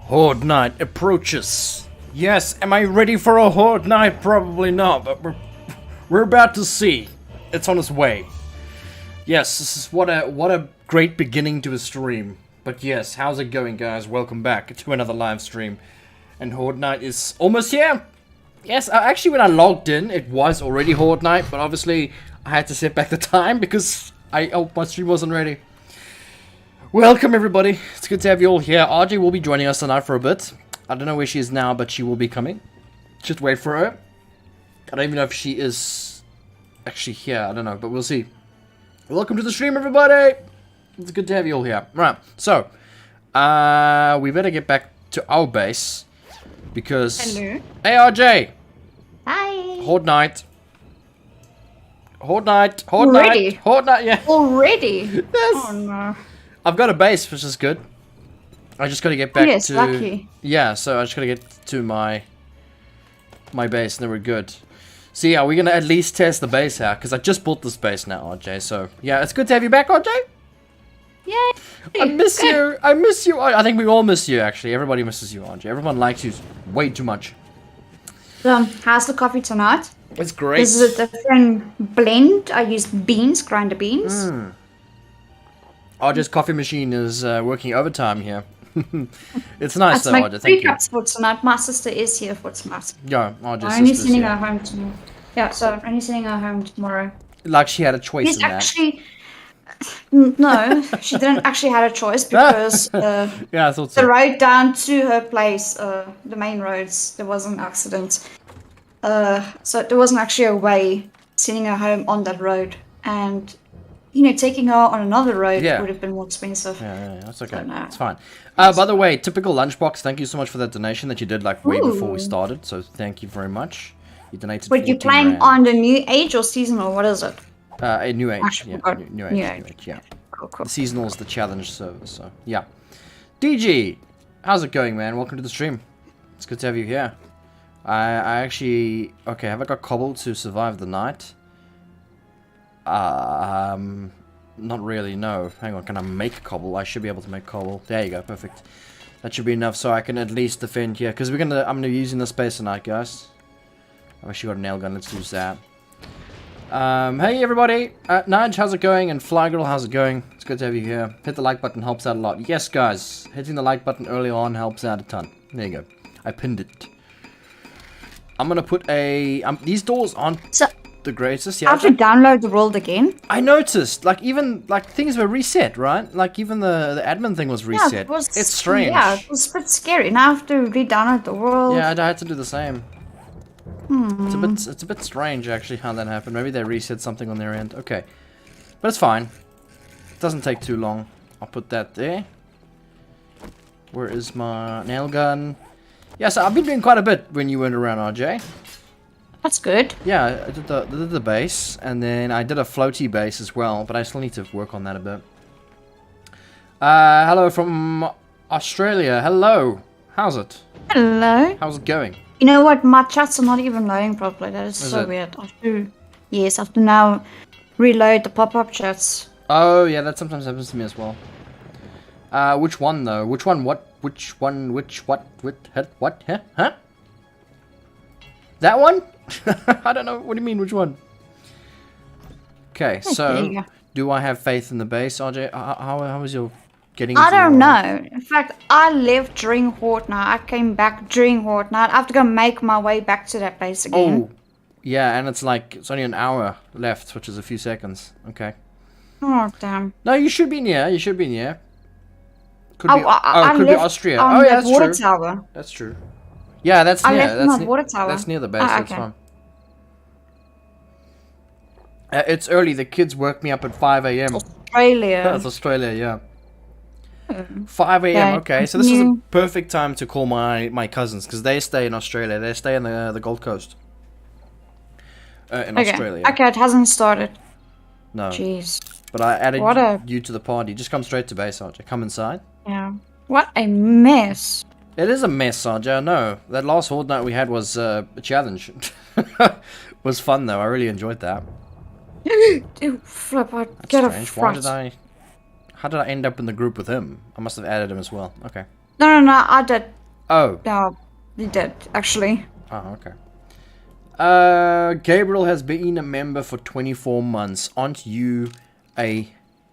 Horde night approaches. Yes, am I ready for a Horde night? Probably not, but we're about to see. It's on its way. Yes, this is what a great beginning to a stream. But yes, how's it going, guys? Welcome back to another live stream. And Horde night is almost here. Yes, actually when I logged in, it was already Horde night, but obviously I had to set back the time because my stream wasn't ready. Welcome everybody, it's good to have you all here. RJ will be joining us tonight for a bit. I don't know where she is now, but she will be coming. Just wait for her. I don't even know if she is actually here, I don't know, but we'll see. Welcome to the stream everybody! It's good to have you all here. Right, so, we better get back to our base. Because... Hello. Hey RJ! Hi! Horde night. Horde night, Horde night, Horde night, yeah. Already? Yes. Oh no. I've got a base, which is good. I just gotta get back to... lucky. Yeah, so I just gotta get to my base, and then we're good. So yeah, we're gonna at least test the base out, because I just built this base now, RJ, so... Yeah, it's good to have you back, RJ! Yay! I miss you! I miss you! I think we all miss you, actually. Everybody misses you, RJ. Everyone likes you way too much. How's the coffee tonight? It's great. This is a different blend. I used beans, grinder beans. RJ's coffee machine is working overtime here. It's nice though, RJ. Thank Thank you. cups for tonight. My sister is here for tonight. Yeah, RJ's I'm only sister's sending here. her home tomorrow. Yeah, so I'm only sending her home tomorrow. Like she had a choice She's in that. actually... No, she didn't actually have a choice because Yeah, I thought so. the road down to her place, the main roads, there was an accident. So there wasn't actually a way sending her home on that road. And, you know, taking her on another road would have been more expensive. Yeah, that's okay. So, no. It's fine. By the way, typical lunchbox, thank you so much for that donation that you did like way before we started. So thank you very much. You donated. But you're playing rand. on the new age or seasonal? What is it? A new age. Actually, Yeah, new age. Yeah. Cool. The seasonal is the challenge server. So yeah. DG, how's it going, man? Welcome to the stream. It's good to have you here. I actually... Okay, have I got cobble to survive the night? Not really, no. Hang on, can I make cobble? I should be able to make cobble. There you go, perfect. That should be enough so I can at least defend here. Because I'm gonna be using this space tonight, guys. I've actually got a nail gun, let's use that. Hey everybody! Nudge, how's it going? And Flygirl, how's it going? It's good to have you here. Hit the like button, helps out a lot. Yes, guys, hitting the like button early on helps out a ton. There you go. I pinned it. I'm gonna put a... these doors aren't the greatest. Yeah, I have to download the world again. I noticed, like, even, like, things were reset, right? Like, even the admin thing was reset. Yeah, it was, it's strange. Yeah, it was a bit scary. Now I have to re-download the world. Yeah, I had to do the same. It's a bit strange, actually, how that happened. Maybe they reset something on their end. Okay. But it's fine. It doesn't take too long. I'll put that there. Where is my nail gun? Yeah, so I've been doing quite a bit when you weren't around, RJ. That's good. Yeah, I did the base, and then I did a floaty base as well, but I still need to work on that a bit. Hello from Australia. Hello. How's it? Hello. How's it going? You know what? My chats are not even loading properly. That is so weird. I have to now reload the pop-up chats. Oh, yeah, that sometimes happens to me as well. Which one, though? Which one, what? Which one, which, what, what, huh? That one? I don't know. What do you mean, which one? Okay, so, do I have faith in the base, RJ? How was your getting into I don't know. In fact, I left during Horde night. I came back during Horde night. I have to go make my way back to that base again. Oh, yeah, and it's only an hour left, which is a few seconds. Okay. Oh, damn. No, you should be near. You should be near. Could be, I could be Austria. On oh, yeah, that's water true. Tower. That's true. Yeah, that's I near. left my water tower. That's near the base. Oh, That's okay. fine. It's early. The kids woke me up at 5 a.m. Australia. That's Australia, yeah. 5 a.m. Okay, so this is a perfect time to call my cousins because they stay in Australia. They stay in the Gold Coast. In Australia. Okay, it hasn't started. No. Jeez. But I added you to the party. Just come straight to base, RJ. Come inside. Yeah. What a mess. It is a mess, RJ. I know. That last Horde night we had was a challenge. Was fun though. I really enjoyed that. Dude, flip! That's strange. How did I end up in the group with him? I must have added him as well. Okay. No, I did. Oh. No, you did, actually. Oh, okay. Gabriel has been a member for 24 months. Aren't you a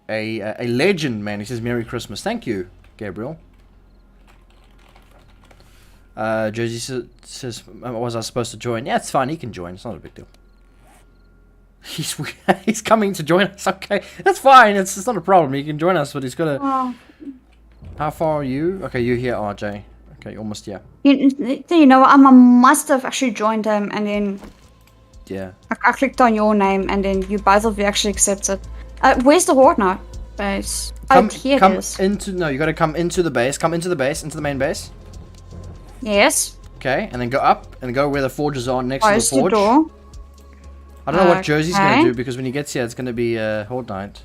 legend, man? He says Merry Christmas. Thank you, Gabriel. Josie says, was I supposed to join? Yeah, it's fine. He can join. It's not a big deal. He's coming to join us. Okay, that's fine. It's not a problem. He can join us, but he's got to... Oh. How far are you? Okay, you're here, RJ. Okay, almost, yeah. You know, I must have actually joined him, and then... Yeah. I clicked on your name, and then you both of you actually accepted. Where's the Horde now? Base. Here it is. No, you got to come into the base. Come into the base, into the main base. Yes. Okay, and then go up, and go where the forges are next Close to the forge. the door. I don't know what Josie's going to do, because when he gets here, it's going to be Horde night.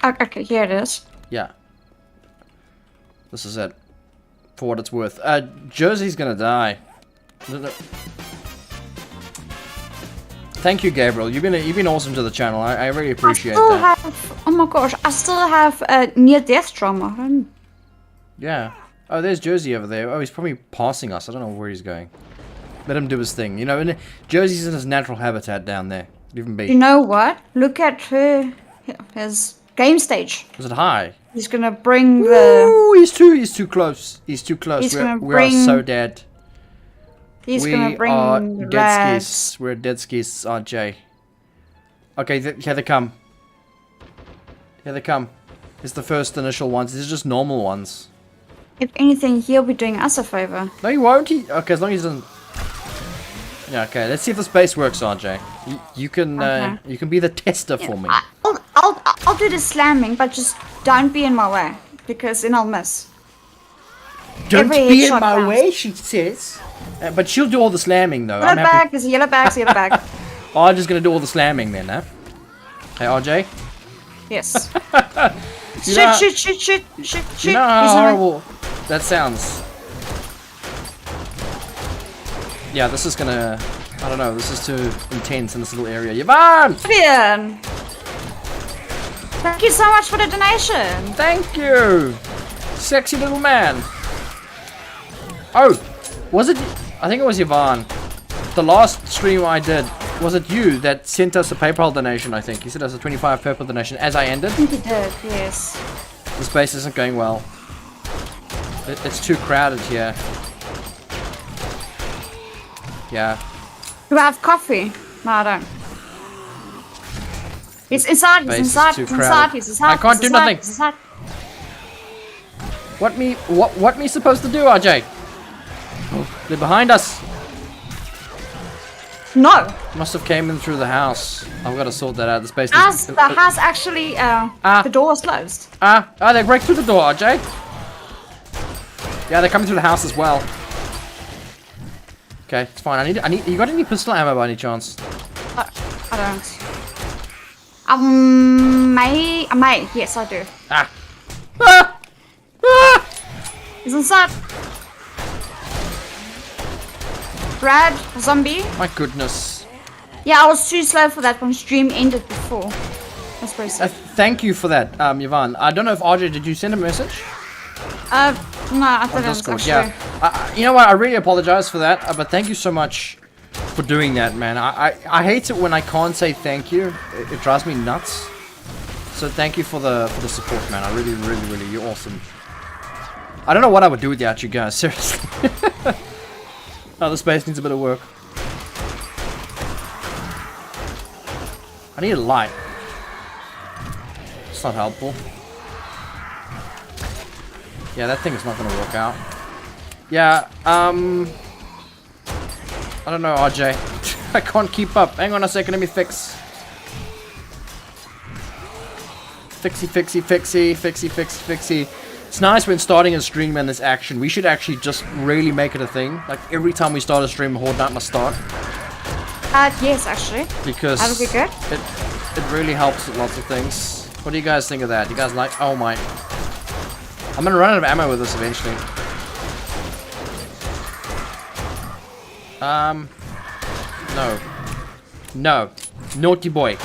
Okay, here it is. Yeah. This is it. For what it's worth. Josie's going to die. Thank you, Gabriel. You've been awesome to the channel. I really appreciate that. Oh my gosh, I still have near-death trauma. Yeah. Oh, there's Josie over there. Oh, he's probably passing us. I don't know where he's going. Let him do his thing. You know, and Josie's in his natural habitat down there. Leave him be. You know what? Look at his game stage. Is it high? He's gonna bring the... Ooh, he's too close. He's too close. We are so dead. He's gonna bring are dead rags. skis. We're dead skis, RJ. Okay, here they come. Here they come. It's the first initial ones. These are just normal ones. If anything, he'll be doing us a favor. No, he won't. Okay, as long as he doesn't... Yeah, okay. Let's see if the space works, RJ. You can be the tester for me. I'll do the slamming, but just don't be in my way, because then I'll miss. Don't be in my way, she says. But she'll do all the slamming, though. Yellow bag, there's a yellow bag, yellow bag. I'm just gonna do all the slamming then, huh? Hey, RJ? Yes. Shoot. You know how horrible that sounds. Yeah, this is gonna... I don't know, this is too intense in this little area. Yvonne! Fabian! Thank you so much for the donation! Thank you! Sexy little man. Oh! Was it... I think it was Yvonne. The last stream I did, was it you that sent us a PayPal donation, I think? You sent us a 25 PayPal donation as I ended? I think you did, yes. The space isn't going well. It's too crowded here. Yeah. Do I have coffee? No, I don't. He's inside, he's inside, he's inside, he's inside. I can't do nothing. What me supposed to do, RJ? Oh, they're behind us. No. Must have came in through the house. I've got to sort that out. The space. The house actually, the door is closed. They break through the door, RJ. Yeah, they're coming through the house as well. Okay, it's fine. I need. You got any pistol ammo by any chance? I don't. I may. Yes, I do. He's inside. Brad, zombie. My goodness. Yeah, I was too slow for that when stream ended before. That's very sad. Thank you for that, Yvonne. I don't know if RJ, did you send a message? No, I didn't actually. Yeah. You know what? I really apologize for that, but thank you so much for doing that, man. I hate it when I can't say thank you. It drives me nuts. So thank you for the support, man. I really, you're awesome. I don't know what I would do without you guys, seriously. Oh, the space needs a bit of work. I need a light. It's not helpful. Yeah, that thing is not gonna work out. Yeah, I don't know, RJ. I can't keep up. Hang on a second, let me fix. Fixie. It's nice when starting a stream and there's action. We should actually just really make it a thing. Like every time we start a stream, Horde Night must start. Yes, actually. Because that would be good. It really helps with lots of things. What do you guys think of that? You guys like? Oh my! I'm gonna run out of ammo with this eventually. No, naughty boy.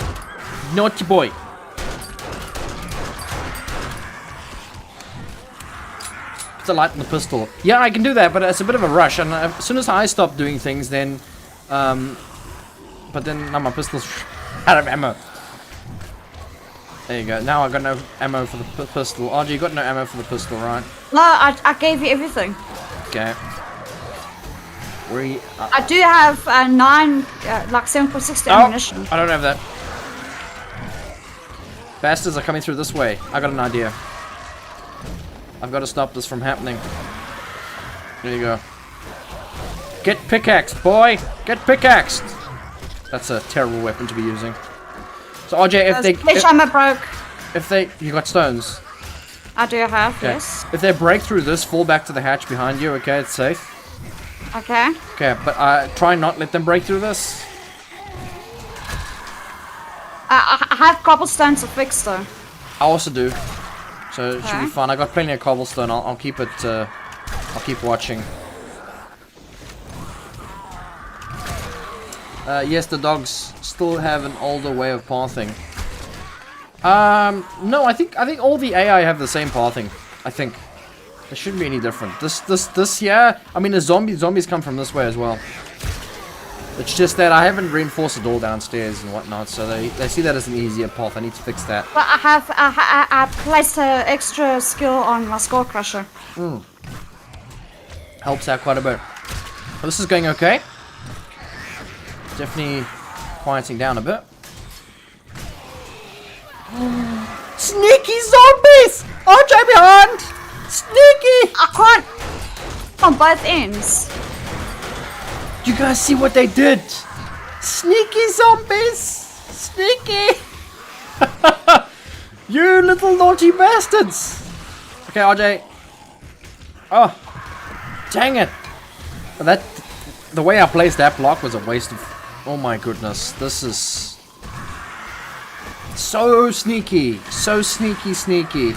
Put the light in the pistol. Yeah, I can do that, but it's a bit of a rush. And as soon as I stop doing things, then... but then now my pistol's out of ammo. There you go. Now I got no ammo for the pistol. RG, you got no ammo for the pistol, right? No, I gave you everything. Okay. I do have 7.60 ammunition. I don't have that. Bastards are coming through this way. I got an idea. I've got to stop this from happening. There you go. Get pickaxed, boy! Get pickaxed! That's a terrible weapon to be using. So RJ, if they you got stones. I do have, okay. Yes. If they break through this, fall back to the hatch behind you, okay? It's safe. Okay. Okay, but try not let them break through this. I have cobblestone to fix though. I also do. So it should be fun. I got plenty of cobblestone. I'll keep it. I'll keep watching. Yes, the dogs still have an older way of pathing. No, I think all the AI have the same pathing. I think there shouldn't be any different. This, yeah. I mean, the zombies come from this way as well. It's just that I haven't reinforced the door downstairs and whatnot, so they see that as an easier path. I need to fix that. But I placed an extra skill on my skull crusher. Helps out quite a bit. Well, this is going okay. Definitely quieting down a bit. Sneaky zombies! RJ behind! Sneaky! I can't on both ends. You guys see what they did? Sneaky zombies! Sneaky! You little naughty bastards! Okay, RJ. Oh, dang it! The way I placed that block was a waste of. Oh my goodness, this is so sneaky, sneaky.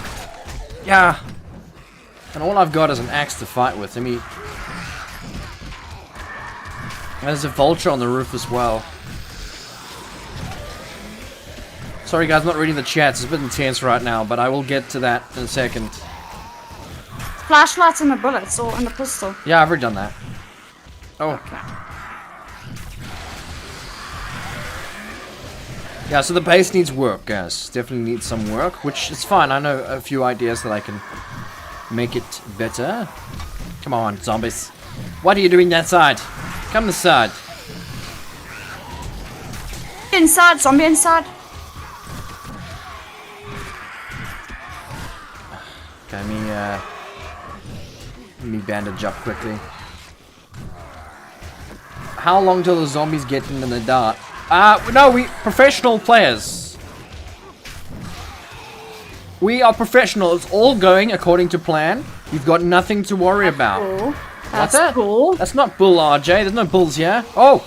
Yeah, and all I've got is an axe to fight with. I mean. There's a vulture on the roof as well. Sorry guys, not reading the chats. It's a bit intense right now, but I will get to that in a second. Flashlights and the bullets, or in the pistol. Yeah, I've already done that. Oh. Okay. Yeah, so the base needs work, guys. Definitely needs some work, which is fine. I know a few ideas that I can make it better. Come on, zombies. What are you doing that side? Come this side. Inside, zombie inside. Okay, let me bandage up quickly. How long till the zombies get in the dark? No, we professional players. We are professional. It's all going according to plan. You've got nothing to worry about. Cool. What's That's that? cool. That's not bull, RJ. There's no bulls here. Oh!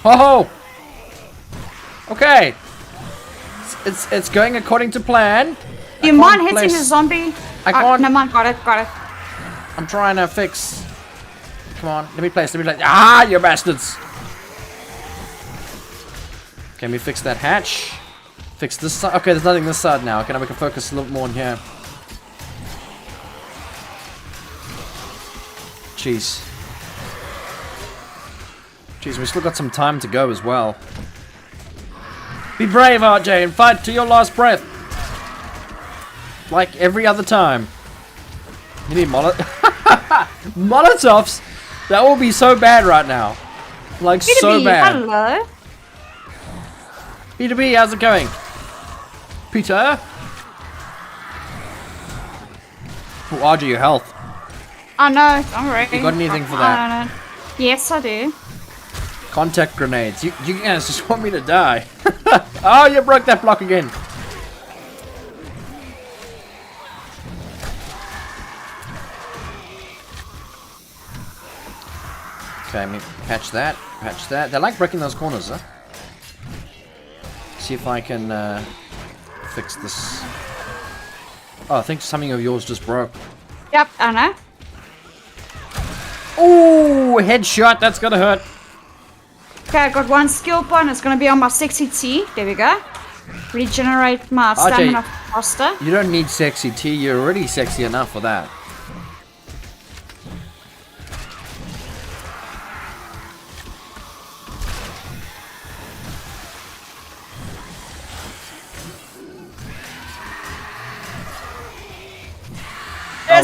Ho ho! Okay. It's going according to plan. Do you mind hitting the zombie? I can't. Never mind, got it. I'm trying to fix. Come on, let me place. Ah, you bastards! Okay, let me fix that hatch. Fix this side. Okay, there's nothing this side now. Okay, now we can focus a little more in here. Jeez, we still got some time to go as well. Be brave, RJ, and fight to your last breath. Like every other time. You need Molotovs? That will be so bad right now. Like, so bad. Hello. Peter B, how's it going? Peter? Oh, RJ, your health. Oh no, I'm ready. You got anything for that? I don't know. Yes, I do. Contact grenades. You guys just want me to die. Oh, you broke that block again. Okay, let me patch that. They like breaking those corners, huh? See if I can fix this. Oh, I think something of yours just broke. Yep, I know. Ooh, headshot. That's gonna hurt. Okay, I got one skill point. It's gonna be on my sexy T. There we go. Regenerate my stamina faster. You don't need sexy T. You're already sexy enough for that.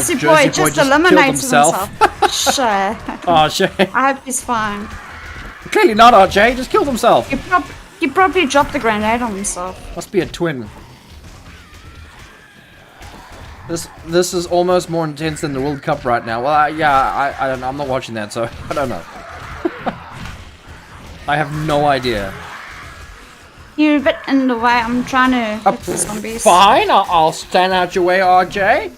Jersey boy just eliminated himself. Sure. Oh, shit. I hope he's fine. Clearly not, RJ. Just killed himself. He probably dropped the grenade on himself. Must be a twin. This is almost more intense than the World Cup right now. Well, I don't know. I'm not watching that, so I don't know. I have no idea. You're a bit in the way. I'm trying to hit the zombies. Fine, I'll stand out your way, RJ.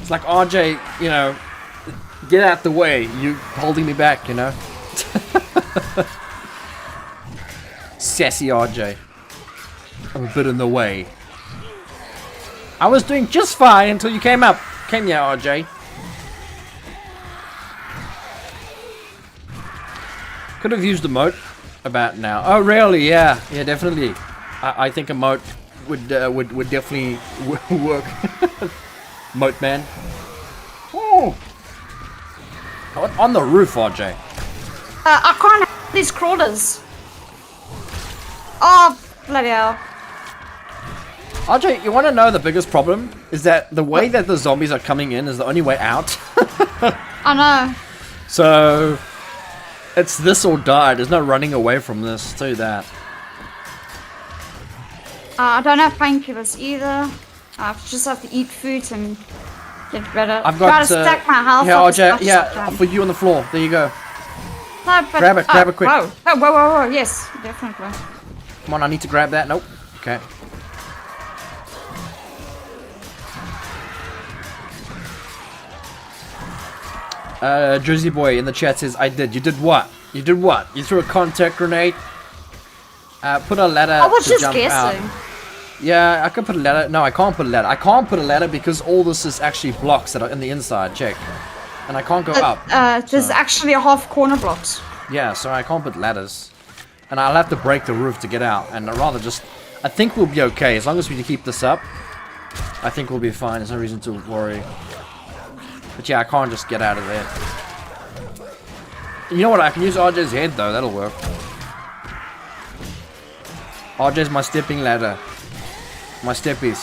It's like, RJ, you know, get out the way. You holding me back, you know. Sassy RJ. I'm a bit in the way. I was doing just fine until you came up. Came here, RJ. Could have used a moat about now. Oh, really? Yeah, yeah, definitely. I think a moat would definitely work. Moat man. Oh. On the roof, RJ. I can't have these crawlers. Oh, bloody hell. RJ, you want to know the biggest problem? Is that the way that the zombies are coming in is the only way out. I know. So, it's this or die. There's no running away from this. I'll tell you that. I don't have painkillers either. I just have to eat food and get better. I've got try to stack my health. Yeah, up as RJ, much as I yeah, can. for you on the floor. There you go. No, but, Grab it quick. Whoa, oh, whoa, yes, definitely. Come on, I need to grab that. Nope. Okay. Jersey boy in the chat says, I did. You did what? You did what? You threw a contact grenade? Put a ladder I was to just jump guessing. out. Yeah, I could put a ladder. No, I can't put a ladder. I can't put a ladder because all this is actually blocks that are in the inside. Check. And I can't go up. There's actually a half corner blocks. Yeah, so I can't put ladders. And I'll have to break the roof to get out. And I'd rather just... I think we'll be okay. As long as we keep this up, I think we'll be fine. There's no reason to worry. But yeah, I can't just get out of there. You know what? I can use RJ's head, though. That'll work. RJ's my stepping ladder. My steppies.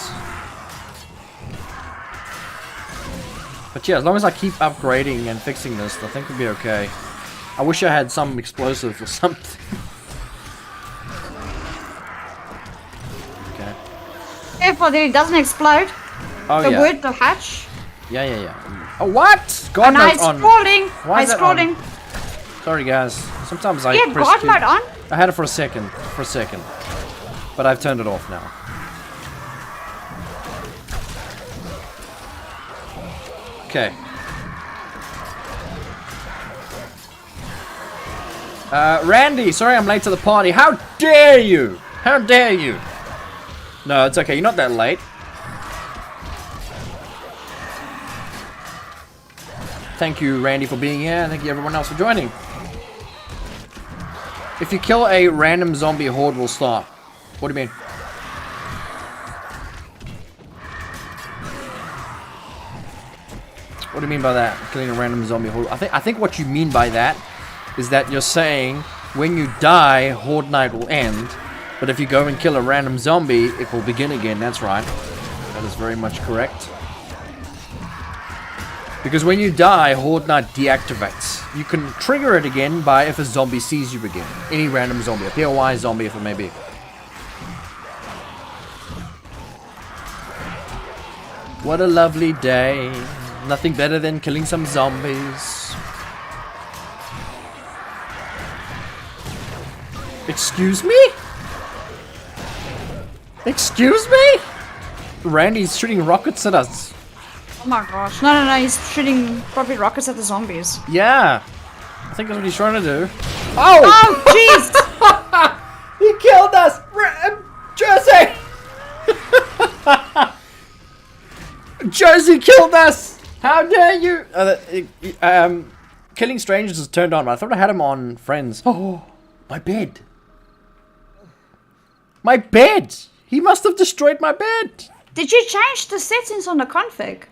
But yeah, as long as I keep upgrading and fixing this, I think we'll be okay. I wish I had some explosive or something. Okay. Careful that it doesn't explode. Oh, The yeah. wood, the hatch. Yeah. Oh, what? God And now mode's it's on. crawling. Why is It's that on? crawling. Sorry, guys. Sometimes I Yeah, press God Q. mode on. I had it for a second. But I've turned it off now. Okay. Randy, sorry I'm late to the party. How dare you? How dare you? No, it's okay. You're not that late. Thank you, Randy, for being here. Thank you, everyone else, for joining. If you kill a random zombie, Horde will start. What do you mean? What do you mean by that? Killing a random zombie Horde? I think what you mean by that is that you're saying when you die, Horde night will end. But if you go and kill a random zombie, it will begin again. That's right. That is very much correct. Because when you die, Horde night deactivates. You can trigger it again by if a zombie sees you again. Any random zombie. A POI zombie if it may be. What a lovely day. Nothing better than killing some zombies. Excuse me? Excuse me? Randy's shooting rockets at us. Oh my gosh. No, he's shooting probably rockets at the zombies. Yeah. I think that's what he's trying to do. Oh! Oh, jeez! He killed us! Jersey! Jersey killed us! How dare you! Killing strangers is turned on. I thought I had him on friends. Oh, my bed. My bed! He must have destroyed my bed! Did you change the settings on the config?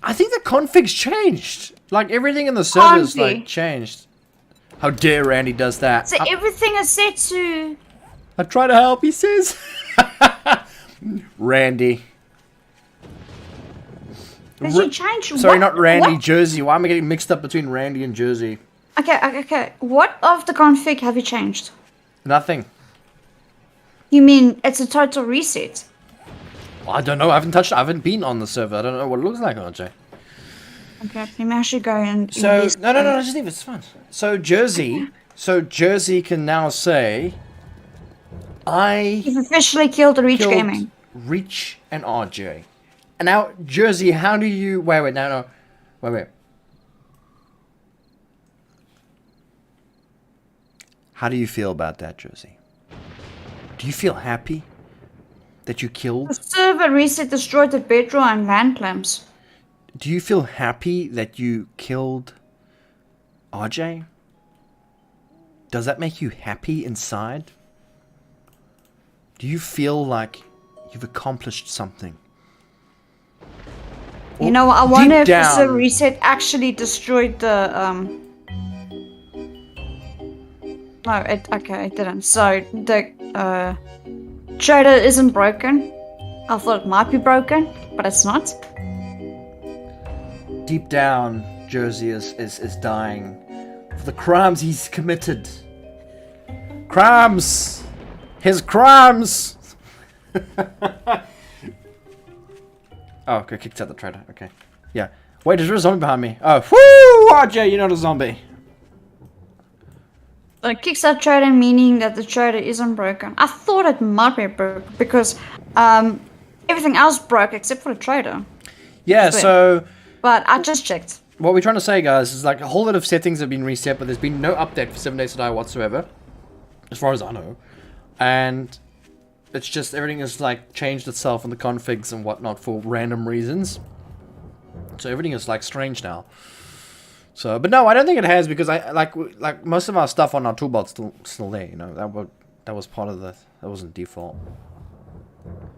I think the config's changed. Like, everything in the server's, like, changed. How dare Randy does that. So everything is set to... I try to help, he says. Randy. Did you change? Sorry, what? not Randy, What? Jersey. Why am I getting mixed up between Randy and Jersey? Okay. What of the config have you changed? Nothing. You mean it's a total reset? Well, I don't know. I haven't touched it. I haven't been on the server. I don't know what it looks like, RJ. Okay, let me actually go and. So, no, just leave it. It's fine. So, Jersey can now say, You've officially killed the Reach killed Gaming. Reach and RJ. And now, Jersey, how do you... Wait, no. Wait. How do you feel about that, Jersey? Do you feel happy that you The killed... server reset destroyed the bedroll and land clamps. Do you feel happy that you killed RJ? Does that make you happy inside? Do you feel like you've accomplished something? You know, I wonder if the down- server reset actually destroyed the No, it didn't. So the trader isn't broken. I thought it might be broken, but it's not. Deep down, Jersey is dying for the crimes he's committed. Crimes! His crimes! Oh, okay, kicked out the trader. Okay. Yeah. Wait, is there a zombie behind me? Oh, whoo! RJ, you're not a zombie. It kicks out trader, meaning that the trader isn't broken. I thought it might be broken because everything else broke except for the trader. Yeah, so... But I just checked. What we're trying to say, guys, is like a whole lot of settings have been reset, but there's been no update for 7 Days to Die whatsoever. As far as I know. And it's just everything has like changed itself in the configs and whatnot for random reasons. So everything is like strange now. So, but no, I don't think it has, because I like most of our stuff on our toolbox still there. You know, that was part of that wasn't default.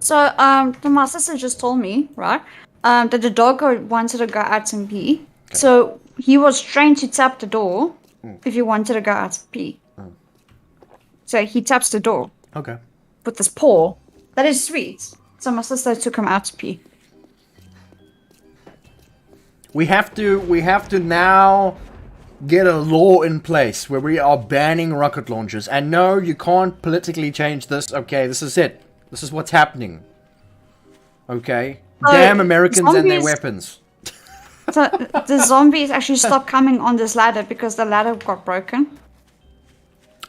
So my sister just told me, right, that the dog wanted to go out and pee. Okay. So he was trained to tap the door if he wanted to go out and pee. So he taps the door. Okay. With his paw. That is sweet. So my sister took him out to pee. We have to now get a law in place where we are banning rocket launchers. And no, you can't politically change this. Okay, this is it. This is what's happening. Okay? Damn Americans and their weapons. So the zombies actually stopped coming on this ladder because the ladder got broken.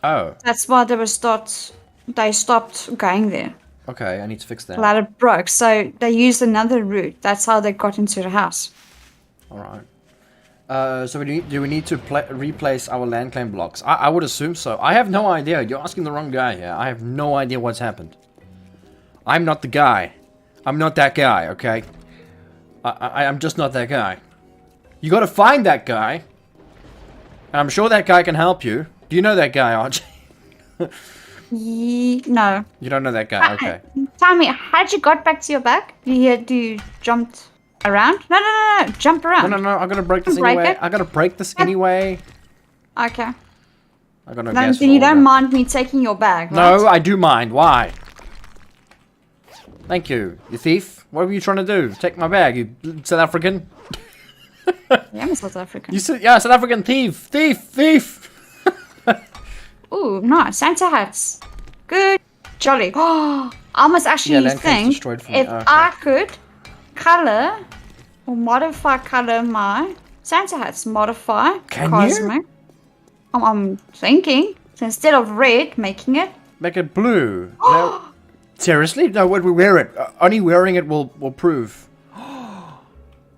Oh. That's why they stopped going there. Okay, I need to fix that. The ladder broke, so they used another route. That's how they got into the house. Alright. So do we need to replace our land claim blocks? I would assume so. I have no idea. You're asking the wrong guy here. I have no idea what's happened. I'm not the guy. I'm not that guy, okay? I'm just not that guy. You gotta find that guy. And I'm sure that guy can help you. Do you know that guy, RJ? No. You don't know that guy, okay. Tell me, how'd you got back to your back? You jumped around? No. Jump around. No. I'm gonna break this anyway. I gotta break this anyway. Okay. I got no Then gas you for all don't that. mind me taking your bag, right? No, I do mind. Why? Thank you, you thief. What were you trying to do? Take my bag, you South African? Yeah, I'm South African. Yeah, South African thief! Thief! Ooh, nice. Santa hats. Good. Jolly. Oh, I must actually think if I could color or modify color my Santa hats. Modify. Can Cosmic. you? I'm thinking. So instead of red, making it. Make it blue. No. Seriously? No, when we wear it. Only wearing it will prove.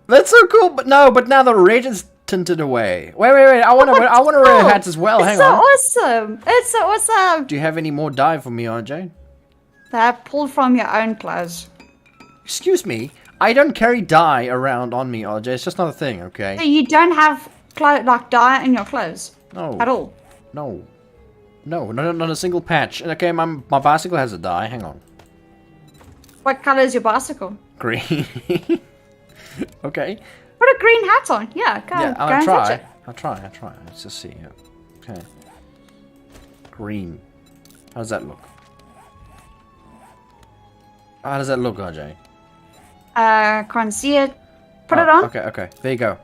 That's so cool, but now the red is tinted away. Wait. I want to wear hats as well. Hang on. Awesome. It's so awesome. Do you have any more dye for me, RJ? That pulled from your own clothes. Excuse me. I don't carry dye around on me, RJ. It's just not a thing, okay? So you don't have dye in your clothes? No. At all? No, not a single patch. Okay, my bicycle has a dye. Hang on. What color is your bicycle? Green. Okay. Put a green hat on. Yeah, go I'll and try. touch it. I'll try. Let's just see. Yeah. Okay. Green. How does that look? How does that look, RJ? Can't see it. Put it on. Okay, okay. There you go.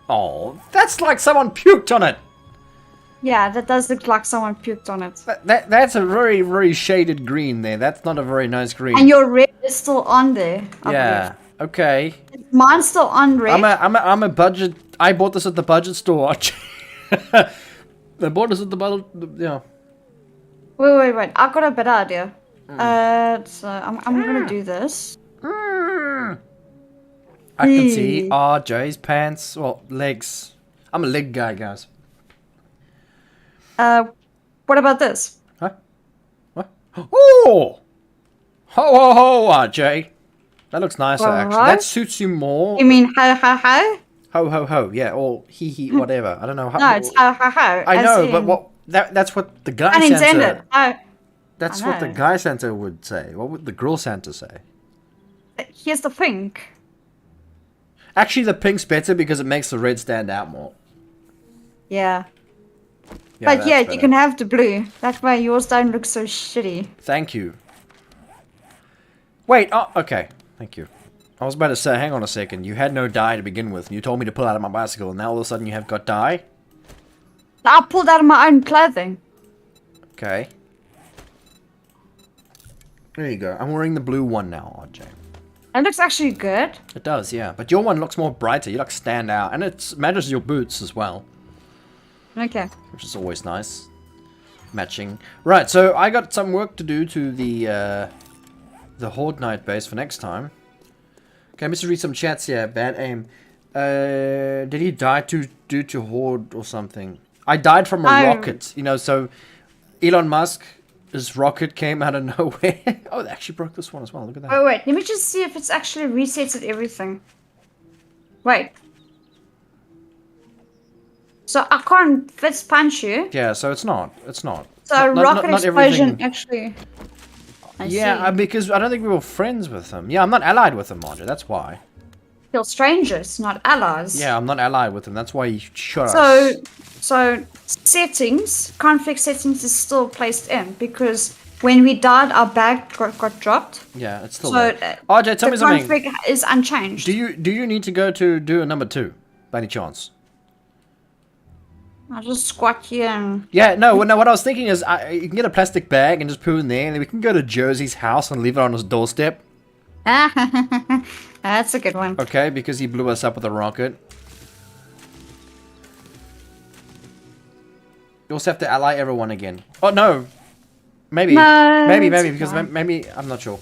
Oh, that's like someone puked on it. Yeah, that does look like someone puked on it. That's a very, very shaded green there. That's not a very nice green. And your red is still on there. I yeah. Okay. believe. Mine's still on red. I'm a budget. I bought this at the budget store. I bought this at the budget. Yeah. Wait. I've got a better idea. So I'm gonna do this. I can see RJ's pants. Well, legs. I'm a leg guy, guys. What about this? Huh? What? Oh! Ho, RJ. That looks nicer, actually. That suits you more. You mean ho? Ho, yeah, or he, whatever. I don't know how. No, it's ho. I know, but what? That's what the guy unintended. Santa. That's what the guy Santa would say. What would the girl Santa say? Here's the pink. Actually, the pink's better because it makes the red stand out more. Yeah. Yeah, but yeah, you can have the blue. That way yours don't look so shitty. Thank you. Wait, oh, okay. Thank you. I was about to say, hang on a second. You had no dye to begin with, and you told me to pull out of my bicycle, and now all of a sudden you have got dye? I pulled out of my own clothing. Okay. There you go. I'm wearing the blue one now, RJ. It looks actually good. It does, yeah. But your one looks more brighter. You like stand out. And it matches your boots as well. Okay. Which is always nice. Matching. Right, so I got some work to do to the Horde Night base for next time. Okay, let me just read some chats here. Bad aim. Did he die due to Horde or something? I died from a rocket. You know, so Elon Musk, his rocket came out of nowhere. Oh, they actually broke this one as well. Look at that. Wait. Let me just see if it's actually resetted everything. Wait. So I can't fist punch you. Yeah, so it's not. It's not. So rocket explosion actually. I see. Because I don't think we were friends with him. Yeah, I'm not allied with him, Andre. That's why. You're strangers, not allies. Yeah, I'm not allied with him. That's why he shot us. So settings, conflict settings is still placed in because when we died, our bag got dropped. Yeah, it's still there. RJ, tell me something. The conflict is unchanged. Do you need to go to do a number 2, by any chance? I'll just squat here and... Yeah, no, what I was thinking is you can get a plastic bag and just put it in there, and then we can go to Jersey's house and leave it on his doorstep. That's a good one. Okay, because he blew us up with a rocket. You also have to ally everyone again. Oh, no. Maybe. No, maybe, because maybe, I'm not sure.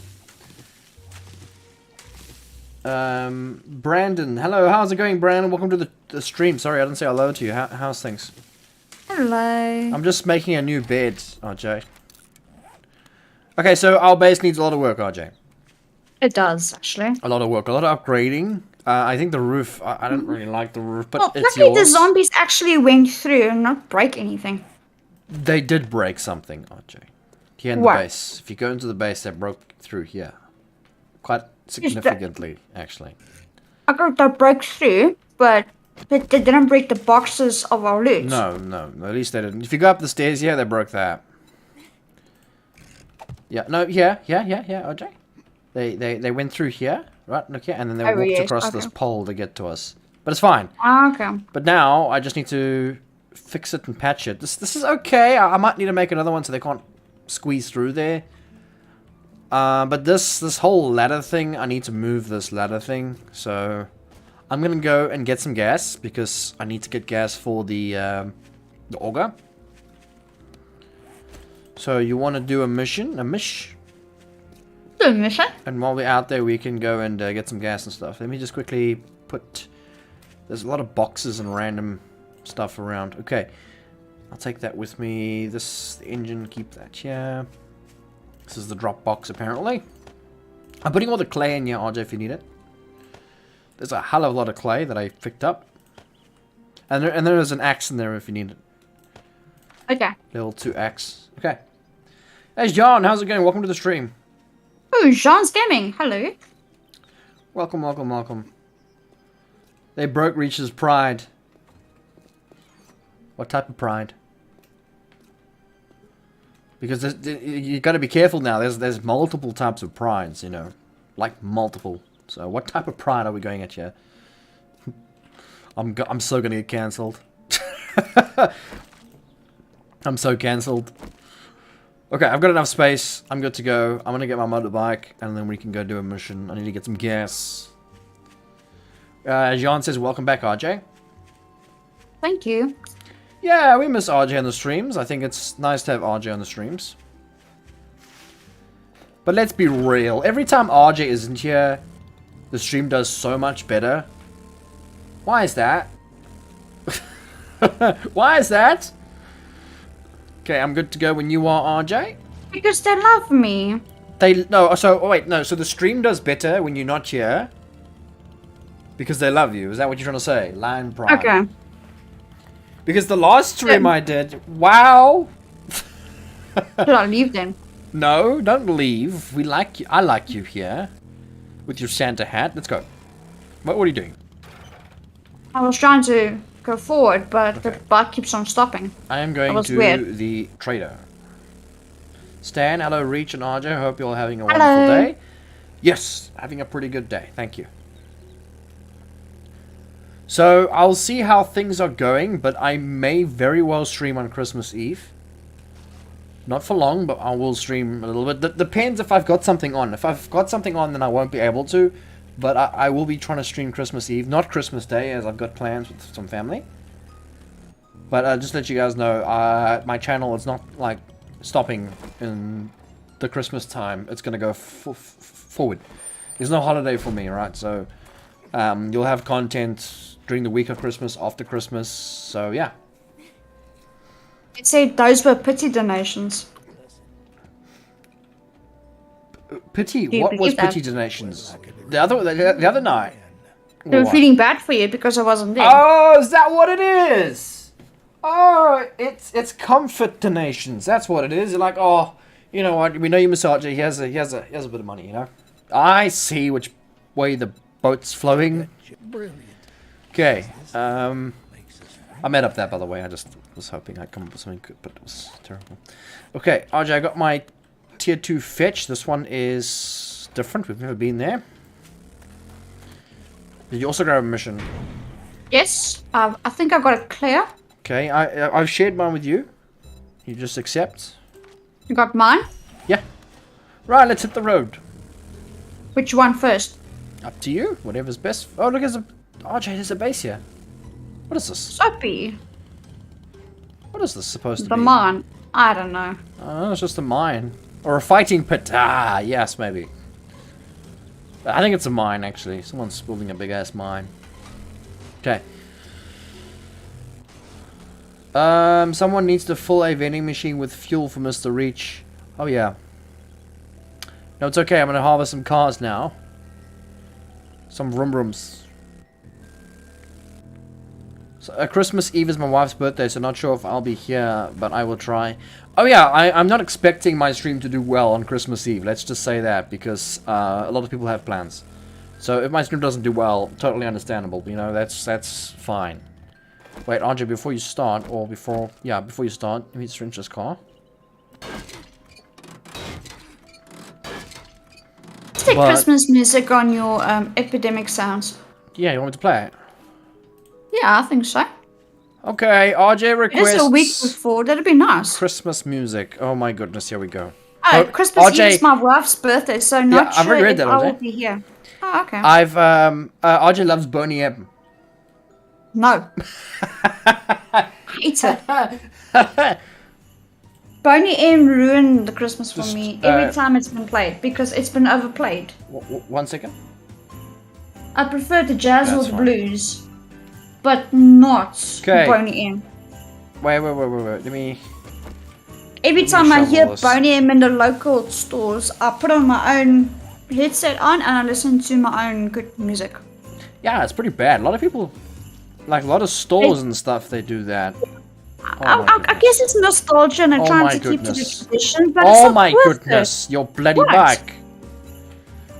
Brandon. Hello, how's it going, Brandon? Welcome to the stream. Sorry, I didn't say hello to you. How's things? Hello. I'm just making a new bed, RJ. Okay, so our base needs a lot of work, RJ. It does, actually. A lot of work, a lot of upgrading. I think the roof, I don't really like the roof, but it's luckily yours. the zombies actually went through and not break anything. They did break something, RJ. Here in the base. If you go into the base, they broke through here. Quite significantly, actually. I got that broke through, but they didn't break the boxes of our loot. No, at least they didn't. If you go up the stairs, yeah, they broke that. Yeah, no, yeah, RJ. They went through here, right? Look here, and then they walked across this pole to get to us. But it's fine. Okay. But now I just need to fix it and patch it. This is okay. I might need to make another one so they can't squeeze through there. But this whole ladder thing, I need to move this ladder thing. So I'm gonna go and get some gas because I need to get gas for the auger. So you want to do a mission? And while we're out there, we can go and get some gas and stuff. Let me just quickly put... There's a lot of boxes and random stuff around. Okay. I'll take that with me. The engine, keep that here. This is the drop box, apparently. I'm putting all the clay in here, RJ, if you need it. There's a hell of a lot of clay that I picked up. And there's an axe in there if you need it. Okay. Level 2 axe. Okay. Hey, John. How's it going? Welcome to the stream. Oh, Jean's gaming. Hello. Welcome. They broke Reach's pride. What type of pride? Because you got to be careful now. There's multiple types of prides, you know, like multiple. So what type of pride are we going at here? I'm so gonna get cancelled. I'm so cancelled. Okay, I've got enough space. I'm good to go. I'm gonna get my motorbike, and then we can go do a mission. I need to get some gas. Jean says, welcome back, RJ. Thank you. Yeah, we miss RJ on the streams. I think it's nice to have RJ on the streams. But let's be real. Every time RJ isn't here, the stream does so much better. Why is that? Why is that? Okay, I'm good to go when you are, RJ. Because they love me. So the stream does better when you're not here. Because they love you. Is that what you're trying to say? Lion pride. Okay. Because the last stream I did, wow. Should I leave then? No, don't leave. We like you. I like you here. With your Santa hat. Let's go. What are you doing? I was trying to go forward, but the bike keeps on stopping. I am going to the trader. Stan, hello, Reach and RJ. Hope you're all having a wonderful day. Yes, having a pretty good day. Thank you. So, I'll see how things are going, but I may very well stream on Christmas Eve. Not for long, but I will stream a little bit. Depends if I've got something on. If I've got something on, then I won't be able to. But I will be trying to stream Christmas Eve, not Christmas Day, as I've got plans with some family. But just to let you guys know, my channel is not, like, stopping in the Christmas time. It's going to go forward. There's no holiday for me, right? So, you'll have content during the week of Christmas, after Christmas, so yeah. It said those were pity donations. Pity? What was pity donations? The other night. They were feeling bad for you because I wasn't there. Oh, is that what it is? Oh, it's comfort donations. That's what it is. You're like, oh, you know what? We know you massage it. He has a bit of money, you know. I see which way the boat's flowing. Brilliant. Okay. I made up that, by the way. I just was hoping I'd come up with something good, but it was terrible. Okay, RJ, I got my tier 2 fetch. This one is different. We've never been there. Did you also grab a mission? Yes, I think I got it clear. Okay, I've shared mine with you. You just accept. You got mine? Yeah. Right, let's hit the road. Which one first? Up to you. Whatever's best. Oh, look, there's a... RJ, there's a base here. What is this? Soapy. What is this supposed to The be? mine. I don't know. Oh, it's just a mine. Or a fighting pit. Ah, yes, maybe. I think it's a mine, actually. Someone's building a big-ass mine. Okay. Someone needs to fill a vending machine with fuel for Mr. Reach. Oh, yeah. No, it's okay. I'm going to harvest some cars now. Some rooms. So, Christmas Eve is my wife's birthday, so not sure if I'll be here, but I will try. Oh yeah, I'm not expecting my stream to do well on Christmas Eve. Let's just say that, because a lot of people have plans. So if my stream doesn't do well, totally understandable. You know, that's fine. Wait, RJ, before you start, or before you start, let me syringe this car. Stick Christmas music on your epidemic sounds. Yeah, you want me to play it? Yeah, I think so. Okay, RJ requests... It's a week before, that'd be nice. Christmas music. Oh my goodness, here we go. Oh, Christmas Eve is my wife's birthday, so not sure if I will be here. Oh, okay. RJ loves Boney M. No. Hate it. Boney M ruined the Christmas for me every time it's been played, because it's been overplayed. 1 second. I prefer the jazz or the blues, but not Boney M. Wait. Let me... Every time I hear Boney M in the local stores, I put on my own headset on and I listen to my own good music. Yeah, it's pretty bad. A lot of people, like a lot of stores and stuff, they do that. I guess it's nostalgia and I'm trying to keep to the tradition, but oh it's my goodness, your bloody bike.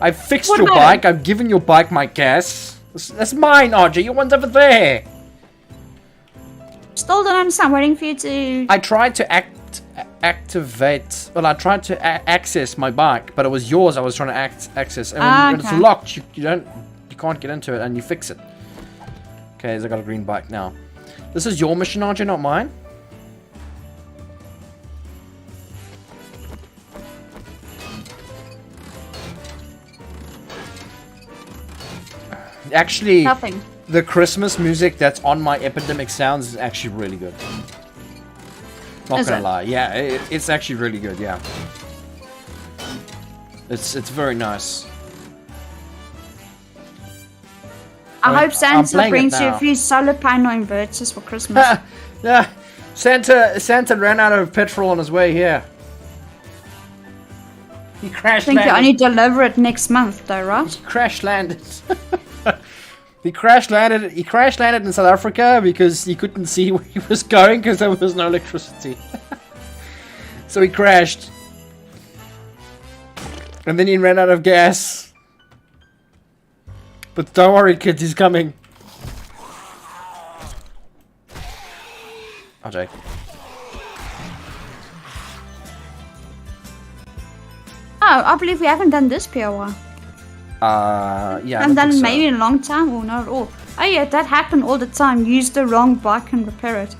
I fixed your bike, I've given your bike my gas. That's mine, RJ, your one's over there. Still don't understand, waiting for you to... I tried to act activate. Well, I tried to access my bike, but it was yours. I was trying to access, and when it's okay. locked, you can't get into it, and you fix it. Okay, so I got a green bike now. This is your mission, RJ, not mine. Actually, Nothing. the Christmas music that's on my Epidemic Sounds is actually really good. Not gonna lie, yeah, it's actually really good. Yeah, it's very nice. I hope Santa playing it brings you now. a few solar panel inverters for Christmas. Yeah, Santa ran out of petrol on his way here. He I crash think you landed. only deliver it next month, though, right? He crash landed. He crash landed in South Africa because he couldn't see where he was going because there was no electricity. So he crashed. And then he ran out of gas. But don't worry, kids, he's coming. RJ. Oh, I believe we haven't done this POI. Yeah. And then maybe in a long time or not at all. Oh yeah, that happened all the time. Use the wrong bike and repair it.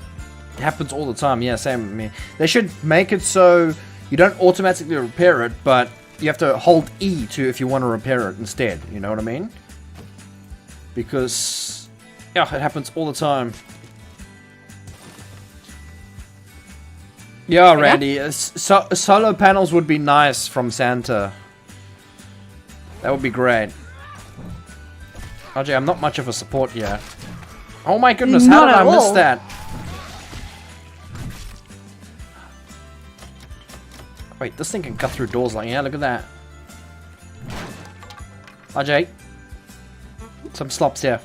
It happens all the time, yeah, same with me. They should make it so you don't automatically repair it, but you have to hold E to if you want to repair it instead, you know what I mean? Because, yeah, it happens all the time. Yeah, Randy, solar panels would be nice from Santa. That would be great. RJ, I'm not much of a support yet. Oh my goodness, how did I miss that? Wait, this thing can cut through doors like, yeah, look at that. RJ. Some slops here.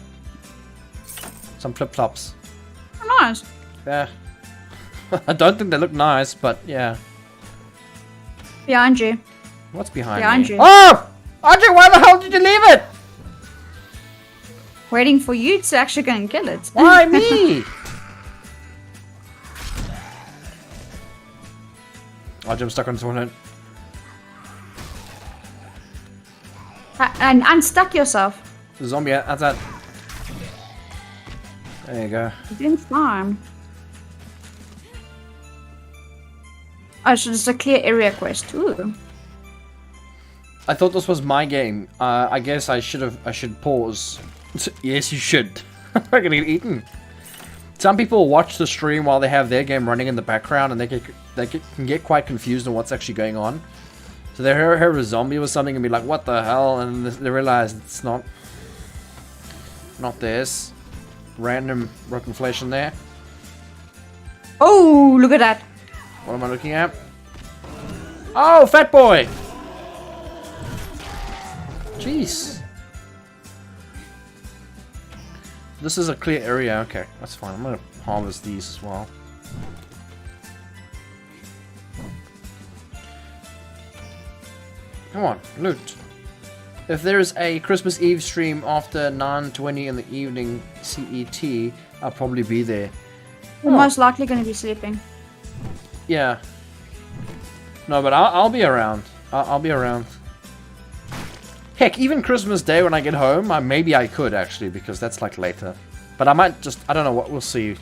Some flip-flops. Oh, nice. Yeah. I don't think they look nice, but yeah. Behind you. What's behind Behind me? you. Oh! RJ, why the hell did you leave it? Waiting for you to actually go and kill it. Why me? RJ, I'm stuck on someone. And unstuck yourself. The zombie outside. There you go. You're doing fine. Oh, so it's a clear area quest. Ooh. I thought this was my game. I guess I should pause. Yes, you should. I'm gonna get eaten. Some people watch the stream while they have their game running in the background, and they can get quite confused on what's actually going on. So they hear a zombie or something and be like, "What the hell?" And they realize it's not theirs. Random rock inflation there. Oh, look at that. What am I looking at? Oh, fat boy! Jeez. This is a clear area. Okay, that's fine. I'm gonna harvest these as well. Come on, loot. If there's a Christmas Eve stream after 9:20 in the evening CET, I'll probably be there. We're most likely going to be sleeping. Yeah. No, but I'll be around. I'll be around. Heck, even Christmas Day when I get home, maybe I could actually, because that's like later. But I might just, I don't know what, we'll see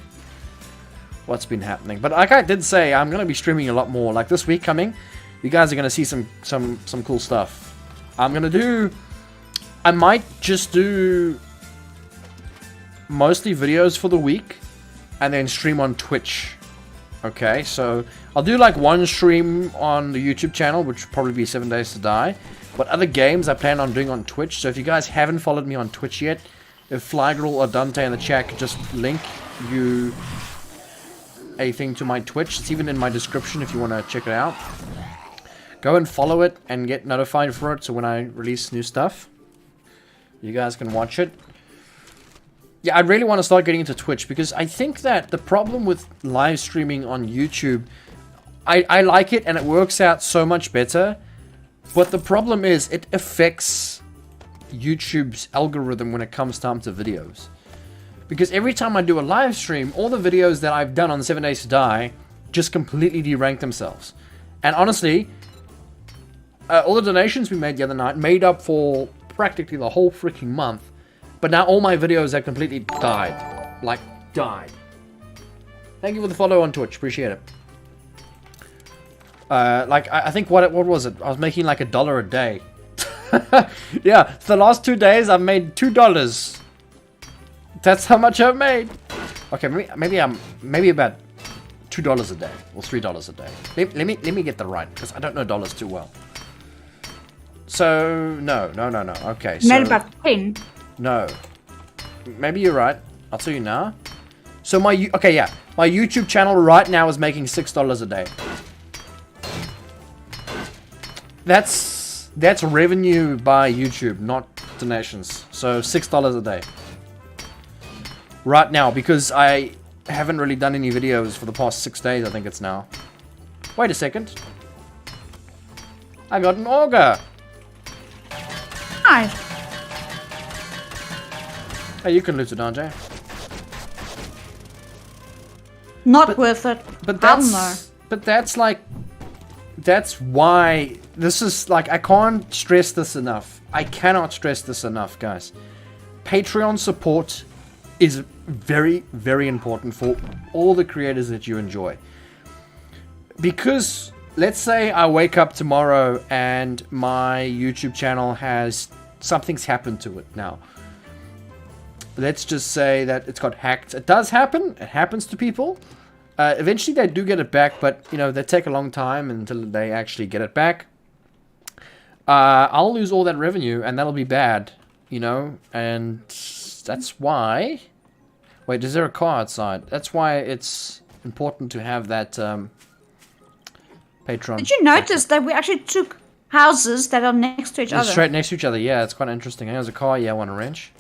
what's been happening. But like I did say, I'm going to be streaming a lot more. Like this week coming, you guys are going to see some cool stuff. I might just do mostly videos for the week and then stream on Twitch. Okay, so I'll do like one stream on the YouTube channel, which will probably be 7 Days to Die. But other games I plan on doing on Twitch. So if you guys haven't followed me on Twitch yet, if Flygirl or Dante in the chat could just link you a thing to my Twitch. It's even in my description if you want to check it out. Go and follow it and get notified for it, so when I release new stuff, you guys can watch it. Yeah, I really want to start getting into Twitch, because I think that the problem with live streaming on YouTube, I like it and it works out so much better, but the problem is it affects YouTube's algorithm when it comes time to videos. Because every time I do a live stream, all the videos that I've done on 7 Days to Die just completely deranked themselves. And honestly, all the donations we made the other night made up for practically the whole freaking month. But now all my videos have completely died. Like, died. Thank you for the follow on Twitch. Appreciate it. Like, I think, what was it? I was making like $1 a day. Yeah, for the last 2 days I've made $2. That's how much I've made. Okay, maybe about $2 a day or $3 a day. Let me get the right, because I don't know dollars too well. So no. Okay, so Made about 10. no, maybe you're right. I'll tell you now. So my YouTube channel right now is making $6 a day. That's revenue by YouTube, not donations. So $6 a day. Right now, because I haven't really done any videos for the past 6 days, I think it's now. Wait a second. I got an auger. Nice. Hey, you can loot it, RJ. Not worth it. But I don't know. that's why this is like, I can't stress this enough. I cannot stress this enough, guys. Patreon support is very, very important for all the creators that you enjoy. Because let's say I wake up tomorrow and my YouTube channel has, something's happened to it now. Let's just say that it's got hacked. It does happen. It happens to people. Eventually they do get it back, but you know, they take a long time until they actually get it back. I'll lose all that revenue, and that'll be bad, you know, and that's why... Wait, is there a car outside? That's why it's important to have that Patreon. Did you notice that we actually took houses that are next to each other? Straight next to each other, yeah, it's quite interesting. There's a car, yeah, I want a wrench.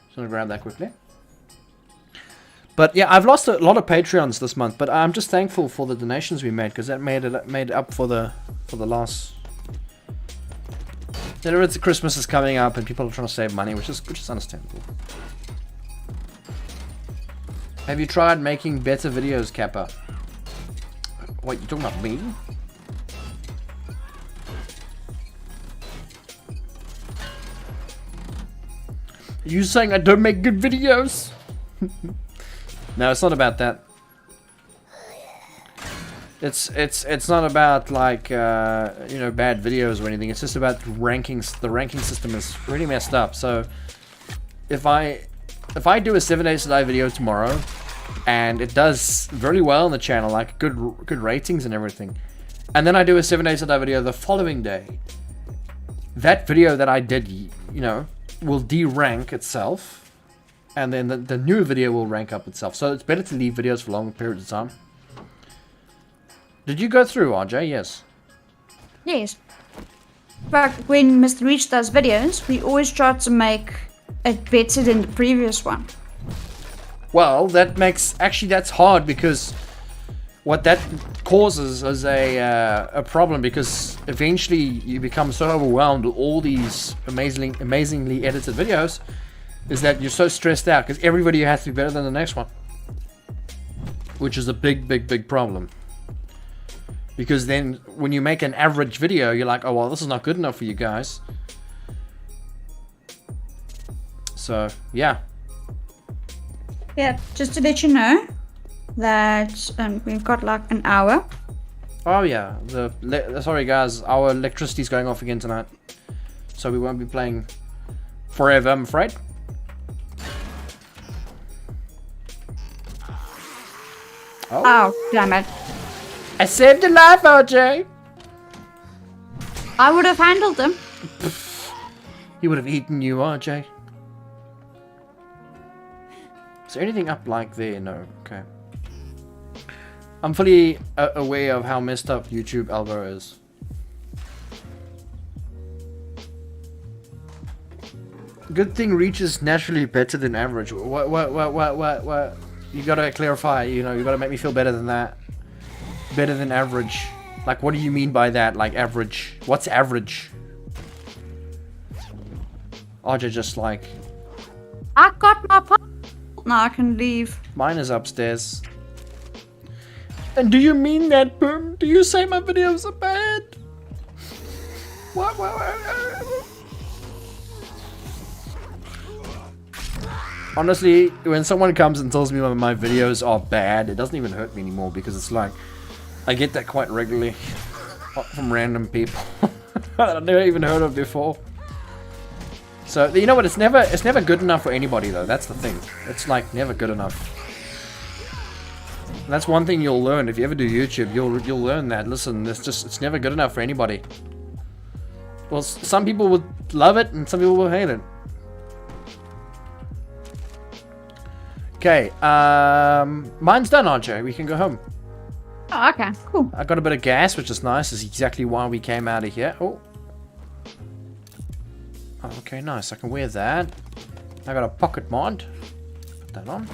Just gonna grab that quickly. But yeah, I've lost a lot of Patreons this month, but I'm just thankful for the donations we made, because that made it up for the loss. You know, it's Christmas is coming up and people are trying to save money, which is understandable. Have you tried making better videos, Kappa? What, you talking about me? Are you saying I don't make good videos? No, it's not about that. It's not about like you know, bad videos or anything. It's just about rankings. The ranking system is really messed up. So if I do a 7 days to die video tomorrow and it does very well on the channel, like good ratings and everything, and then I do a 7 days to die video the following day, that video that I did, you know, will de-rank itself. And then the new video will rank up itself. So it's better to leave videos for long periods of time. Did you go through, RJ? Yes. Yes. But when Mr. Reach does videos, we always try to make it better than the previous one. Well, that makes... Actually, that's hard, because what that causes is a problem, because eventually you become so overwhelmed with all these amazingly edited videos, is that you're so stressed out, because every video has to be better than the next one. Which is a big problem. Because then, when you make an average video, you're like, oh, well, this is not good enough for you guys. So, yeah. Yeah, just to let you know that we've got like an hour. Oh, yeah. Sorry, guys. Our electricity's going off again tonight. So we won't be playing forever, I'm afraid. Oh, damn it. I saved your life, RJ. I would have handled them. He would have eaten you, RJ. Is there anything up like there? No. Okay. I'm fully aware of how messed up YouTube algo is. Good thing Reach is naturally better than average. What? You gotta clarify, you know, you gotta make me feel better than that. Better than average. Like, what do you mean by that? Like, average? What's average? RJ just like... I got my part. Now I can leave. Mine is upstairs. And do you mean that, Boom? Do you say my videos are bad? What? Honestly, when someone comes and tells me my videos are bad, it doesn't even hurt me anymore because it's like I get that quite regularly from random people that I've never even heard of before. So you know what? It's never good enough for anybody though. That's the thing. It's like never good enough. And that's one thing you'll learn if you ever do YouTube. You'll learn that. Listen, it's never good enough for anybody. Well, some people would love it and some people will hate it. Okay, mine's done, RJ. We can go home. Oh, okay, cool. I got a bit of gas, which is nice. This is exactly why we came out of here. Oh, okay, nice. I can wear that. I got a pocket mod. Put that on.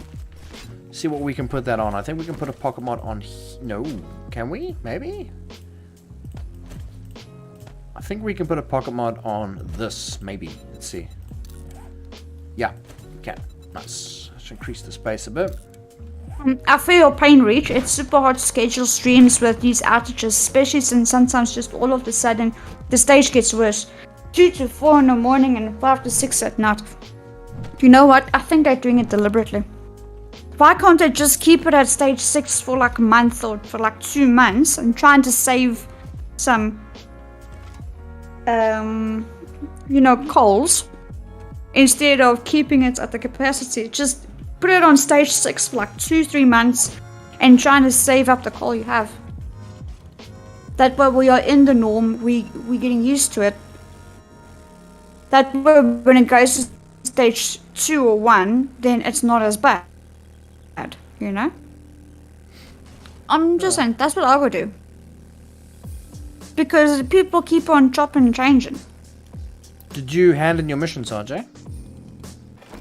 See what we can put that on. I think we can put a pocket mod on. No, can we? Maybe. I think we can put a pocket mod on this. Maybe. Let's see. Yeah, we can. Nice. Let's increase the space a bit. I feel your pain, Reach. It's super hard to schedule streams with these outages, especially since sometimes just all of a sudden the stage gets worse. 2 to 4 in the morning and 5 to 6 at night. You know what? I think they're doing it deliberately. Why can't they just keep it at stage 6 for like a month or for like 2 months and trying to save some, coals instead of keeping it at the capacity? Just put it on stage 6 for like 2-3 months and trying to save up the coal you have. That way we are in the norm, we're getting used to it. That way when it goes to stage 2 or 1, then it's not as bad, you know? I'm just saying, that's what I would do. Because people keep on chopping and changing. Did you hand in your missions, RJ?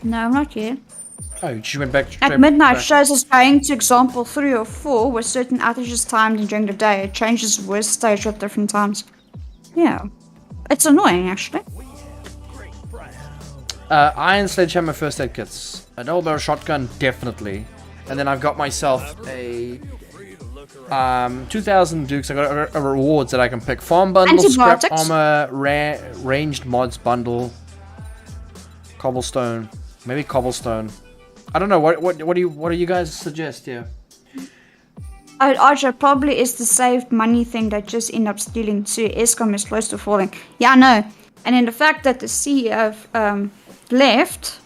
No, not yet. Oh, she went back. At midnight, shows us going to example 3 or 4 with certain outages timed and during the day. It changes the worst stage at different times. Yeah. It's annoying, actually. Iron sledgehammer first aid kits. A double barrel shotgun, definitely. And then I've got myself a 2,000 dukes. I got a rewards that I can pick. Farm bundle, scrap armor, ranged mods bundle, cobblestone, maybe cobblestone. I don't know. What do you guys suggest here? Archer probably is the saved money thing that just end up stealing too. ESCOM is close to falling. Yeah, I know. And in the fact that the CEO left,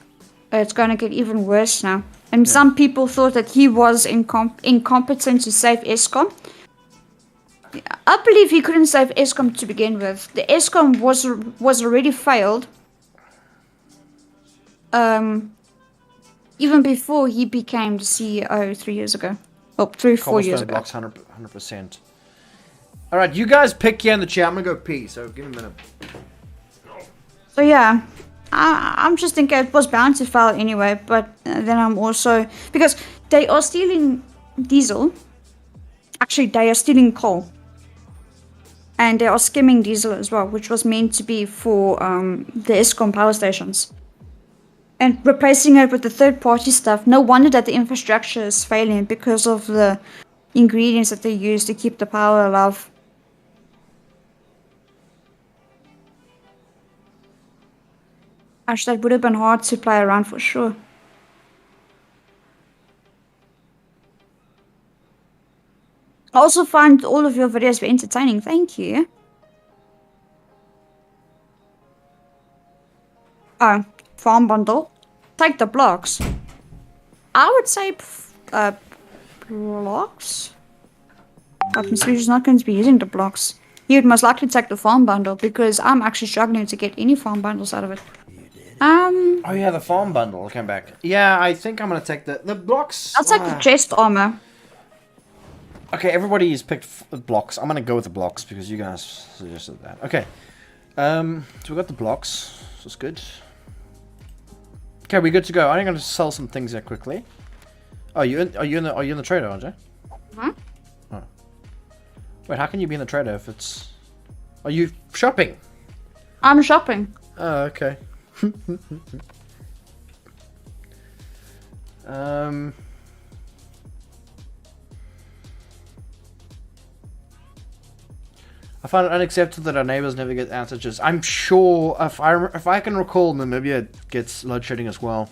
it's going to get even worse now. And some people thought that he was incompetent to save ESCOM. I believe he couldn't save ESCOM to begin with. The ESCOM was already failed. Even before he became the CEO 3 years ago. Oh, 4 years ago. Blocks 100%. Alright, you guys pick here in the chat. I'm going to go pee, so give me a minute. So yeah, I'm just thinking it was bound to fail anyway, but then I'm also... Because they are stealing diesel. Actually, they are stealing coal. And they are skimming diesel as well, which was meant to be for the ESCOM power stations. And replacing it with the third-party stuff. No wonder that the infrastructure is failing because of the ingredients that they use to keep the power alive. Actually, that would have been hard to play around for sure. I also find all of your videos very entertaining. Thank you. Oh, farm bundle. Take the blocks. I would say blocks. But Mr. is not going to be using the blocks. He would most likely take the farm bundle because I'm actually struggling to get any farm bundles out of it. Oh yeah, the farm bundle came back. Yeah, I think I'm gonna take the blocks. I'll take the chest armor. Okay, everybody's picked blocks. I'm gonna go with the blocks because you guys suggested that. Okay. So we got the blocks. That's good. Okay, we're good to go. I'm gonna sell some things here quickly. Oh, are you in the trader, aren't you? Huh? Oh. Wait, how can you be in the trader if it's... Are you shopping? I'm shopping. Oh, okay. I find it unacceptable that our neighbors never get outages. I'm sure, if I can recall, Namibia gets load shedding as well.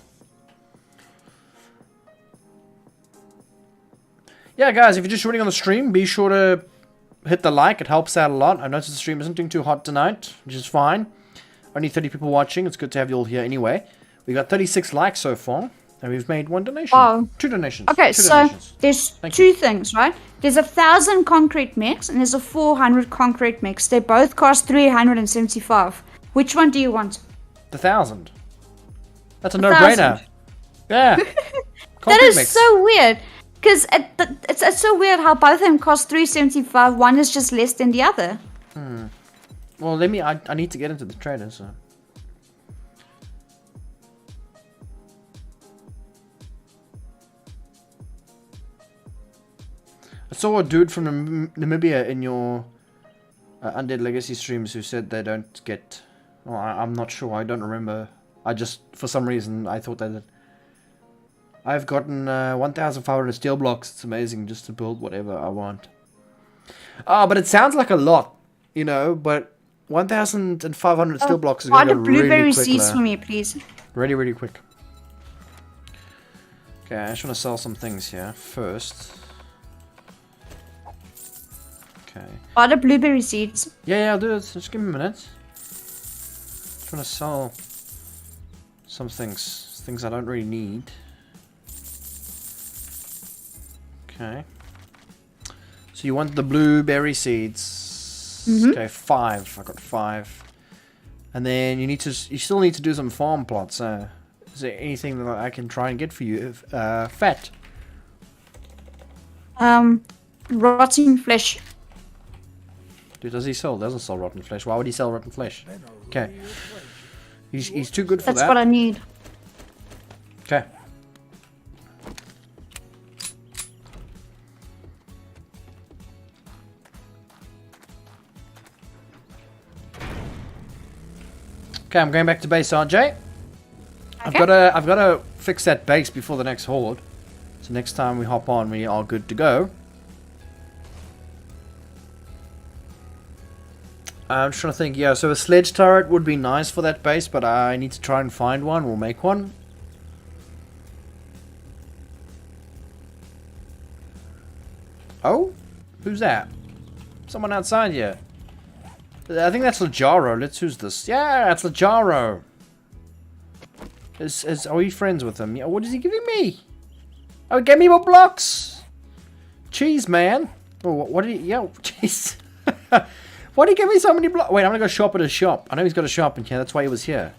Yeah, guys, if you're just joining on the stream, be sure to hit the like. It helps out a lot. I've noticed the stream isn't doing too hot tonight, which is fine. Only 30 people watching. It's good to have you all here anyway. We got 36 likes so far, and we've made 1 donation. Oh. 2 donations. Okay, Two so donations. there's Thank two you. things, right? There's 1,000 concrete mix and there's a 400 concrete mix. They both cost 375. Which one do you want? The 1,000. That's a 1,000. no-brainer. Yeah. That is mix. so weird. Because it's so weird how both of them cost 375. One is just less than the other. Well, I need to get into the trader, so. I saw a dude from Namibia in your Undead Legacy streams who said they don't get... Well, I'm not sure. I don't remember. I just, for some reason, I thought that... I've gotten 1,500 steel blocks. It's amazing just to build whatever I want. Oh, but it sounds like a lot, you know, but 1,500 steel blocks is going to go really quick. Blueberry seeds for me, please. Really, really quick. Okay, I just want to sell some things here first. Okay. Buy the blueberry seeds. Yeah, I'll do it. Just give me a minute. Just want to sell some things I don't really need. Okay. So you want the blueberry seeds? Okay, 5. I got 5. And then you still need to do some farm plots. Is there anything that I can try and get for you? Fat. Rotting flesh. Dude, does he sell? Doesn't sell rotten flesh. Why would he sell rotten flesh? Okay. He's too good for that. That's what I need. Okay. Okay, I'm going back to base, RJ. Okay. I've got to fix that base before the next horde. So next time we hop on, we are good to go. I'm just trying to think. Yeah, so a sledge turret would be nice for that base, but I need to try and find one. We'll make one. Oh? Who's that? Someone outside here. I think that's Lajaro. Who's this? Yeah, that's Lajaro. Are we friends with him? Yeah, what is he giving me? Oh, get me more blocks. Cheese, man. Oh, what did he... Yeah, jeez. Why did he give me so many blocks? Wait, I'm going to go shop at his shop. I know he's got a shop in here. That's why he was here.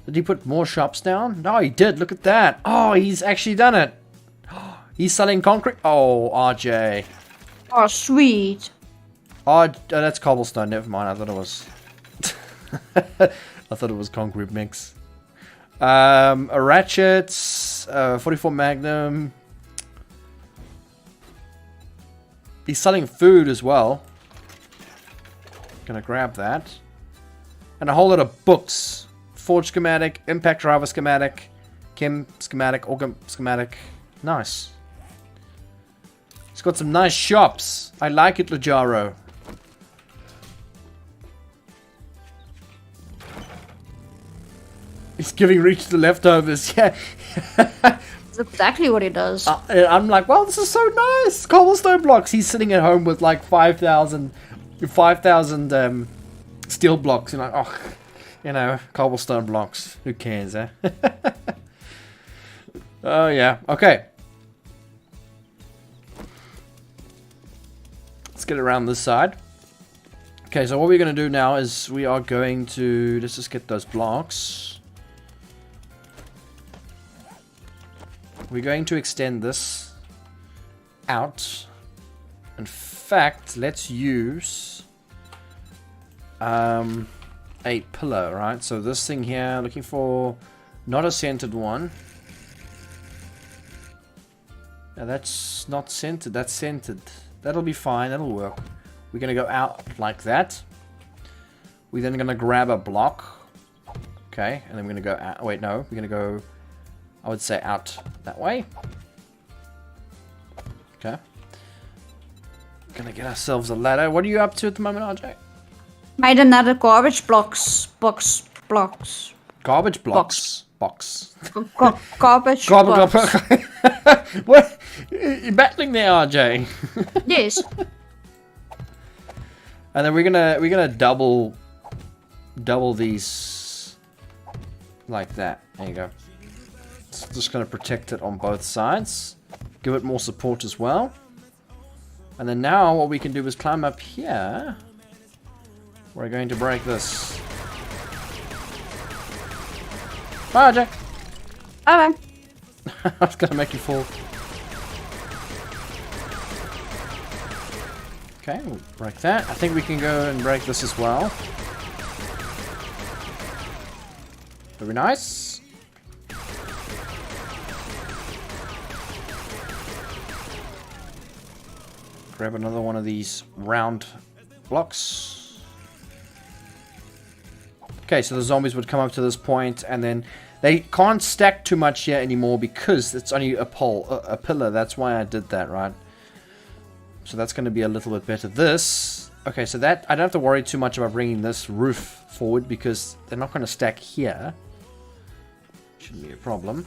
Did he put more shops down? No, he did. Look at that. Oh, he's actually done it. He's selling concrete. Oh, RJ. Oh, sweet. Oh, that's cobblestone. Never mind. I thought it was... I thought it was concrete mix. A ratchet. 44 Magnum. He's selling food as well. Gonna grab that. And a whole lot of books. Forge schematic, impact driver schematic, chem schematic, organ schematic. Nice. He's got some nice shops. I like it, Lajaro. He's giving Reach the leftovers. Yeah. That's exactly what he does. I'm like, well, this is so nice. Cobblestone blocks. He's sitting at home with like 5,000 steel blocks. You're like, oh, you know, cobblestone blocks. Who cares, eh? Oh, yeah. Okay. Let's get around this side. Okay, so what we're going to do now is we are going to... Let's just get those blocks. We're going to extend this out. In fact, let's use a pillar, right? So this thing here, looking for not a centered one. Now that's not centered, that's centered. That'll be fine, that'll work. We're gonna go out like that. We're then gonna grab a block. Okay, and then we're gonna go out. Wait, no, we're gonna go, I would say, out that way. Okay. Gonna get ourselves a ladder. What are you up to at the moment, RJ? Made another garbage blocks. Garbage blocks. Box. Garbage Garbage box. What? You're battling there, RJ. Yes. And then we're gonna double these like that. There you go. It's just gonna protect it on both sides. Give it more support as well. And then now what we can do is climb up here. We're going to break this. Bye, RJ. Okay. I was gonna make you fall. Okay, we'll break that. I think we can go and break this as well. Very nice. Grab another one of these round blocks. Okay, so the zombies would come up to this point, and then they can't stack too much here anymore because it's only a pillar. That's why I did that, right? So that's going to be a little bit better. This, okay, so that I don't have to worry too much about bringing this roof forward because they're not going to stack here. Shouldn't be a problem.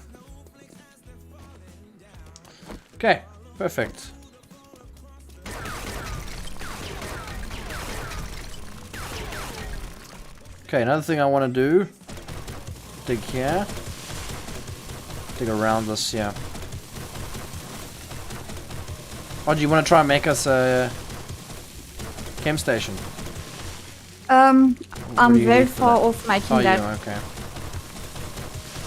Okay, perfect. Okay, another thing I want to do, dig here, dig around this here. Oh, do you want to try and make us a chem station? I'm do you very need for far that? off making Oh, that. yeah, okay.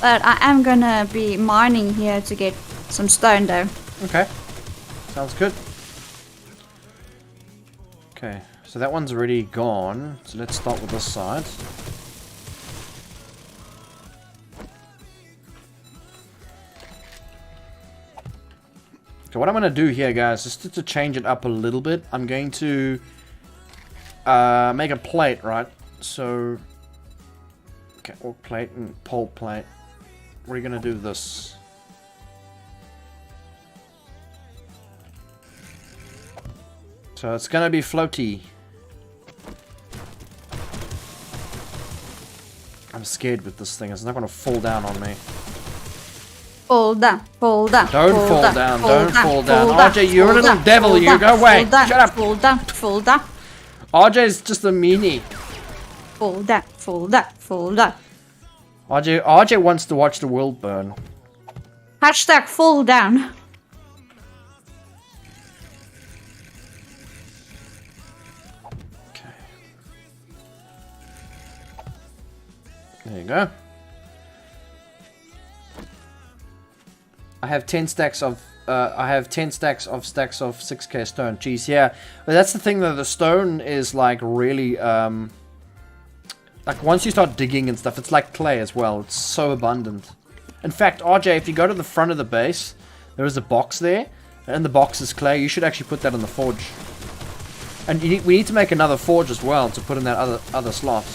But I am gonna be mining here to get some stone though. Okay, sounds good. Okay, so that one's already gone. So let's start with this side. Okay, what I'm going to do here, guys, just to change it up a little bit, I'm going to make a plate, right? So, okay, oak plate and pole plate. We're going to do this. So it's going to be floaty. I'm scared with this thing. It's not going to fall down on me. Fall down, fall down. Don't fall down, don't fall down. RJ, you're a little devil, you go away. Shut up. Fall down, fall down. RJ's just a meanie. Fall down, fall down, fall down. RJ wants to watch the world burn. Hashtag fall down. Okay. There you go. I have 10 stacks of stacks of 6k stone. Jeez, yeah. But that's the thing though, the stone is like really like once you start digging and stuff, it's like clay as well. It's so abundant. In fact, RJ, if you go to the front of the base, there is a box there, and the box is clay. You should actually put that in the forge. And we need to make another forge as well to put in that other slot.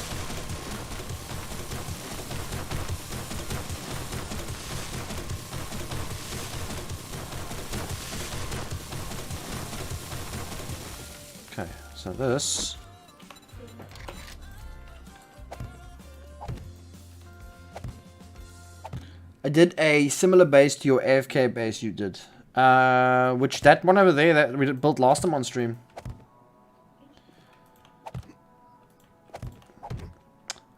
Okay, so this. I did a similar base to your AFK base you did. Which that one over there that we built last time on stream.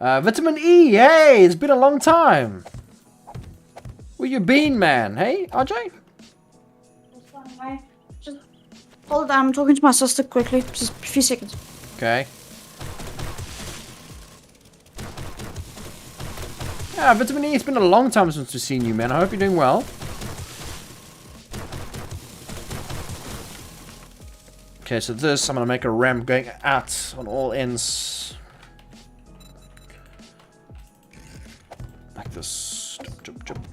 Vitamin E, hey, it's been a long time. Where you been, man? Hey, RJ? Just hold on, I'm talking to my sister quickly. Just a few seconds. Okay. Yeah, Vitamin E, it's been a long time since we've seen you, man. I hope you're doing well. Okay, so this, I'm gonna make a ramp going out on all ends. Like this. Jump, jump, jump.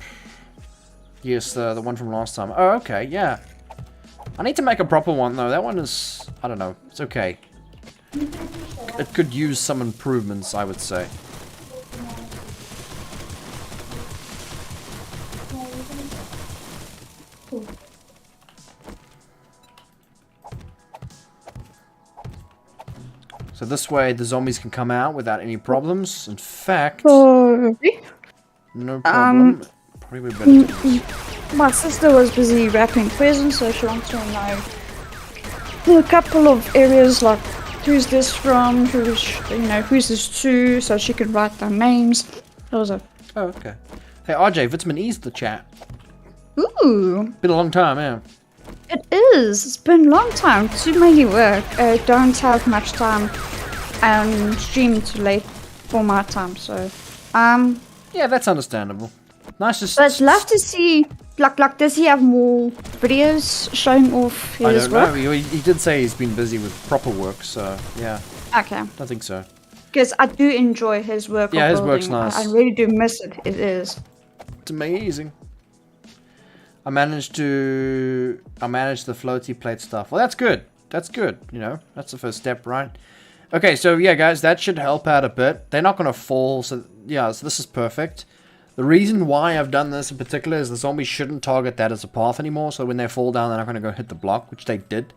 Yes, the one from last time. Oh, okay, yeah. I need to make a proper one, though. That one is, I don't know. It's okay. It could use some improvements, I would say. So this way the zombies can come out without any problems. In fact, Sorry. no problem. Probably better do this. My sister was busy wrapping presents, so she wanted to know a couple of areas like who's this from, who's this to, so she could write their names. That was it. Oh, okay. Hey, RJ, Vitamin E's the chat. Ooh. Been a long time, yeah. It is. It's been a long time. Too many work. Don't have much time and stream too late for my time, so Yeah, that's understandable. Nice to but I'd love to see like does he have more videos showing off I his don't work? know. He did say he's been busy with proper work, so yeah. Okay. I think so. Because I do enjoy his work. Yeah, of his work's building. nice. I really do miss it. It is. It's amazing. I managed the floaty plate stuff. Well, that's good. That's good. You know, that's the first step, right? Okay, so yeah, guys, that should help out a bit. They're not going to fall, so yeah, so this is perfect. The reason why I've done this in particular is the zombies shouldn't target that as a path anymore, so when they fall down, they're not going to go hit the block, which they did,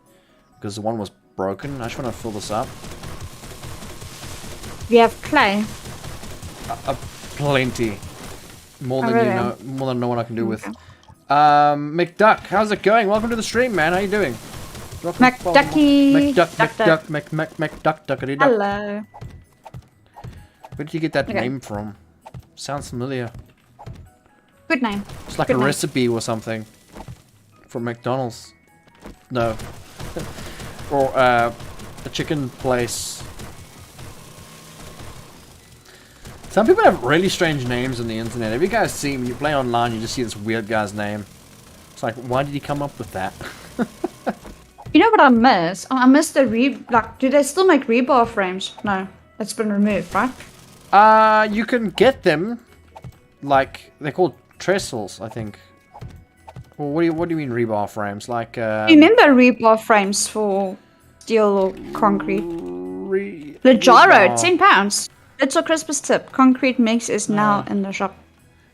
because the one was broken. I just want to fill this up. We have clay. Plenty. More than really? you know, more than I know what I can do with. Okay. McDuck, how's it going? Welcome to the stream, man. How you doing? McDucky. McDuck. Hello. Where did you get that Okay. name from? Sounds familiar. Good name. It's like Good a name. recipe or something from McDonald's. No. Or a chicken place. Some people have really strange names on the internet. Have you guys seen when you play online, you just see this weird guy's name? It's like, why did he come up with that? You know what I miss? I miss the do they still make rebar frames? No, it's been removed, right? You can get them, like, they're called trestles, I think. Well, what do you mean rebar frames? Like, Do you remember rebar frames for steel or concrete? Lejaro, £10. Little Christmas tip. Concrete mix is now in the shop.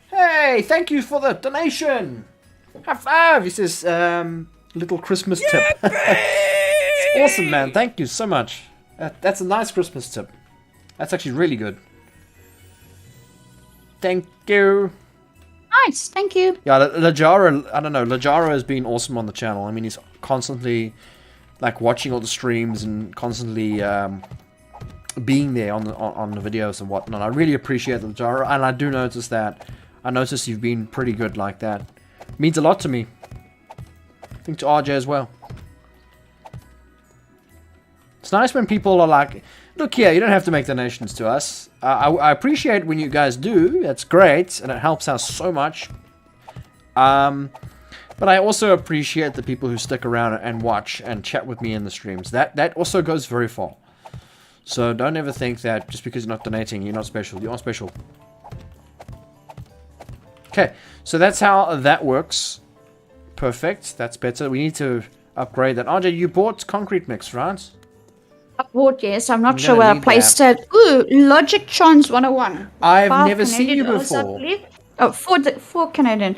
Hey, thank you for the donation. High five. This is little Christmas tip. It's awesome, man. Thank you so much. That's a nice Christmas tip. That's actually really good. Thank you. Nice, thank you. Yeah, Lejaro, I don't know. Lejaro has been awesome on the channel. I mean, he's constantly like watching all the streams and constantly being there on the videos and whatnot. I really appreciate Lejaro, and I do notice that. I notice you've been pretty good like that. It means a lot to me. I think to RJ as well. It's nice when people are like, look here, you don't have to make donations to us. I appreciate when you guys do. That's great, and it helps out so much. But I also appreciate the people who stick around and watch and chat with me in the streams. That also goes very far. So don't ever think that just because you're not donating, you're not special. You are special. Okay, so that's how that works. Perfect, that's better. We need to upgrade that. RJ, you bought concrete mix, right? I bought, yes. I'm not I'm sure gonna where I need placed that. it. Ooh, Logic Chance 101. I've 5 never seen you Canadian dollars, I before. believe. Oh, 4 Canadian.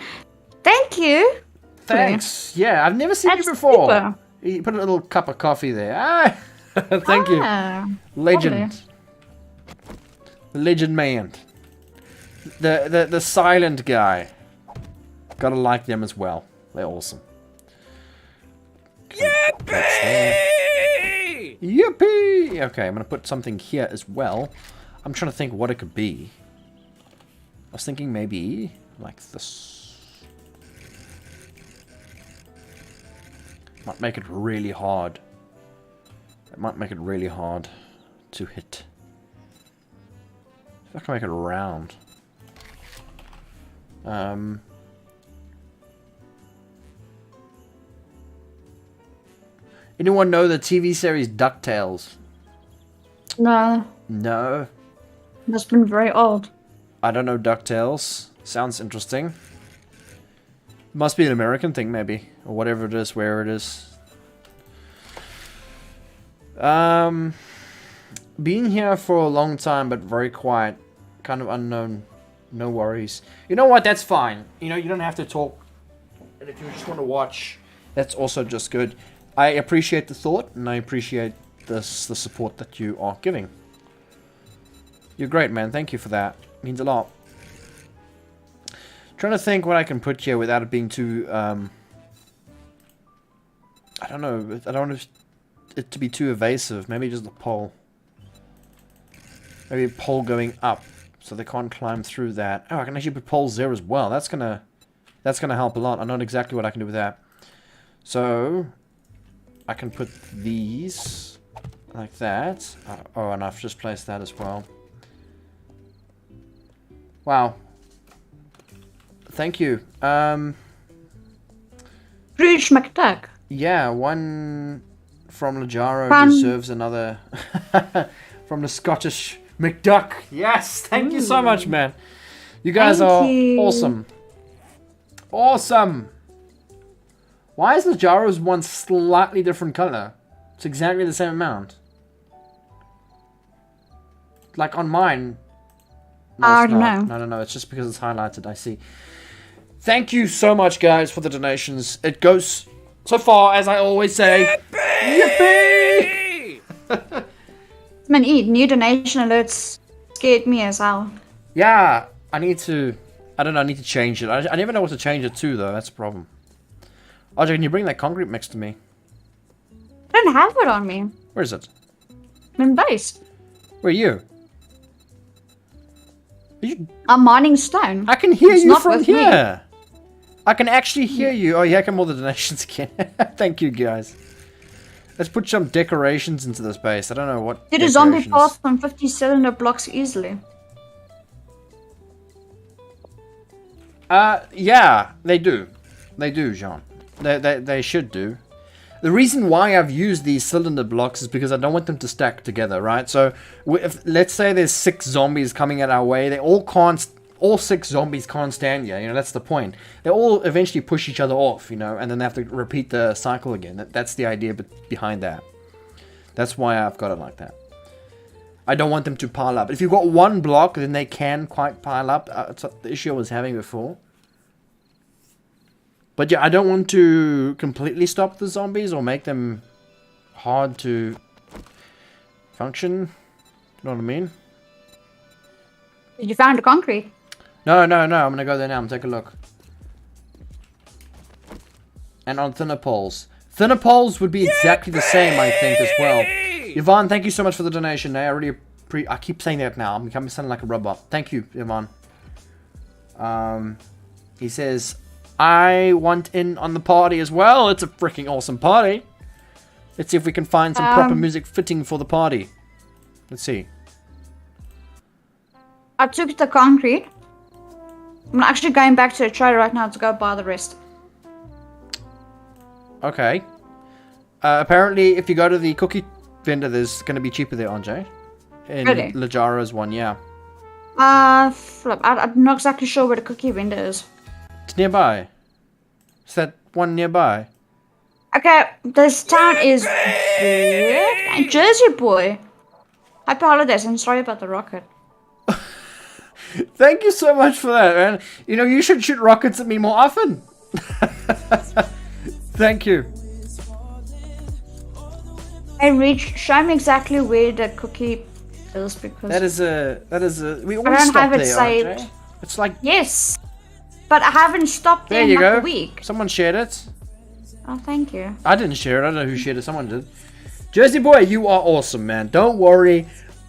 Thank you. Thanks. Yeah, I've never seen That's you before. super. You put a little cup of coffee there. Ah, thank you. Legend. Lovely. The legend man. The silent guy. Gotta like them as well. They're awesome. Yippee! Yippee! Okay, I'm gonna put something here as well. I'm trying to think what it could be. I was thinking maybe like this. Might make it really hard. It might make it really hard to hit. If I can make it round. Anyone know the TV series DuckTales? No, No. that's been very old. I don't know DuckTales. Sounds interesting. Must be an American thing, maybe. Or whatever it is, where it is. Being here for a long time, but very quiet. Kind of unknown. No worries. You know what? That's fine. You know, you don't have to talk. And if you just want to watch, that's also just good. I appreciate the thought, and I appreciate the support that you are giving. You're great, man. Thank you for that. Means a lot. Trying to think what I can put here without it being too. I don't know. I don't want it to be too evasive. Maybe just a pole. Maybe a pole going up, so they can't climb through that. Oh, I can actually put poles there as well. That's gonna help a lot. I know exactly what I can do with that. So I can put these like that. Oh, and I've just placed that as well. Wow. Thank you. Scrooge McDuck. Yeah, one from Lajaro Fun. deserves another from the Scottish McDuck. Yes, thank you so much, man. You guys Thank are you. awesome. Awesome. Why is Lajaro's one slightly different color? It's exactly the same amount. Like on mine. No, I it's don't not. know. No, it's just because it's highlighted, I see. Thank you so much, guys, for the donations. It goes so far, as I always say. Yippee! Man, new donation alerts scared me as hell. Yeah, I need to... I don't know, I need to change it. I never know what to change it to, though. That's the problem. Audrey, can you bring that concrete mix to me? I don't have it on me. Where is it? I'm in base. Where are you? Are you... I'm mining stone. I can hear It's you not from with me. here. I can actually hear you. Oh, yeah, come all the donations again. Thank you, guys. Let's put some decorations into this base. I don't know what Did a zombie decorations. pass from 50 cylinder blocks easily? Yeah, they do. They do, Jean. They should do. The reason why I've used these cylinder blocks is because I don't want them to stack together, right? So, if, let's say there's 6 zombies coming at our way. They all can't... All 6 zombies can't stand you, that's the point. They all eventually push each other off, and then they have to repeat the cycle again. That's the idea behind that. That's why I've got it like that. I don't want them to pile up. If you've got one block, then they can quite pile up. It's the issue I was having before. But yeah, I don't want to completely stop the zombies or make them hard to function. You know what I mean? Did you find the concrete? No. I'm going to go there now and take a look. And on thinner poles. Thinner poles would be exactly the same, I think, as well. Yvonne, thank you so much for the donation. I really I keep saying that now. I'm becoming sounding like a robot. Thank you, Yvonne. He says, I want in on the party as well. It's a freaking awesome party. Let's see if we can find some proper music fitting for the party. Let's see. I took the concrete. I'm actually going back to the trader right now to go buy the rest. Okay. Apparently, if you go to the cookie vendor, there's going to be cheaper there, Andre. In Really? Lajaro's one, yeah. Flip. I'm not exactly sure where the cookie vendor is. It's nearby. Is that one nearby? Okay, this town is Jersey boy. Happy holidays and sorry about the rocket. Thank you so much for that, man. You should shoot rockets at me more often. Thank you. Hey Reach, show me exactly where the cookie is because That is a. We I always don't stop have it there, saved. Andre. It's like, Yes, but I haven't stopped there there in you like go. a week. Someone shared it. Oh, thank you. I didn't share it. I don't know who shared it. Someone did. Jersey boy, you are awesome, man. Don't worry.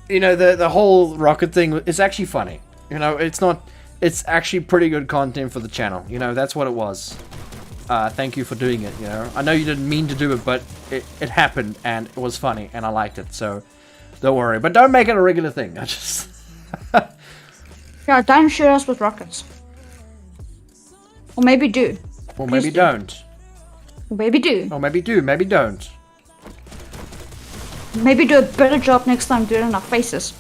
The whole rocket thing is actually funny. It's not. It's actually pretty good content for the channel. That's what it was. Thank you for doing it. I know you didn't mean to do it, but it happened and it was funny and I liked it. So don't worry. But don't make it a regular thing. I just. Yeah, don't shoot us with rockets. Or maybe do. Or maybe Please do. don't. Or maybe do. Or maybe do. Maybe don't. Maybe do a better job next time. Do it in our faces.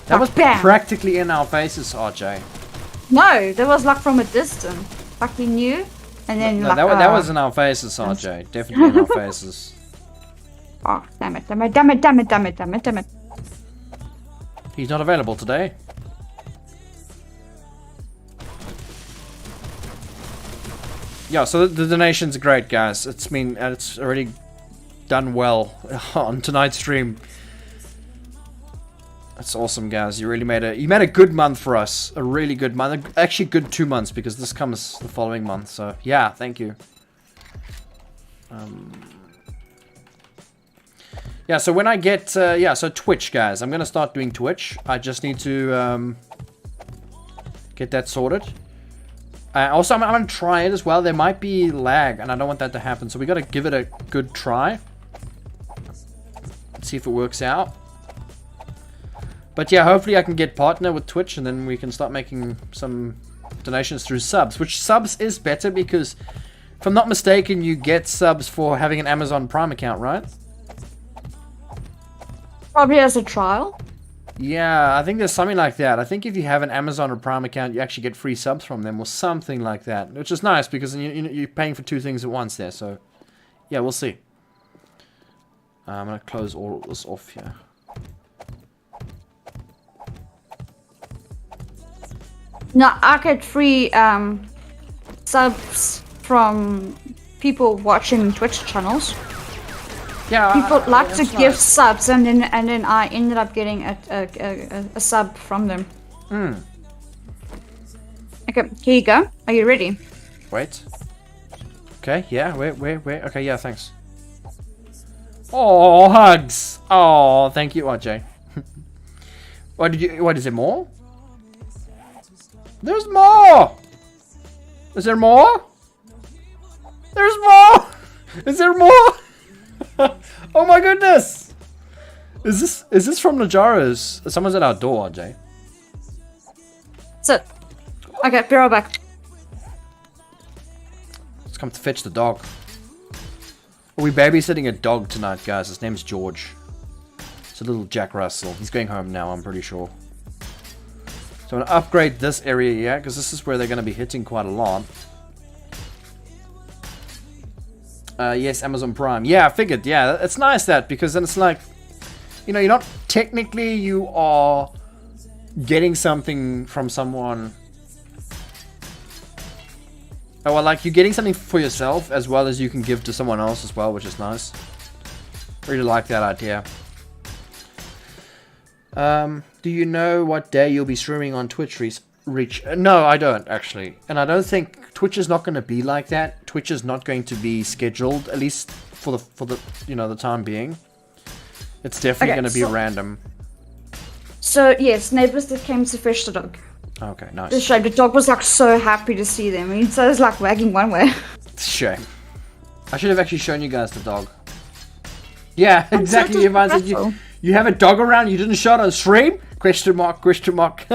That Like, was bam. practically in our faces, RJ. No, that was like from a distance. Like we knew, and then No, like that was in our faces, RJ. Definitely in our faces. Oh, damn it. He's not available today. Yeah, so the donations are great, guys. It's already done well on tonight's stream. That's awesome, guys. You really made a good month for us. A really good month. Actually, good 2 months because this comes the following month. So yeah, thank you. Yeah. So when I get so Twitch, guys, I'm gonna start doing Twitch. I just need to get that sorted. Also, I'm gonna try it as well. There might be lag, and I don't want that to happen. So we gotta give it a good try. See if it works out. But yeah, hopefully I can get partner with Twitch, and then we can start making some donations through subs. Which subs is better because, if I'm not mistaken, you get subs for having an Amazon Prime account, right? Probably as a trial. Yeah, I think there's something like that. I think if you have an Amazon or Prime account, you actually get free subs from them or something like that. Which is nice because you're paying for 2 things at once there. So, yeah, we'll see. I'm going to close all this off here. No, I get free subs from people watching Twitch channels. Yeah, people like to give nice. subs, and then I ended up getting a sub from them. Okay, here you go. Are you ready? Wait. Okay, yeah, wait. Okay, yeah, thanks. Oh, hugs. Oh, thank you, RJ. What is there more? There's more! Is there more? There's more! Is there more? Oh my goodness! Is this from Najaro's? Someone's at our door, RJ. So, okay, be right back. Let's come to fetch the dog. Are we babysitting a dog tonight, guys? His name's George. It's a little Jack Russell. He's going home now, I'm pretty sure. So I'm going to upgrade this area here, because this is where they're going to be hitting quite a lot. Yes, Amazon Prime. Yeah, I figured. Yeah, it's nice that, because then it's like, you know, you're not technically, you are getting something from someone. Oh, well, like, you're getting something for yourself, as well as you can give to someone else as well, which is nice. Really like that idea. Do you know what day you'll be streaming on Twitch, Reach? No, I don't, actually. And I don't think Twitch is not going to be like that. Twitch is not going to be scheduled, at least for the you know, the time being. It's definitely going to be random. So, yes, neighbors that came to fetch the dog. Okay, nice. The shame. The dog was like so happy to see them. I mean, so it was like wagging one way. It's a shame. I should have actually shown you guys the dog. Yeah, exactly. Everyone said you have a dog around, you didn't show it on stream? Question mark, question mark.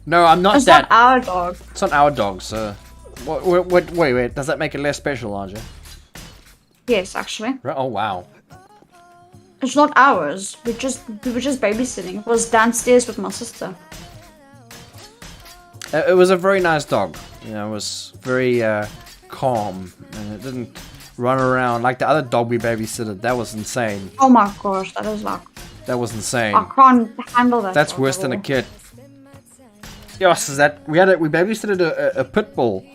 No, I'm not that. It's not our dog. It's not our dog, so... Wait, does that make it less special, RJ? Yes, actually. Oh, wow. It's not ours. We were just babysitting. It was downstairs with my sister. It was a very nice dog. You know, it was very calm, and it didn't run around like the other dog we babysitted. That was insane. Oh my gosh, that is like... That was insane. I can't handle that. That's worse than a kid. Yes, is that we babysitted a pit bull,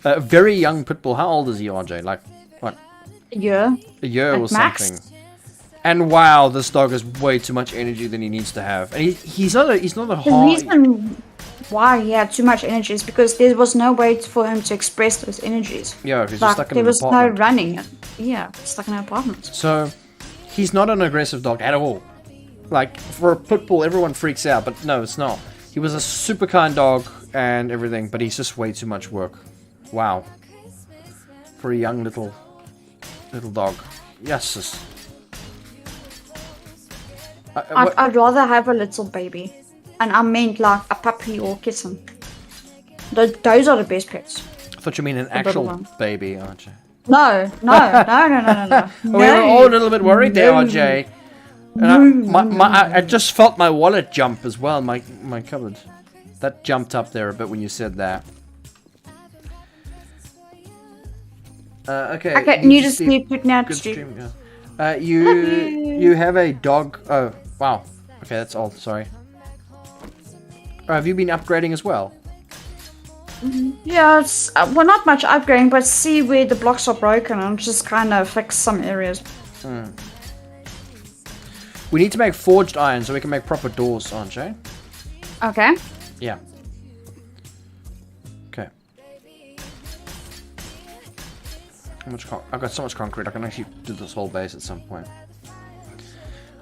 a very young pit bull. How old is he, RJ? Like what? A year. A year or max. something. And wow, this dog has way too much energy than he needs to have. And he's not a hard. The reason why he had too much energy is because there was no way for him to express those energies. Yeah, he's like, just stuck in there an was apartment. no running. Yeah, stuck in an apartment. So he's not an aggressive dog at all. Like for a pit bull, everyone freaks out, but no, it's not. He was a super kind dog and everything, but he's just way too much work. Wow. For a young little dog. Yes. I'd rather have a little baby. And I meant like a puppy or kitten. Those are the best pets. I thought you mean an actual baby, RJ. No. We were all a little bit worried there, RJ. And I just felt my wallet jump as well, my cupboard. That jumped up there a bit when you said that. Okay. Okay, you just need to now to stream. You have a dog. Oh, wow. Okay, that's all. Sorry. Have you been upgrading as well? Yeah, it's well, not much upgrading, but see where the blocks are broken and just kind of fix some areas. We need to make forged iron so we can make proper doors, aren't we? Okay. Yeah. Okay. How much I've got so much concrete. I can actually do this whole base at some point.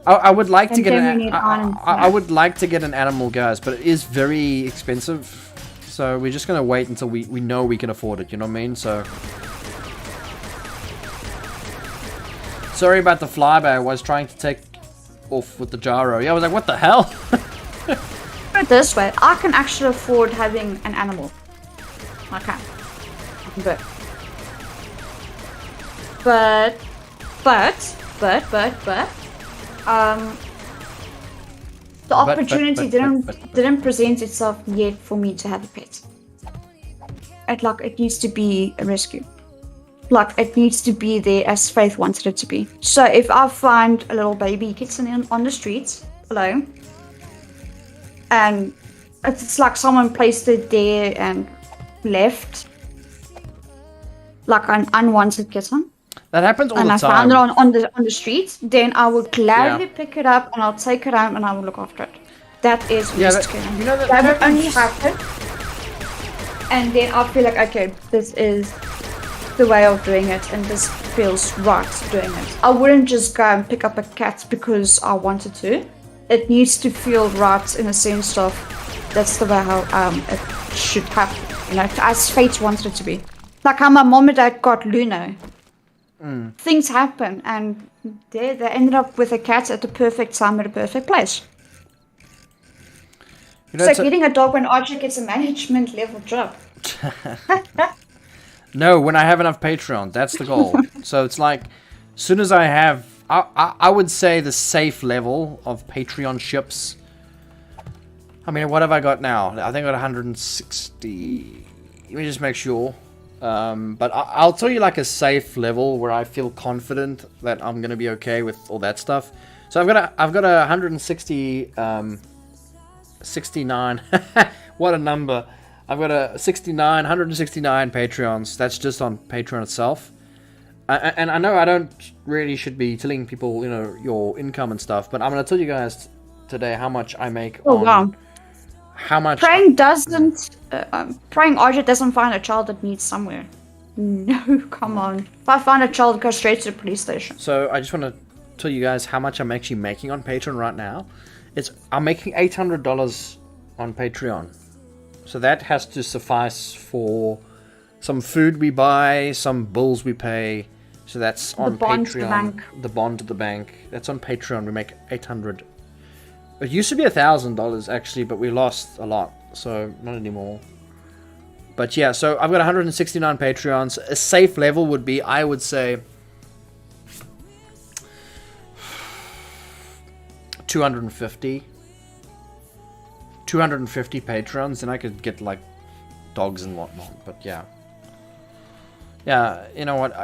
I would like to get I would like to get an animal, guys, but it is very expensive. So we're just gonna wait until we know we can afford it. You know what I mean? So. Sorry about the flyby. I was trying to take off with the gyro. Yeah, I was like, what the hell? Put it this way, I can actually afford having an animal. I can. But the opportunity didn't present itself yet for me to have a pet. It needs to be a rescue. Like, it needs to be there as Faith wanted it to be. So if I find a little baby kitten on the streets alone, and it's like someone placed it there and left, like an unwanted kitten, that happens all the time. And I found it on the street, then I will gladly pick it up and I'll take it out and I will look after it. That is rescuing. You know that would only happen, and then I feel like, okay, this is the way of doing it and this feels right doing it. I wouldn't just go and pick up a cat because I wanted to. It needs to feel right in a sense of that's the way how it should happen, you know, as fate wanted it to be. Like how my mom and dad got Luno. Things happen, and they ended up with a cat at the perfect time at a perfect place. You know, it's like getting a dog when Archer gets a management level job. No, when I have enough Patreon, that's the goal. So it's like, as soon as I have, I would say the safe level of Patreon ships. I mean, what have I got now? I think I got 160. Let me just make sure. But I'll tell you like a safe level where I feel confident that I'm gonna be okay with all that stuff. So I've got a 160, 69. What a number! I've got a 169 Patreons. That's just on Patreon itself. And I know I don't really should be telling people, you know, your income and stuff, but I'm gonna tell you guys today how much I make. Wow! How much? Praying Archer doesn't find a child that needs somewhere. No, come on. If I find a child, go straight to the police station. So I just want to tell you guys how much I'm actually making on Patreon right now. I'm making $800 on Patreon. So that has to suffice for some food we buy, some bills we pay. So that's on Patreon. The bond to the bank. That's on Patreon. We make $800. It used to be $1,000 actually, but we lost a lot, so not anymore. But yeah, so I've got 169 Patreons. A safe level would be, I would say, 250 Patreons, and I could get like dogs and whatnot. But yeah, you know what?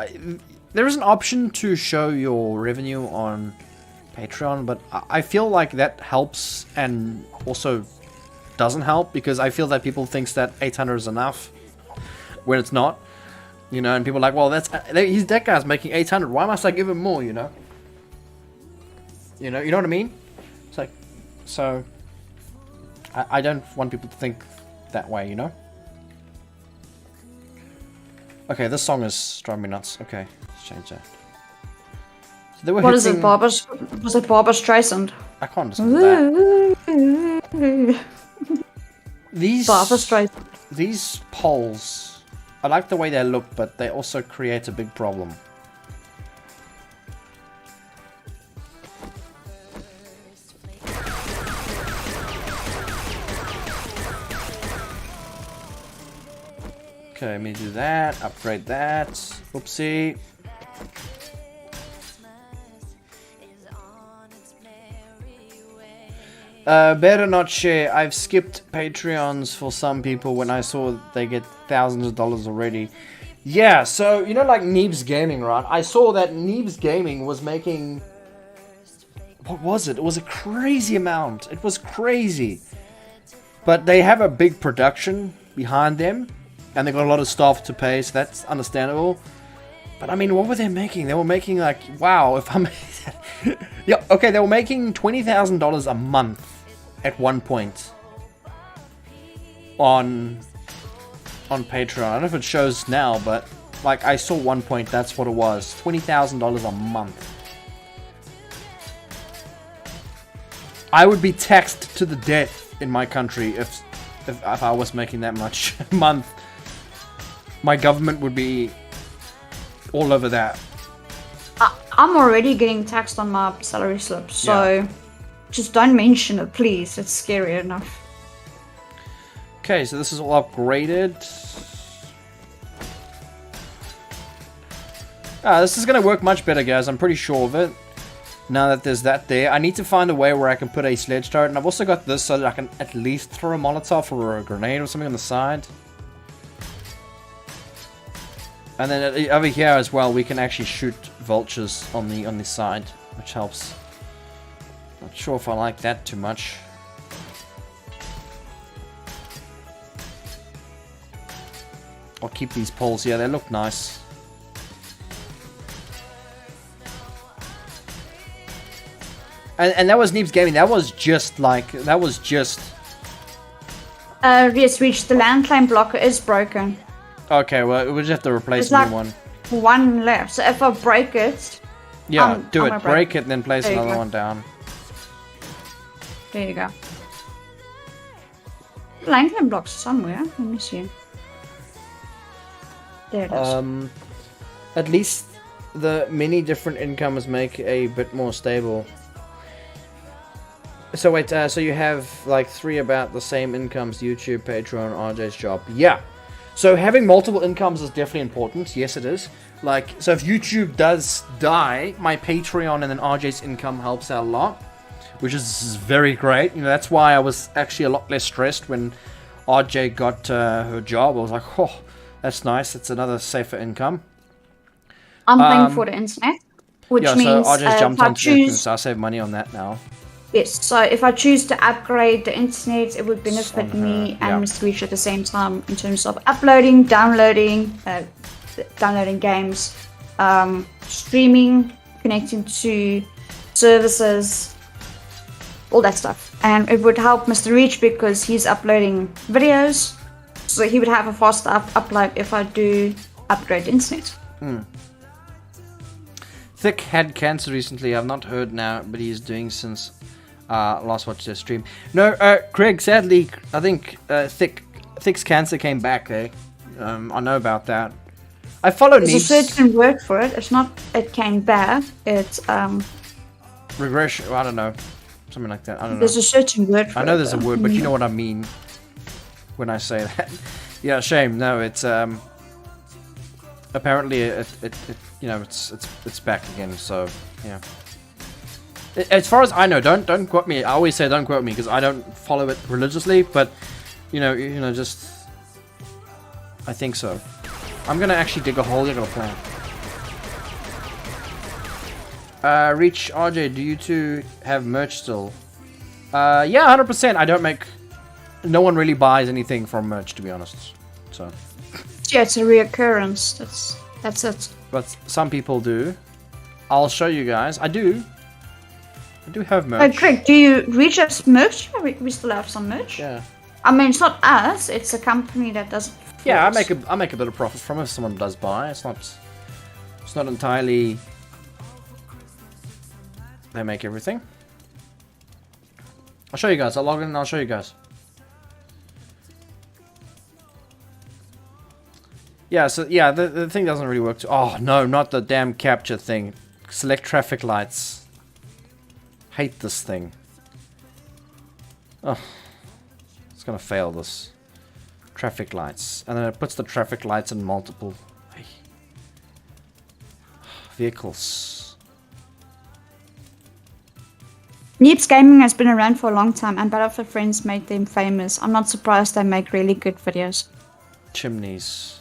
There is an option to show your revenue on Patreon, but I feel like that helps and also doesn't help, because I feel that people think that 800 is enough when it's not, you know, and people are like, well, that guy's making 800, why must I give him more, you know what I mean? It's like, so I don't want people to think that way, you know. Okay, this song is driving me nuts. Okay, let's change that. So what is it, Barbara? Was it Barbara Streisand? I can't listen to that. Barbara Streisand. These poles, I like the way they look, but they also create a big problem. Okay, let me do that, upgrade that. Oopsie. Better not share. I've skipped Patreons for some people when I saw they get thousands of dollars already. Yeah, so, you know, like Neebs Gaming, right? I saw that Neebs Gaming was making... What was it? It was a crazy amount. It was crazy. But they have a big production behind them. and they got a lot of staff to pay, so that's understandable. But I mean, what were they making? They were making like, wow, if I'm... yeah, okay, they were making $20,000 a month at one point on Patreon. I don't know if it shows now, but like I saw one point, that's what it was. $20,000 a month. I would be taxed to the death in my country if I was making that much a month. My government would be all over that. I'm already getting taxed on my salary slip, so just don't mention it, please. It's scary enough. Okay, so this is all upgraded. This is going to work much better, guys. I'm pretty sure of it. Now that there's that there. I need to find a way where I can put a sledge turret. And I've also got this so that I can at least throw a Molotov or a grenade or something on the side. And then over here as well, we can actually shoot vultures on the side, which helps. Not sure if I like that too much. I'll keep these poles here, they look nice. And that was Neeb's Gaming, that was just... Yes, Reach, the land claim blocker is broken. Okay, well, we'll just have to replace There's a new one. One left, so if I break it... Yeah, do it. Break it and then place There you another go. one down. There you go. Land claim blocks somewhere, let me see. There it is. At least the many different incomes make a bit more stable. So wait, so you have like 3 about the same incomes: YouTube, Patreon, RJ's job. Yeah. So having multiple incomes is definitely important. Yes, it is. Like, so if YouTube does die, my Patreon and then RJ's income helps out a lot, which is very great. You know, that's why I was actually a lot less stressed when RJ got her job. I was like, oh, that's nice. It's another safer income. I'm paying for the internet, which means so RJ's jumped if I onto it, choose... so I save money on that now. Yes, so if I choose to upgrade the internet, it would benefit On me her, and Mr. Reach at the same time in terms of uploading, downloading games, streaming, connecting to services, all that stuff. And it would help Mr. Reach because he's uploading videos, so he would have a faster upload if I do upgrade the internet. Thick had cancer recently. I've not heard now, but he's doing since last watched their stream. No, Craig, sadly, I think Thick's cancer came back, eh? I know about that. I follow There's a certain word for it. It's not it came back. It's regression. I don't know, something like that. I don't know. There's a certain word for it. I know there's a word, but you know what I mean when I say that. Yeah, shame. No, it's apparently it you know it's back again. So yeah. As far as I know, don't quote me. I always say don't quote me because I don't follow it religiously, but you know, just I think so. I'm gonna actually dig a hole. You're gonna plan. Reach RJ, do you two have merch still? Yeah, 100%. I don't make. No one really buys anything from merch, to be honest. So. Yeah, it's a reoccurrence. That's it. But some people do. I'll show you guys. I do have merch. Craig, do you reach us merch? Yeah, we still have some merch. Yeah. I mean, it's not us. It's a company that does it. Yeah, I make a bit of profit from it if someone does buy. It's not entirely. They make everything. I'll show you guys. I'll log in and I'll show you guys. Yeah, so yeah, the thing doesn't really work. Oh no, not the damn capture thing. Select traffic lights. Hate this thing. Oh, it's gonna fail this. Traffic lights, and then it puts the traffic lights in multiple vehicles. Neeb's Gaming has been around for a long time, and Battlefield Friends made them famous. I'm not surprised they make really good videos. Chimneys.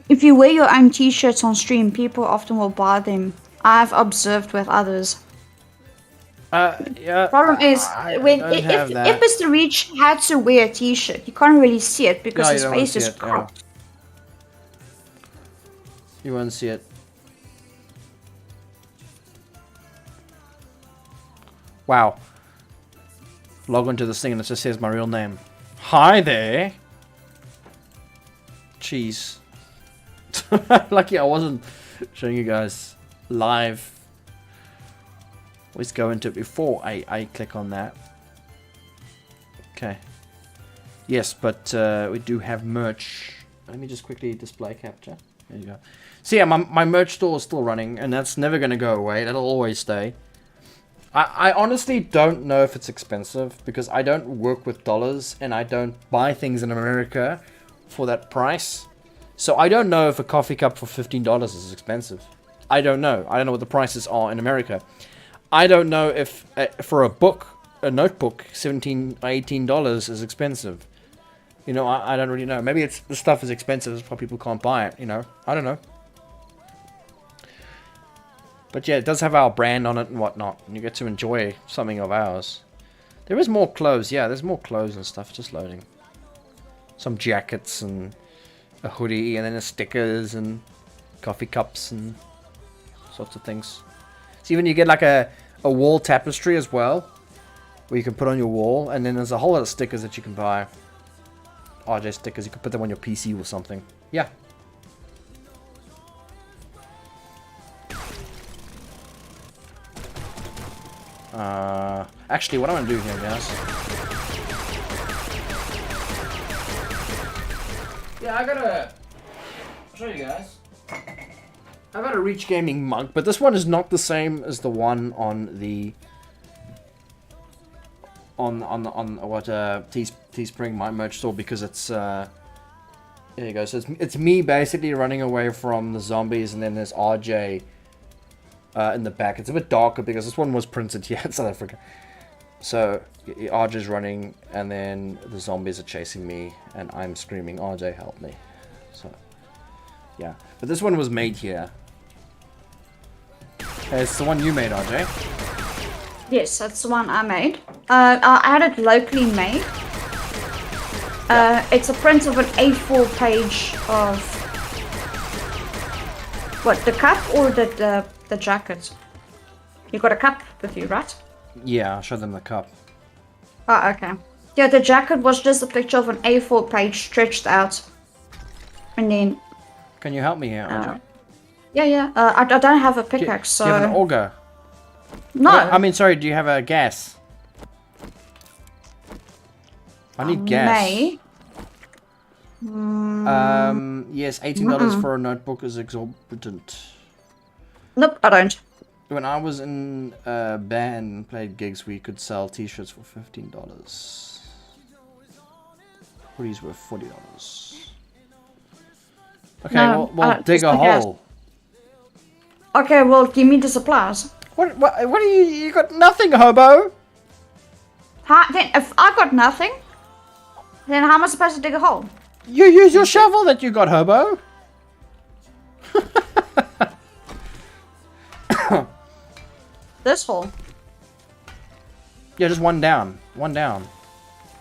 If you wear your own t-shirts on stream, people often will buy them. I've observed with others. Yeah. Problem is, if Mr. Reach had to wear a t-shirt, you can't really see it because his face is cropped. You won't see it. Wow. Log onto this thing and it just says my real name. Hi there. Jeez. Lucky I wasn't showing you guys live. Let's go into it before I click on that. Okay. Yes, but we do have merch. Let me just quickly display capture. There you go. So yeah, my merch store is still running, and that's never going to go away. That'll always stay. I honestly don't know if it's expensive, because I don't work with dollars, and I don't buy things in America for that price. So I don't know if a coffee cup for $15 is expensive. I don't know. I don't know what the prices are in America. I don't know if for a book, a notebook, $17 or $18 is expensive. You know, I don't really know. Maybe it's the stuff is expensive, that's why people can't buy it, you know. I don't know. But yeah, it does have our brand on it and whatnot. And you get to enjoy something of ours. There is more clothes. Yeah, there's more clothes and stuff just loading. Some jackets and a hoodie, and then the stickers and coffee cups and sorts of things. So even you get like a wall tapestry as well, where you can put on your wall. And then there's a whole lot of stickers that you can buy. RJ stickers, you can put them on your PC or something. Yeah. Actually, what I'm gonna do here, guys. Yeah, I gotta show you guys. I got a Reach Gaming mug, but this one is not the same as the one on the on what Teespring, my merch store, because it's there you go. So it's me basically running away from the zombies, and then there's RJ in the back. It's a bit darker because this one was printed here in South Africa. So RJ's running, and then the zombies are chasing me, and I'm screaming, "RJ, help me!" So yeah, but this one was made here. It's the one you made, RJ. Yes, that's the one I made. I had it locally made. It's a print of an A4 page of what, the cup or the jacket? You got a cup with you, right? Yeah, I'll show them the cup. Oh, okay. Yeah, the jacket was just a picture of an A4 page stretched out, and then. Can you help me here, RJ? Yeah. I don't have a pickaxe, so. Do you have an auger? No. I mean, sorry. Do you have a gas? I need gas. May. Yes, $18 for a notebook is exorbitant. Nope, I don't. When I was in a band and played gigs, we could sell t-shirts for $15. Hoodies were $40. Okay, No, well dig a hole. Okay, well, give me the supplies. What are you got nothing, hobo? Then if I got nothing, then how am I supposed to dig a hole? You use your shovel that you got, hobo. This hole. Yeah, just one down. One down.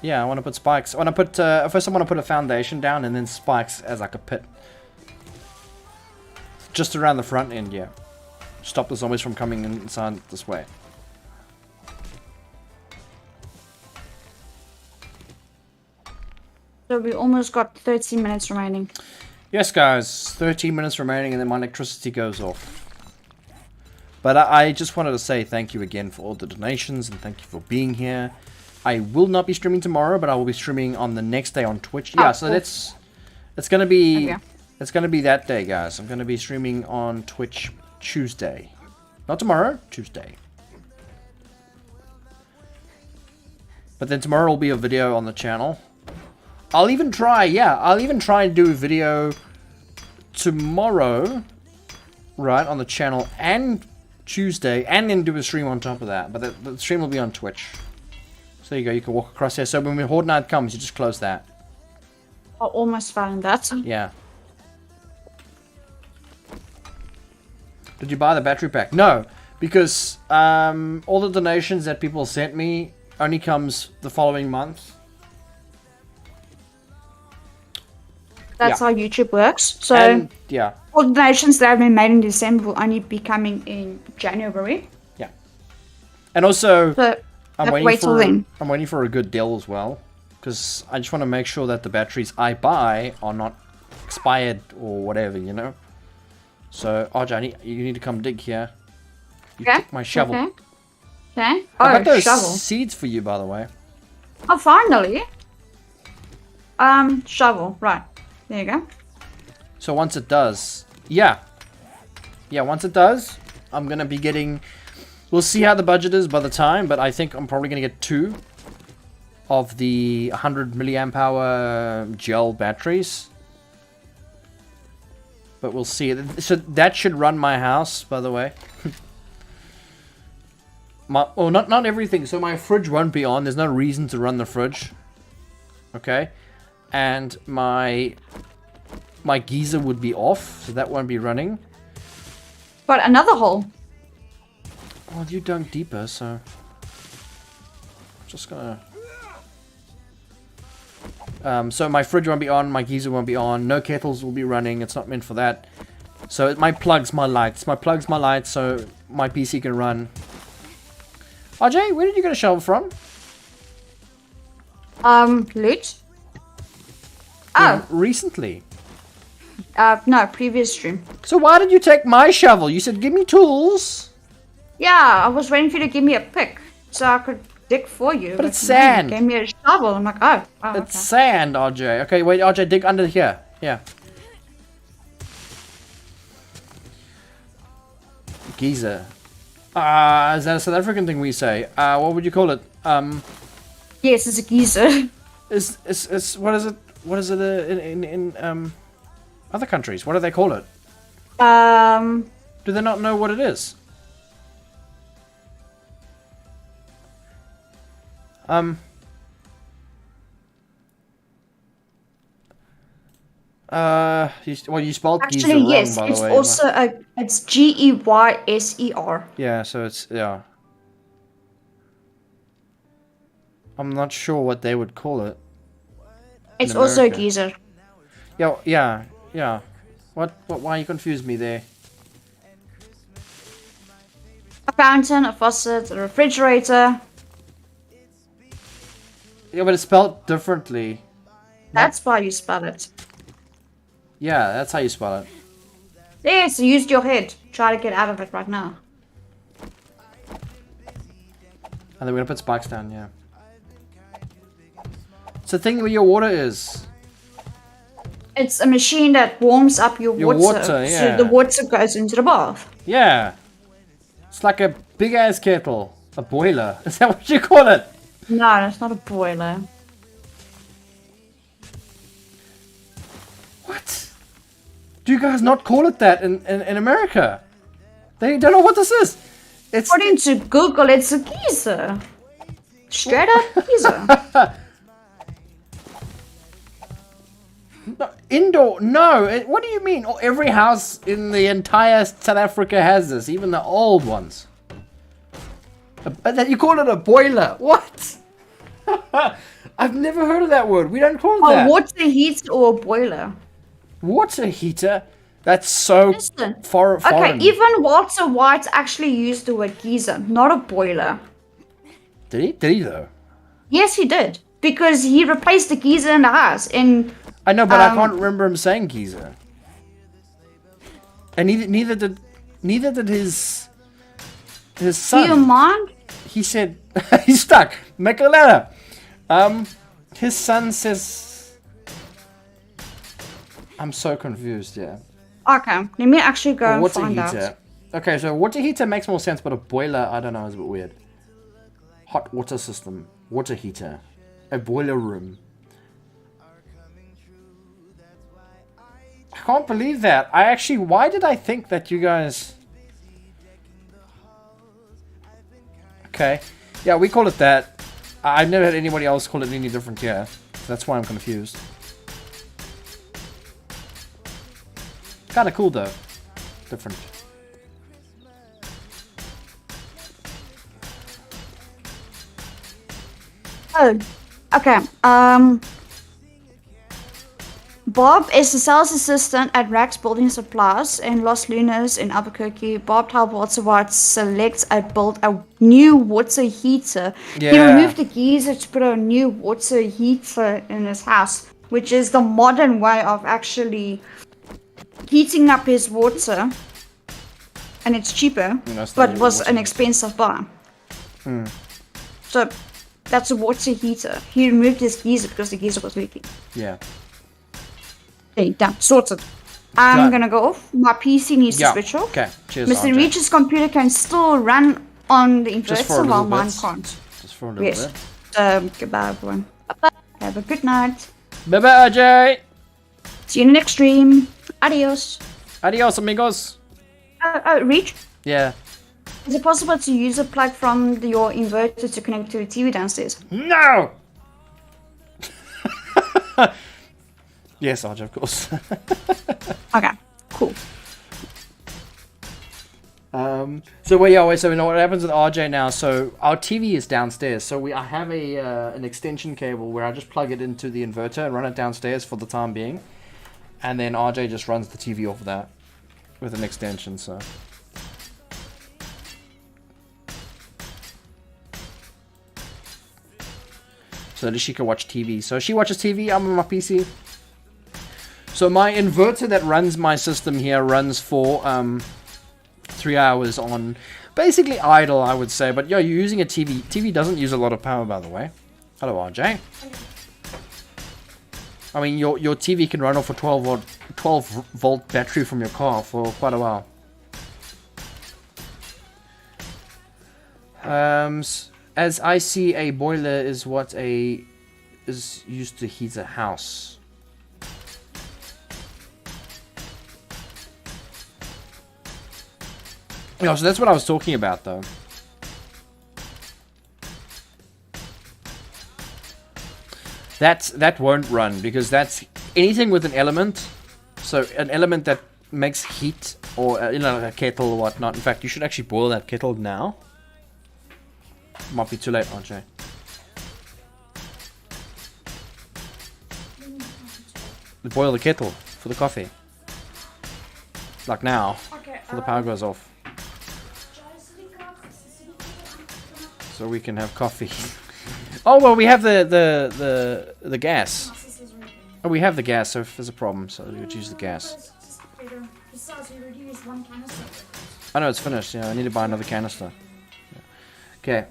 Yeah, I want to put spikes. I want to put, first I want to put a foundation down and then spikes as like a pit. Just around the front end, yeah. Stop the zombies from coming inside this way. So we almost got 13 minutes remaining. Yes, guys. 13 minutes remaining and then my electricity goes off. But I just wanted to say thank you again for all the donations and thank you for being here. I will not be streaming tomorrow, but I will be streaming on the next day on Twitch. Yeah, so it's gonna be that day, guys. I'm gonna be streaming on Twitch Tuesday. Not tomorrow, Tuesday. But then tomorrow will be a video on the channel. I'll even try and do a video tomorrow, right, on the channel, and Tuesday, and then do a stream on top of that. But the stream will be on Twitch. So there you go, you can walk across there. So when Horde night comes, you just close that. I almost found that. Yeah. Did you buy the battery pack? No, because all the donations that people sent me only comes the following month. That's how YouTube works. So and, yeah. all the donations that have been made in December will only be coming in January. Yeah. And also, So I'm wait till then. I'm waiting for a good deal as well, because I just want to make sure that the batteries I buy are not expired or whatever, you know. So, RJ, you need to come dig here. You took my shovel. Okay. I got those shovel. seeds for you, by the way. Oh, finally. Shovel. Right. There you go. So once it does, yeah, once it does, I'm gonna be getting. We'll see how the budget is by the time, but I think I'm probably gonna get 2 of the 100 milliamp hour gel batteries. But we'll see. So that should run my house, by the way. Not everything. So my fridge won't be on. There's no reason to run the fridge. Okay, and my geyser would be off, so that won't be running. But another hole. Well, you dug deeper, so I'm just gonna. So my fridge won't be on, my geyser won't be on, no kettles will be running. It's not meant for that. So my plug's my lights. My plug's my lights, so my PC can run. RJ, where did you get a shovel from? Loot. Oh. Recently. No, previous stream. So why did you take my shovel? You said give me tools. Yeah, I was waiting for you to give me a pick so I could dig for you. But it's sand. You gave me a shovel. I'm like, oh It's okay. sand, RJ. Okay, wait, RJ, dig under here. Yeah. Geyser. Is that a South African thing we say? What would you call it? Yes, it's a geyser. Is what is it? What is it in other countries? What do they call it? Do they not know what it is? You spelled geyser Actually, wrong, yes, by it's the way. also it's Geyser. Yeah, so it's, yeah. I'm not sure what they would call it. It's also a geyser. Yeah. Why you confused me there? A fountain, a faucet, a refrigerator. Yeah, but it's spelled differently. That's why you spell it. Yeah, that's how you spell it. Yes, you used your head. Try to get out of it right now. And then we're gonna put spikes down, yeah. It's the thing where your water is. It's a machine that warms up your water. Yeah. So the water goes into the bath. Yeah. It's like a big ass kettle. A boiler. Is that what you call it? No, that's not a boiler. What? Do you guys not call it that in America? They don't know what this is. It's According to Google, it's a geyser. Straight up geyser. no, indoor. No. What do you mean? Oh, every house in the entire South Africa has this, even the old ones. You call it a boiler? What? I've never heard of that word. We don't call it that. A water heater or a boiler. Water heater? That's so foreign. Okay, even Walter White actually used the word geyser, not a boiler. Did he? Did he though? Yes, he did. Because he replaced the geyser in the house. I know, but I can't remember him saying geyser. And neither did his son. Do you mind? He said he's stuck. Make a ladder. His son says. I'm so confused. Yeah. Okay, let me actually go and Water find heater. out. Okay, so water heater makes more sense, but a boiler, I don't know, is a bit weird. Hot water system. Water heater. A boiler room. I can't believe that. Why did I think that you guys... Okay. Yeah, we call it that. I've never had anybody else call it any different here. That's why I'm confused. Kinda cool though. Different. Oh, okay. Bob is the sales assistant at Rack's Building Supplies in Los Lunas in Albuquerque. Bob helped Watsawat select and build a new water heater. Yeah. He removed the geyser to put a new water heater in his house, which is the modern way of actually heating up his water. And it's cheaper, but was an expensive buy. So that's a water heater. He removed his geyser because the geyser was leaking. Yeah. Okay, done. Sorted. I'm gonna go off. My PC needs to switch off. Okay, cheers, Mr. RJ. Reach's computer can still run on the Just for a inverter while little mine bit. can't. Just for a little bit. Goodbye everyone. Bye-bye. Have a good night. Bye-bye, RJ! See you in the next stream. Adios. Adios, amigos! Reach? Yeah. Is it possible to use a plug from your inverter to connect to the TV downstairs? No! Yes, RJ, of course. Okay, cool. So you know what happens with RJ now? So our TV is downstairs. So I have an extension cable where I just plug it into the inverter and run it downstairs for the time being, and then RJ just runs the TV off of that with an extension. So that she can watch TV. So she watches TV. I'm on my PC. So my inverter that runs my system here runs for 3 hours on basically idle, I would say. But yeah, you're using a TV. TV doesn't use a lot of power, by the way. Hello, RJ. I mean, your TV can run off a 12 volt battery from your car for quite a while. As I see, a boiler is what is used to heat a house. Yeah, so that's what I was talking about, though. That won't run because that's anything with an element. So an element that makes heat, or like a kettle or whatnot. In fact, you should actually boil that kettle now. Might be too late, RJ. Boil the kettle for the coffee. Like now, before the power goes off. So we can have coffee. Oh well, we have the gas. Oh, we have the gas, so if there's a problem, so we would use the gas. I know it's finished. Yeah, I need to buy another canister. Okay.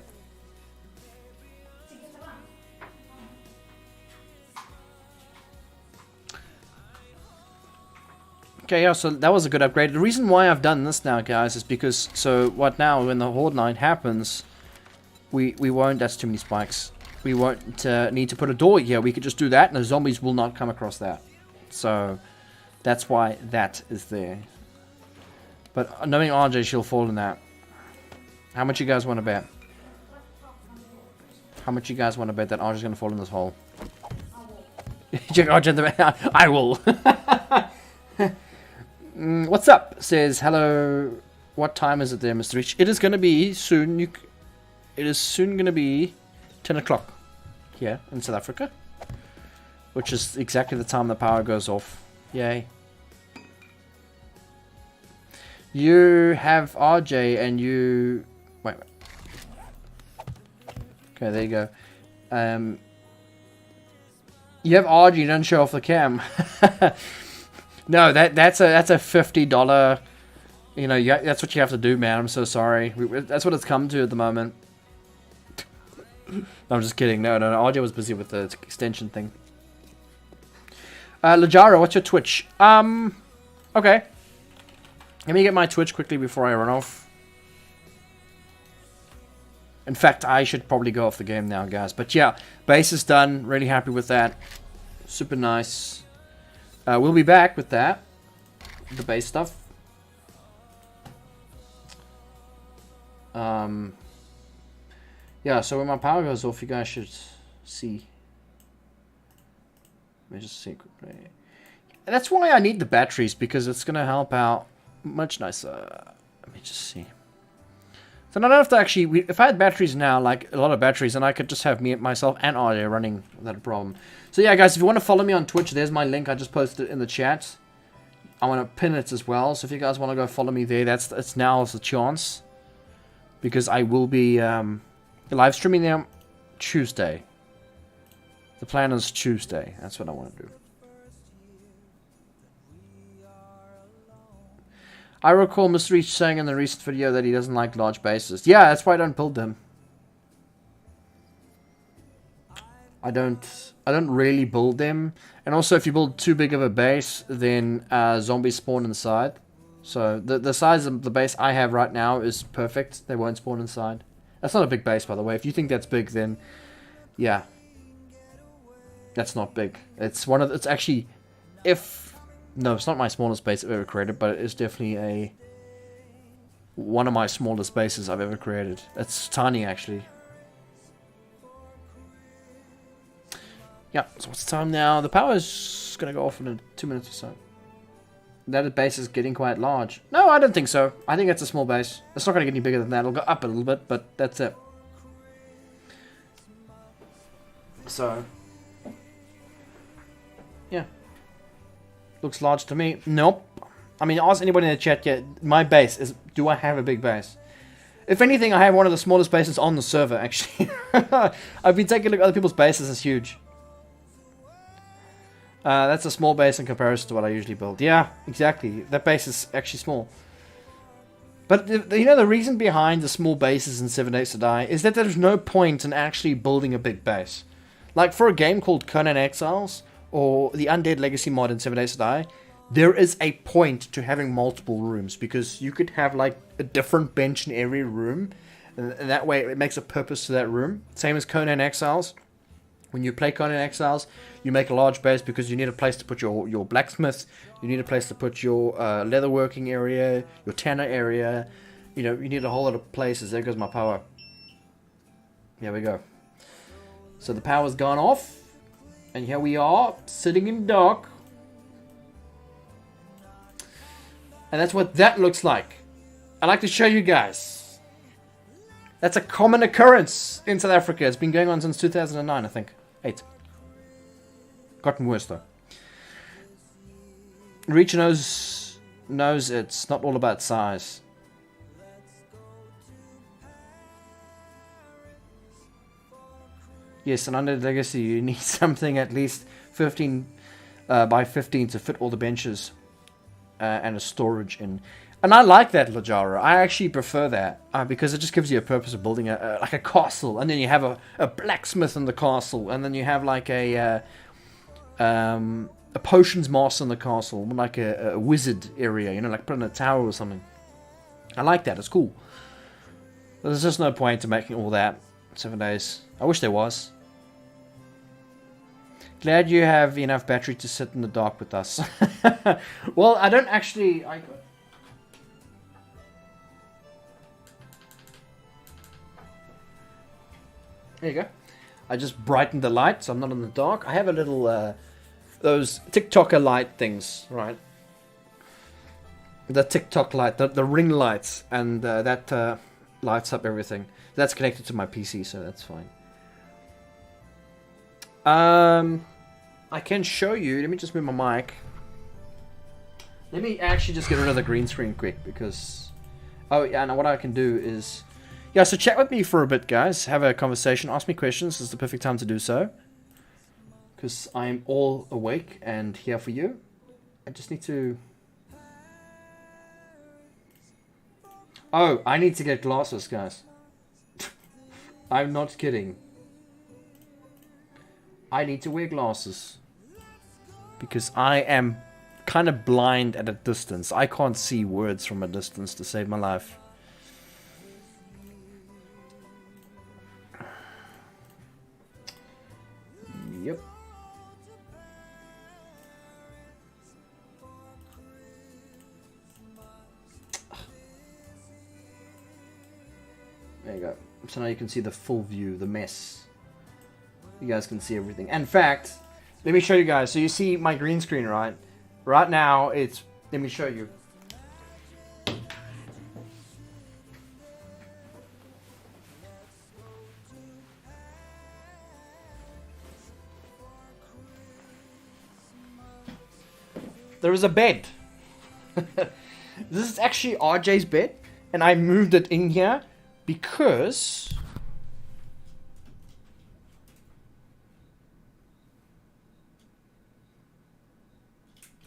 Okay, yeah, so that was a good upgrade. The reason why I've done this now, guys, is because, so what now, when the Horde night happens, we won't, that's too many spikes, we won't need to put a door here. We could just do that, and the zombies will not come across that. So, that's why that is there. But knowing RJ, she'll fall in that. How much you guys want to bet? How much you guys want to bet that RJ's going to fall in this hole? I will. What's up? Says hello. What time is it there, Mr. Rich? It is going to be soon. It is soon going to be 10 o'clock here in South Africa, which is exactly the time the power goes off. Yay! You have RJ and you wait. Okay, there you go. You have RJ. You don't show off the cam. No, that's a $50. You know, that's what you have to do, man. I'm so sorry. That's what it's come to at the moment. No, I'm just kidding. No. RJ was busy with the extension thing. Lajara, what's your Twitch? Okay. Let me get my Twitch quickly before I run off. In fact, I should probably go off the game now, guys. But yeah, base is done. Really happy with that. Super nice. We'll be back with that. The base stuff. Yeah, so when my power goes off, you guys should see. Let me just see quickly. And that's why I need the batteries, because it's going to help out much nicer. Let me just see. So I don't have to actually... if I had batteries now, like a lot of batteries, then I could just have myself and Arya running without a problem. So yeah, guys, if you want to follow me on Twitch, there's my link. I just posted it in the chat. I want to pin it as well. So if you guys want to go follow me there, it's now's the chance. Because I will be live streaming there Tuesday. The plan is Tuesday. That's what I want to do. I recall Mr. Reach saying in the recent video that he doesn't like large bases. Yeah, that's why I don't build them. I don't really build them. And also, if you build too big of a base, then zombies spawn inside. So the size of the base I have right now is perfect. They won't spawn inside. That's not a big base, by the way. If you think that's big, then yeah, that's not big. It's one of it's actually no, it's not my smallest base I've ever created, but it is definitely one of my smallest bases I've ever created. It's tiny, actually. Yeah, so what's the time now? The power's going to go off in 2 minutes or so. That base is getting quite large. No, I don't think so. I think it's a small base. It's not going to get any bigger than that. It'll go up a little bit, but that's it. So, yeah. Looks large to me. Nope. I mean, ask anybody in the chat yet. My base is... do I have a big base? If anything, I have one of the smallest bases on the server, actually. I've been taking a look at other people's bases. It's huge. That's a small base in comparison to what I usually build. Yeah, exactly. That base is actually small. But, you know, the reason behind the small bases in 7 Days to Die is that there's no point in actually building a big base. Like, for a game called Conan Exiles, or the Undead Legacy mod in 7 Days to Die, there is a point to having multiple rooms, because you could have, like, a different bench in every room, and that way it makes a purpose to that room. Same as Conan Exiles. When you play Conan Exiles, you make a large base because you need a place to put your blacksmith, you need a place to put your leatherworking area, your tanner area, you know, you need a whole lot of places. There goes my power. Here we go. So the power's gone off, and here we are, sitting in dark. And that's what that looks like. I'd like to show you guys. That's a common occurrence in South Africa. It's been going on since 2009, I think. 8. Gotten worse, though. Reach knows it's not all about size. Yes, and under Legacy, you need something at least 15 by 15 to fit all the benches and a storage in. And I like that, Lajara. I actually prefer that because it just gives you a purpose of building like a castle, and then you have a blacksmith in the castle, and then you have like a potions master in the castle, like a wizard area, you know, like putting a tower or something. I like that. It's cool. There's just no point to making all that 7 days. I wish there was. Glad you have enough battery to sit in the dark with us. Well, I don't actually... There you go. I just brightened the light so I'm not in the dark. I have a little, those TikToker light things, right? The TikTok light, the ring lights, and that lights up everything. That's connected to my PC, so that's fine. I can show you. Let me just move my mic. Let me actually just get rid of the green screen quick, because... Oh, yeah, and what I can do is... Yeah, so chat with me for a bit, guys. Have a conversation. Ask me questions. This is the perfect time to do so. Because I'm all awake and here for you. I just need to... Oh, I need to get glasses, guys. I'm not kidding. I need to wear glasses. Because I am kind of blind at a distance. I can't see words from a distance to save my life. Yep. There you go. So now you can see the full view, the mess. You guys can see everything. In fact, let me show you guys. So you see my green screen, right? Right now, it's... Let me show you. there is a bed. This is actually RJ's bed, and I moved it in here because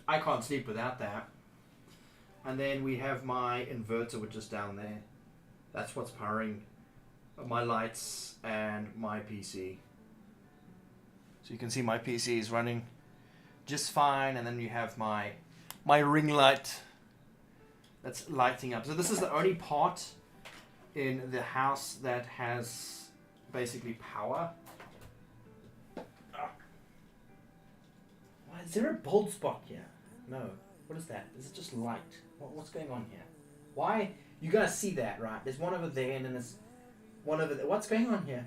I can't sleep without that. And then we have my inverter, which is down there. That's what's powering my lights and my PC. So you can see my PC is running just fine, and then you have my ring light that's lighting up. So this is the only part in the house that has basically power. Why is there a bold spot here? No. What is that? Is it just light? What's going on here? Why? You guys see that, right? There's one over there, and then there's one over there. What's going on here?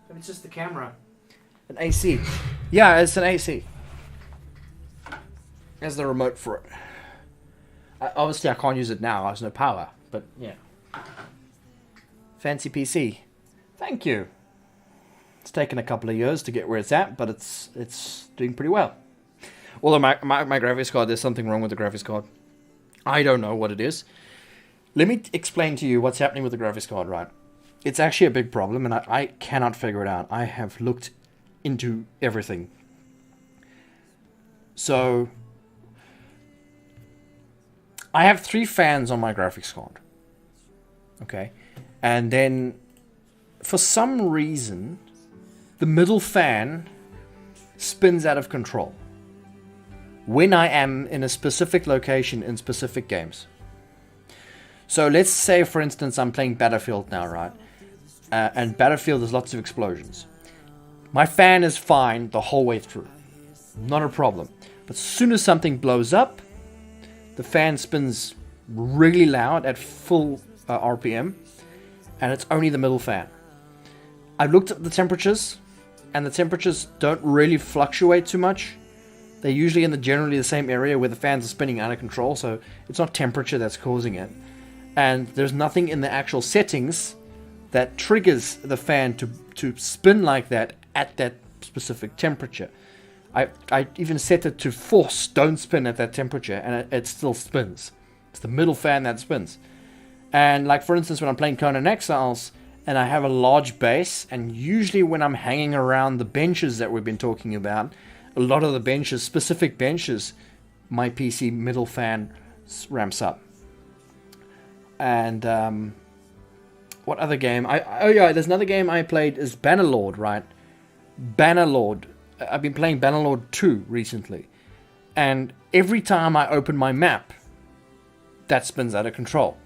Maybe it's just the camera. An AC. Yeah, it's an AC. There's the remote for it. Obviously, I can't use it now. There's no power. But, yeah. Fancy PC. Thank you. It's taken a couple of years to get where it's at, but it's doing pretty well. Although my graphics card, there's something wrong with the graphics card. I don't know what it is. Let me explain to you what's happening with the graphics card, right? It's actually a big problem, and I cannot figure it out. I have looked into everything. So, I have 3 fans on my graphics card. Okay? And then, for some reason, the middle fan spins out of control when I am in a specific location in specific games. So let's say, for instance, I'm playing Battlefield now, right? And Battlefield, there's lots of explosions. My fan is fine the whole way through. Not a problem. But as soon as something blows up, the fan spins really loud at full RPM, and it's only the middle fan. I've looked at the temperatures, and the temperatures don't really fluctuate too much. They're usually in generally the same area where the fans are spinning out of control, so it's not temperature that's causing it. And there's nothing in the actual settings that triggers the fan to spin like that at that specific temperature. I even set it to force don't spin at that temperature, and it still spins. It's the middle fan that spins. And like, for instance, when I'm playing Conan Exiles and I have a large base, and usually when I'm hanging around the benches that we've been talking about, a lot of the benches, specific benches, my PC middle fan ramps up. And what other game? There's another game I played is Bannerlord, right? Bannerlord. I've been playing Bannerlord 2 recently, and every time I open my map, that spins out of control.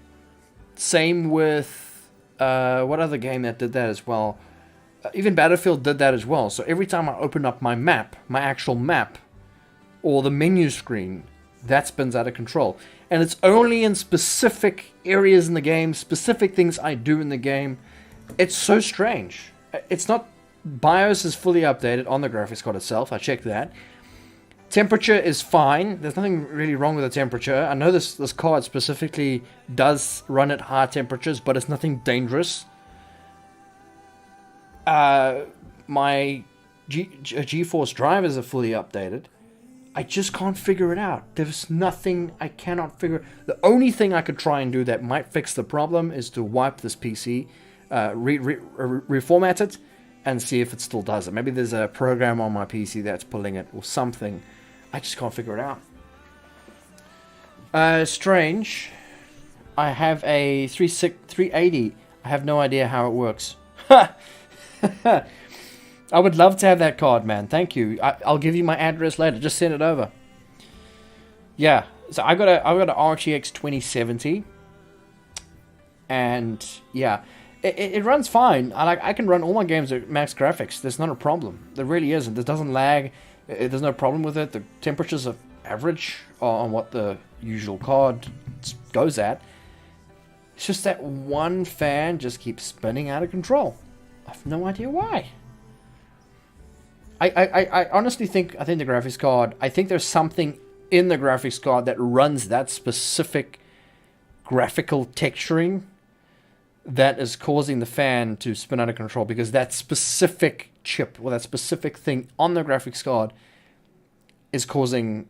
Same with what other game that did that as well? Even Battlefield did that as well. So every time I open up my map, my actual map, or the menu screen, that spins out of control. And it's only in specific areas in the game, specific things I do in the game. It's so strange. It's not... BIOS is fully updated on the graphics card itself. I checked that. Temperature is fine. There's nothing really wrong with the temperature. I know this card specifically does run at high temperatures, but it's nothing dangerous. My GeForce drivers are fully updated. I just can't figure it out. There's nothing I cannot figure. The only thing I could try and do that might fix the problem is to wipe this PC, reformat it, and see if it still does it. Maybe there's a program on my PC that's pulling it or something. I just can't figure it out. Strange. I have a 380. I have no idea how it works. I would love to have that card, man. Thank you. I'll give you my address later. Just send it over. Yeah. So I got a RTX 2070, and yeah, it runs fine. I can run all my games at max graphics. There's not a problem. There really isn't. It doesn't lag. There's no problem with it. The temperatures are average on what the usual card goes at. It's just that one fan just keeps spinning out of control. I have no idea why. I honestly think the graphics card, I think there's something in the graphics card that runs that specific graphical texturing that is causing the fan to spin out of control, because that specific chip or that specific thing on the graphics card is causing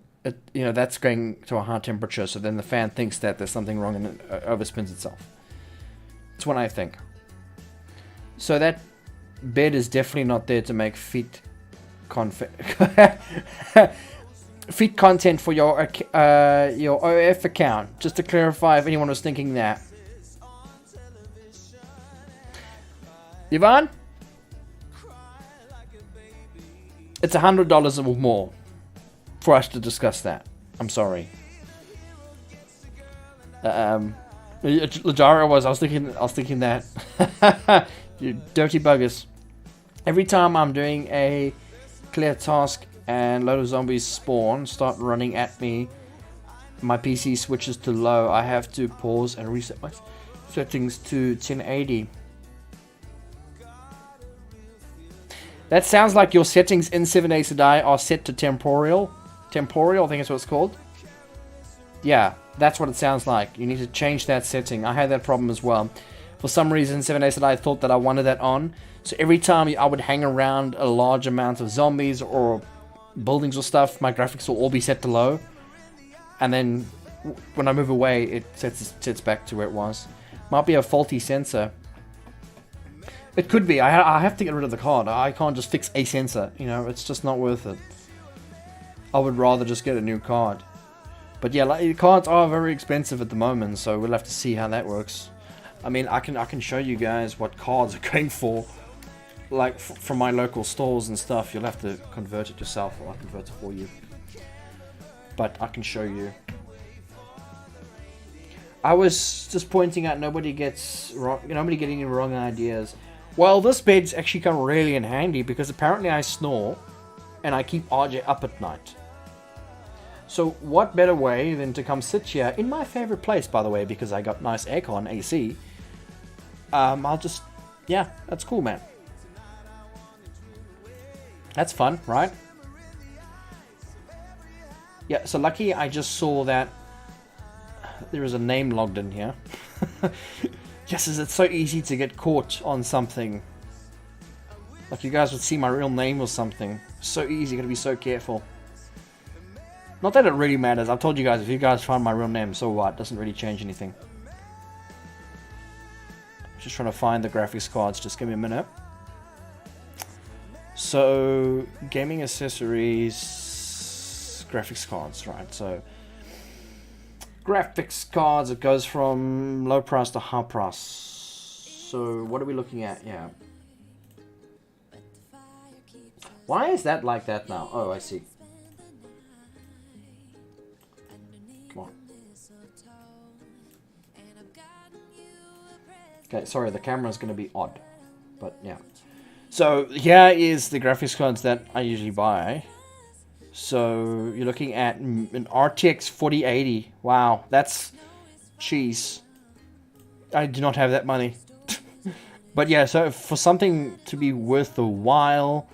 that's going to a high temperature, so then the fan thinks that there's something wrong and it overspins itself. That's what I think. So that bed is definitely not there to make feet content for your OF account. Just to clarify, if anyone was thinking that. Yvonne? It's $100 or more for us to discuss that. I'm sorry. Lajara I was thinking that. You dirty buggers. Every time I'm doing a clear task and a load of zombies spawn, start running at me, my PC switches to low. I have to pause and reset my settings to 1080. That sounds like your settings in 7 Days to Die are set to temporal. Temporal, I think is what it's called. Yeah, that's what it sounds like. You need to change that setting. I had that problem as well. For some reason, 7 Days to Die thought that I wanted that on. So every time I would hang around a large amount of zombies or buildings or stuff, my graphics will all be set to low. And then when I move away, it sets back to where it was. Might be a faulty sensor. It could be. I have to get rid of the card. I can't just fix a sensor. It's just not worth it. I would rather just get a new card. But yeah, cards are very expensive at the moment, so we'll have to see how that works. I mean, I can show you guys what cards are going for, like from my local stores and stuff. You'll have to convert it yourself, or I'll convert it for you. But I can show you. I was just pointing out nobody getting the wrong ideas. Well, this bed's actually come really in handy because apparently I snore and I keep RJ up at night. So what better way than to come sit here in my favorite place, by the way, because I got nice aircon, AC. Yeah, that's cool, man. That's fun, right? Yeah, so lucky I just saw that there is a name logged in here. Yes, it's so easy to get caught on something. Like you guys would see my real name or something. So easy, gotta be so careful. Not that it really matters. I've told you guys, if you guys find my real name, so what? Doesn't really change anything. Just trying to find the graphics cards. Just give me a minute. So, gaming accessories, graphics cards, right? So, graphics cards, it goes from low price to high price. So, what are we looking at? Yeah. Why is that like that now? Oh, I see. Come on. Okay, sorry, the camera's going to be odd. But, yeah. So, here is the graphics cards that I usually buy. So, you're looking at an RTX 4080. Wow, that's cheese. I do not have that money. But yeah, so for something to be worth the while,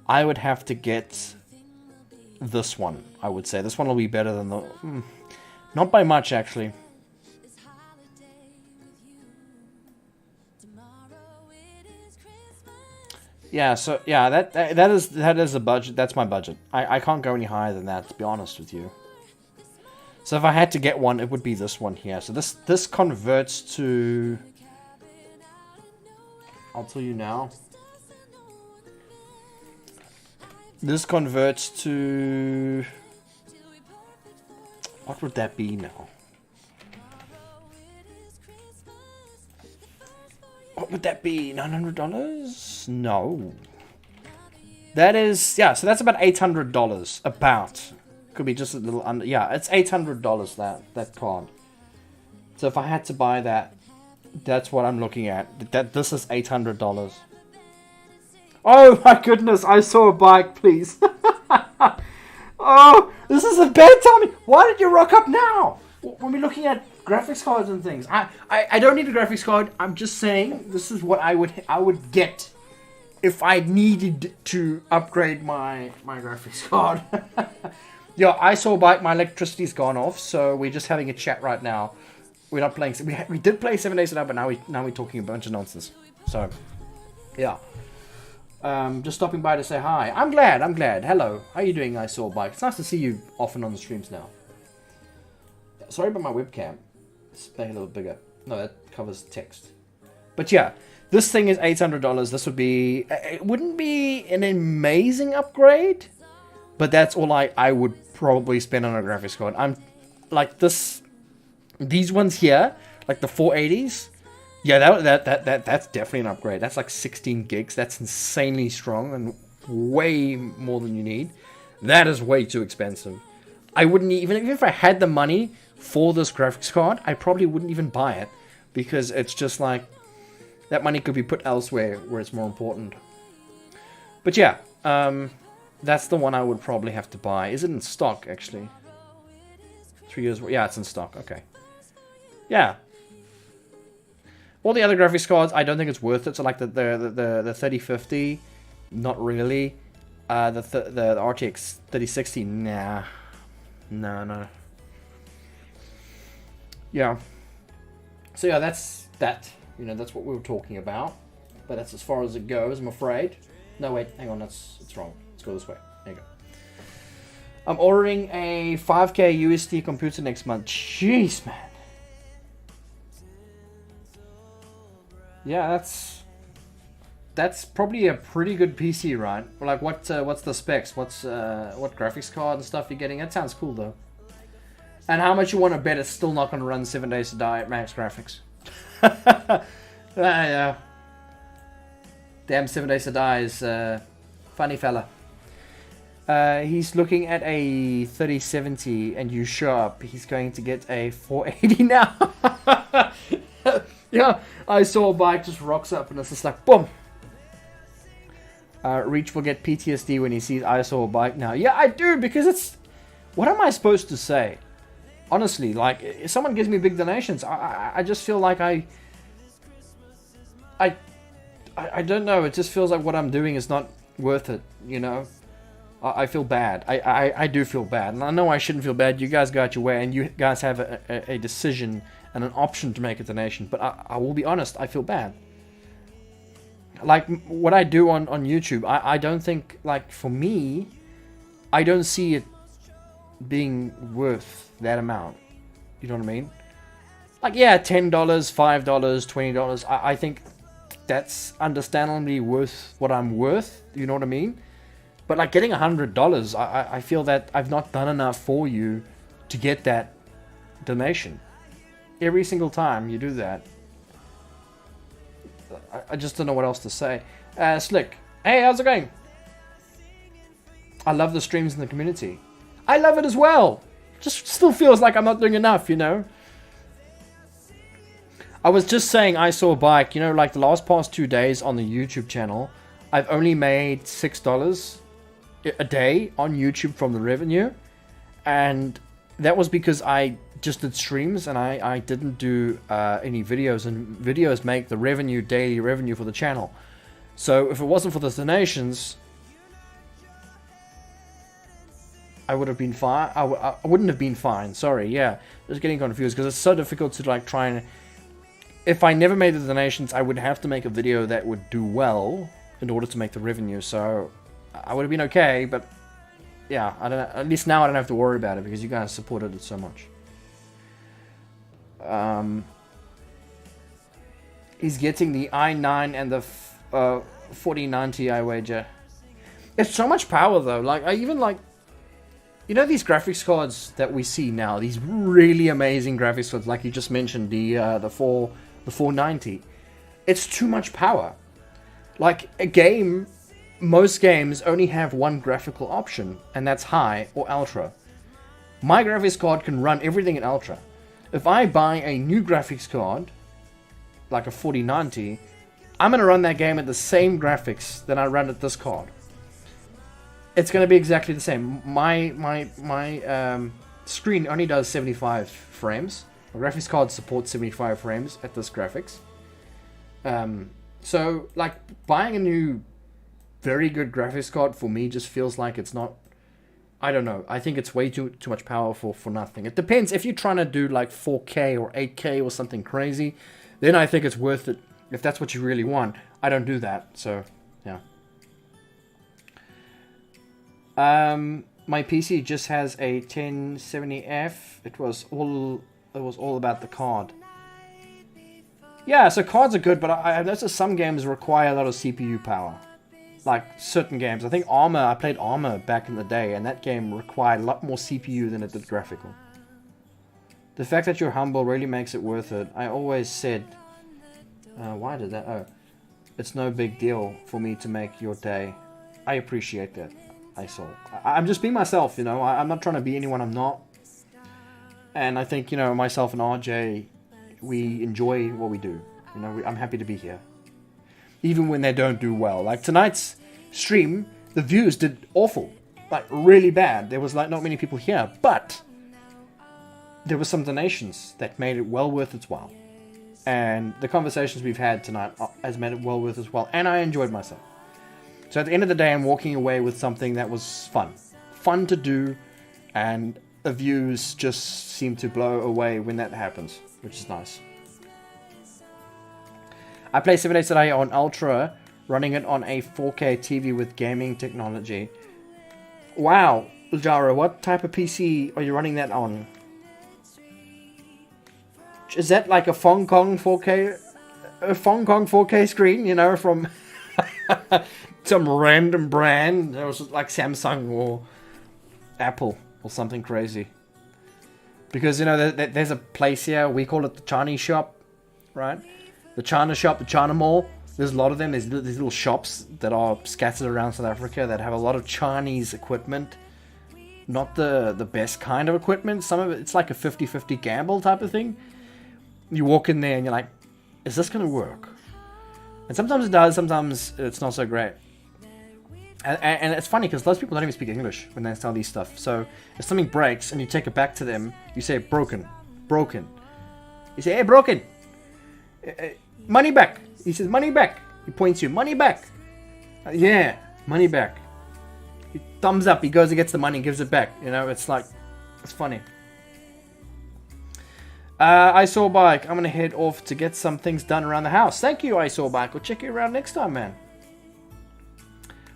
I would have to get this one, I would say. This one will be better than the... not by much, actually. Yeah, so yeah, that is a budget. That's my budget. I can't go any higher than that, to be honest with you. So if I had to get one, it would be this one here. So this converts to... I'll tell you now. This converts to... What would that be now? What would that be? $900? No. That is... Yeah, so that's about $800. About. Could be just a little under... Yeah, it's $800, that card. So if I had to buy that, that's what I'm looking at. This is $800. Oh my goodness, I saw a bike, please. Oh, this is a bad timing. Why did you rock up now? When we're looking at graphics cards and things. I don't need a graphics card. I'm just saying this is what I would get if I needed to upgrade my graphics card. Yeah, I saw a bike. My electricity's gone off, so we're just having a chat right now. We're not playing. We did play 7 Days to Die, but now we're talking a bunch of nonsense. So, yeah. Just stopping by to say hi. I'm glad. Hello. How you doing, I saw Bike? It's nice to see you often on the streams now. Sorry about my webcam. Let's make it a little bigger. No, that covers text. But yeah, this thing is $800. This would be... It wouldn't be an amazing upgrade, but that's all I would probably spend on a graphics card. I'm like this... These ones here, like the 480s, yeah, that's definitely an upgrade. That's like 16 gigs. That's insanely strong and way more than you need. That is way too expensive. I wouldn't even if I had the money for this graphics card, I probably wouldn't even buy it because it's just like that money could be put elsewhere where it's more important. But yeah, that's the one I would probably have to buy. Is it in stock actually? 3 years. Yeah, it's in stock. Okay. Yeah. All the other graphics cards, I don't think it's worth it. So like the 3050, not really. The RTX 3060, nah. No. Yeah. So yeah, that's that. You know, that's what we were talking about. But that's as far as it goes, I'm afraid. No, wait, hang on, it's wrong. Let's go this way. There you go. I'm ordering a 5K USD computer next month. Jeez, man. Yeah, that's probably a pretty good PC, right? Like, what's the specs? What graphics card and stuff you're getting? That sounds cool, though. And how much you want to bet it's still not going to run 7 Days to Die at max graphics? Yeah. Damn, 7 Days to Die is funny fella. He's looking at a 3070 and you show up. He's going to get a 480 now. Yeah, I saw a bike just rocks up and it's just like, boom. Reach will get PTSD when he sees I saw a bike now. Yeah, I do, because it's... What am I supposed to say? Honestly, like, if someone gives me big donations, I just feel like I don't know, it just feels like what I'm doing is not worth it, you know? I feel bad. I do feel bad. And I know I shouldn't feel bad. You guys go out your way and you guys have a decision and an option to make a donation. But I will be honest, I feel bad. Like, what I do on YouTube, I don't think, like, for me, I don't see it being worth that amount. You know what I mean? Like, yeah, $10, $5, $20, I think that's understandably worth what I'm worth. You know what I mean? But, like, getting $100, I feel that I've not done enough for you to get that donation. Every single time you do that, I just don't know what else to say. Slick, hey, how's it going? I love the streams in the community. I love it as well. Just still feels like I'm not doing enough, you know? I was just saying I saw a bike, you know, like the last past 2 days on the YouTube channel, I've only made $6 a day on YouTube from the revenue. And that was because I just did streams and I didn't do any videos, and videos make the revenue, daily revenue for the channel. So if it wasn't for the donations, I would have been fine. I wouldn't have been fine. Sorry, yeah, just getting confused because it's so difficult to like try and. If I never made the donations, I would have to make a video that would do well in order to make the revenue. So I would have been okay, but yeah, I don't know. At least now I don't have to worry about it because you guys supported it so much. He's getting the i9 and the 4090, I wager. It's so much power though. Like, I even like, you know, these graphics cards that we see now, these really amazing graphics cards, like you just mentioned, the 490. It's too much power. Like, a game, most games only have one graphical option, and that's high or ultra. My graphics card can run everything in ultra. If I buy a new graphics card, like a 4090, I'm going to run that game at the same graphics that I run at this card. It's going to be exactly the same. My screen only does 75 frames. My graphics card supports 75 frames at this graphics. So, like, buying a new very good graphics card for me just feels like it's not... I don't know. I think it's way too much power for nothing. It depends. If you're trying to do like 4K or 8K or something crazy, then I think it's worth it. If that's what you really want. I don't do that. So, yeah. My PC just has a 1070F. It was all about the card. Yeah, so cards are good, but I noticed some games require a lot of CPU power. Like certain games. I think I played Armor back in the day, and that game required a lot more CPU than it did graphical. The fact that you're humble really makes it worth it. I always said, why did that? Oh, it's no big deal for me to make your day. I appreciate that, I'm just being myself, you know. I'm not trying to be anyone I'm not. And I think, you know, myself and RJ, we enjoy what we do. You know, I'm happy to be here. Even when they don't do well. Like tonight's stream, the views did awful. Like really bad. There was like not many people here, but there were some donations that made it well worth its while. And the conversations we've had tonight has made it well worth its while. And I enjoyed myself. So at the end of the day, I'm walking away with something that was fun. Fun to do. And the views just seem to blow away when that happens, which is nice. I play 7 days today on Ultra, running it on a 4K TV with gaming technology. Wow, Jara, what type of PC are you running that on? Is that like a Hong Kong 4K screen, you know, from some random brand? It was like Samsung or Apple or something crazy. Because, you know, there's a place here, we call it the Chinese shop, right? The China shop, the China Mall. There's a lot of them. There's these little shops that are scattered around South Africa that have a lot of Chinese equipment. Not the best kind of equipment. Some of it's like a 50-50 gamble type of thing. You walk in there and you're like, is this going to work? And sometimes it does, sometimes it's not so great. And it's funny because most people don't even speak English when they sell these stuff. So if something breaks and you take it back to them, you say, broken. You say, hey, broken. Money back. He says, money back. He points you, money back. Yeah, money back. He thumbs up. He goes and gets the money and gives it back. You know, it's like, it's funny. I saw bike. I'm going to head off to get some things done around the house. Thank you, I saw bike. We'll check you around next time, man.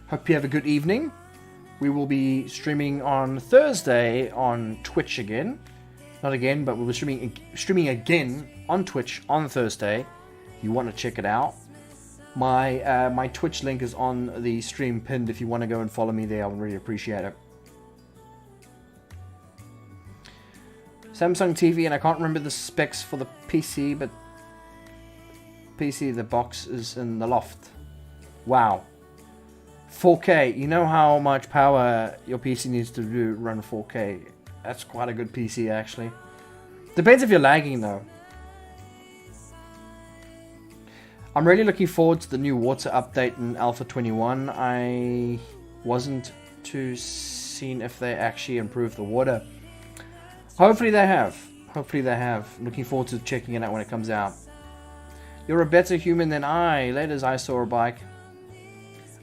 Hope you have a good evening. We will be streaming on Thursday on Twitch again. Not again, but we'll be streaming again on Twitch on Thursday. If you want to check it out. My Twitch link is on the stream pinned. If you want to go and follow me there, I would really appreciate it. Samsung TV, and I can't remember the specs for the PC, but the box is in the loft. Wow. 4K. You know how much power your PC needs to run 4K. That's quite a good PC, actually. Depends if you're lagging, though. I'm really looking forward to the new water update in Alpha 21. I wasn't too seen if they actually improved the water. Hopefully they have. Looking forward to checking it out when it comes out. You're a better human than I. Later, I saw a bike.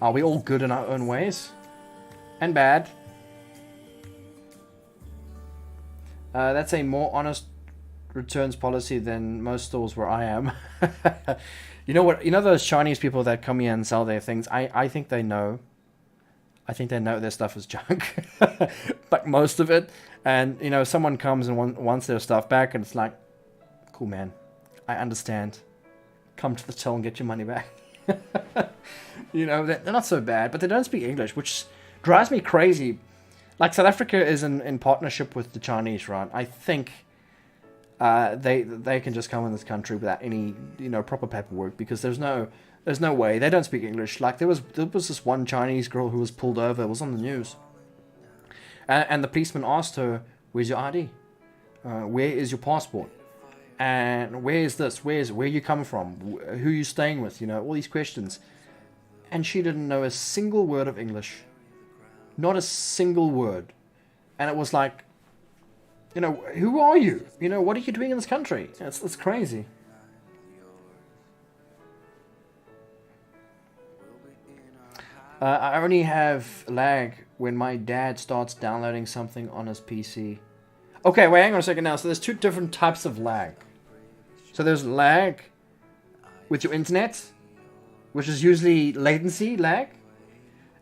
Are we all good in our own ways? And bad. That's a more honest returns policy than most stores where I am. You know what? You know those Chinese people that come here and sell their things? I think they know. I think they know their stuff is junk. Like most of it. And, you know, someone comes and wants their stuff back and it's like, cool, man. I understand. Come to the till and get your money back. You know, they're not so bad, but they don't speak English, which drives me crazy. Like, South Africa is in partnership with the Chinese, right? I think they can just come in this country without any, you know, proper paperwork, because there's no way. They don't speak English. Like, there was this one Chinese girl who was pulled over. It was on the news. And the policeman asked her, where's your ID? Where is your passport? And where is this? Where are you coming from? Who are you staying with? You know, all these questions. And she didn't know a single word of English. Not a single word. And it was like, you know, who are you? You know, what are you doing in this country? It's crazy. I only have lag when my dad starts downloading something on his PC. Okay, wait, hang on a second now. So there's two different types of lag. So there's lag with your internet, which is usually latency lag.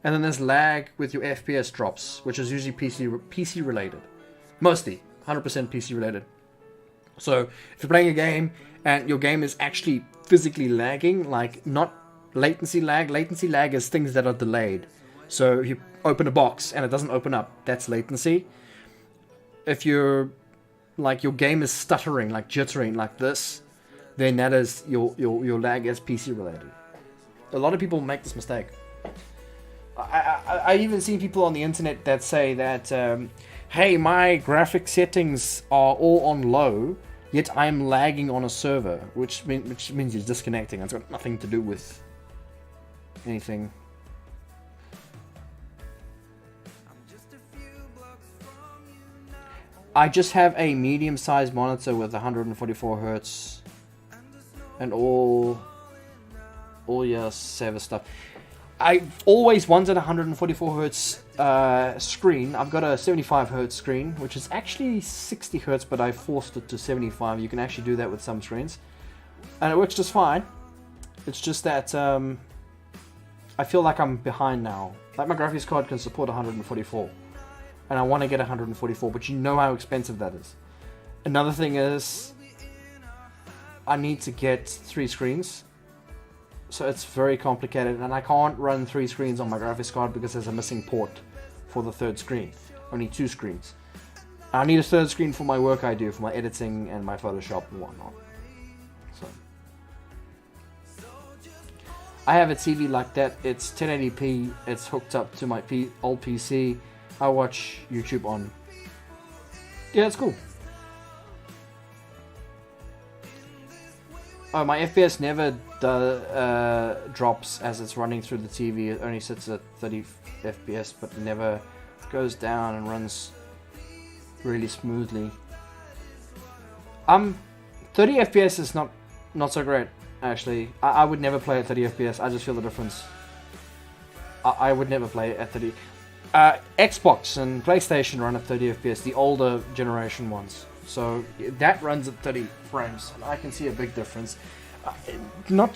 And then there's lag with your FPS drops, which is usually PC related. Mostly, 100% PC related. So if you're playing a game and your game is actually physically lagging, like not latency lag. Latency lag is things that are delayed. So if you open a box and it doesn't open up, that's latency. If you're like your game is stuttering, like jittering like this, then that is your lag is PC related. A lot of people make this mistake. I even see people on the internet that say that, hey, my graphic settings are all on low, yet I'm lagging on a server, which means you're disconnecting. It's got nothing to do with anything. I just have a medium-sized monitor with 144 Hertz and all your server stuff. I've always wanted a 144 Hertz screen. I've got a 75 Hertz screen, which is actually 60 Hertz, but I forced it to 75. You can actually do that with some screens, and it works just fine. It's just that I feel like I'm behind now. Like my graphics card can support 144, and I want to get 144, but you know how expensive that is. Another thing is I need to get 3 screens. So it's very complicated, and I can't run 3 screens on my graphics card because there's a missing port for the 3rd screen. Only 2 screens. I need a 3rd screen for my work I do, for my editing and my Photoshop and whatnot. So I have a TV like that. It's 1080p. It's hooked up to my old PC. I watch YouTube on. Yeah, it's cool. Oh, my FPS never drops as it's running through the TV. It only sits at 30 FPS, but never goes down and runs really smoothly. 30 FPS is not so great, actually. I would never play at 30 FPS. I just feel the difference. I would never play at 30. Xbox and PlayStation run at 30 FPS, the older generation ones. So that runs at 30 frames, and I can see a big difference. I know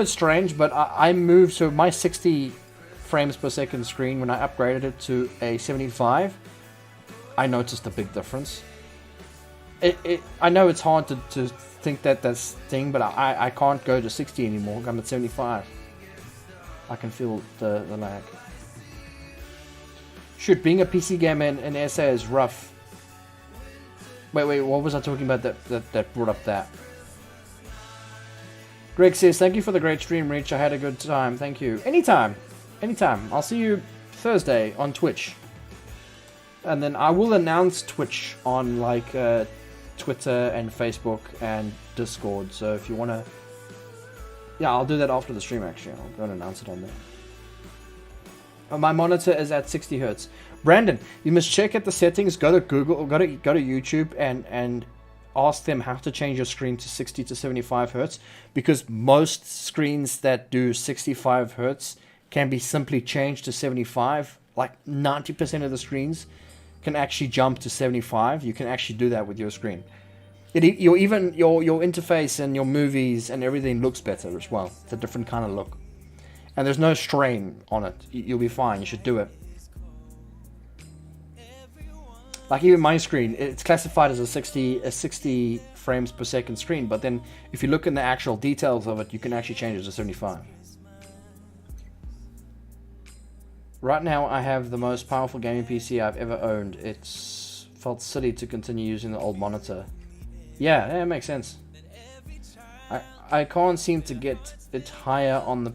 it's strange, but I moved to my 60 frames per second screen when I upgraded it to a 75. I noticed a big difference. I know it's hard to think that that's thing, but I can't go to 60 anymore. I'm at 75. I can feel the lag. Shoot, being a PC gamer in SA is rough. Wait, what was I talking about that brought up that? Greg says, thank you for the great stream, Reach. I had a good time. Thank you. Anytime. I'll see you Thursday on Twitch. And then I will announce Twitch on like Twitter and Facebook and Discord. So if you want to... Yeah, I'll do that after the stream, actually. I'll go and announce it on there. My monitor is at 60 Hertz. Brandon, you must check at the settings, go to Google, or go to YouTube and ask them how to change your screen to 60 to 75 Hertz, because most screens that do 65 Hertz can be simply changed to 75. Like 90% of the screens can actually jump to 75. You can actually do that with your screen. Your interface and your movies and everything looks better as well. It's a different kind of look. And there's no strain on it. You'll be fine. You should do it. Like even my screen, it's classified as a 60 frames per second screen, but then if you look in the actual details of it, you can actually change it to 75. Right now I have the most powerful gaming PC I've ever owned. It's felt silly to continue using the old monitor. Yeah, it makes sense. I can't seem to get it higher on the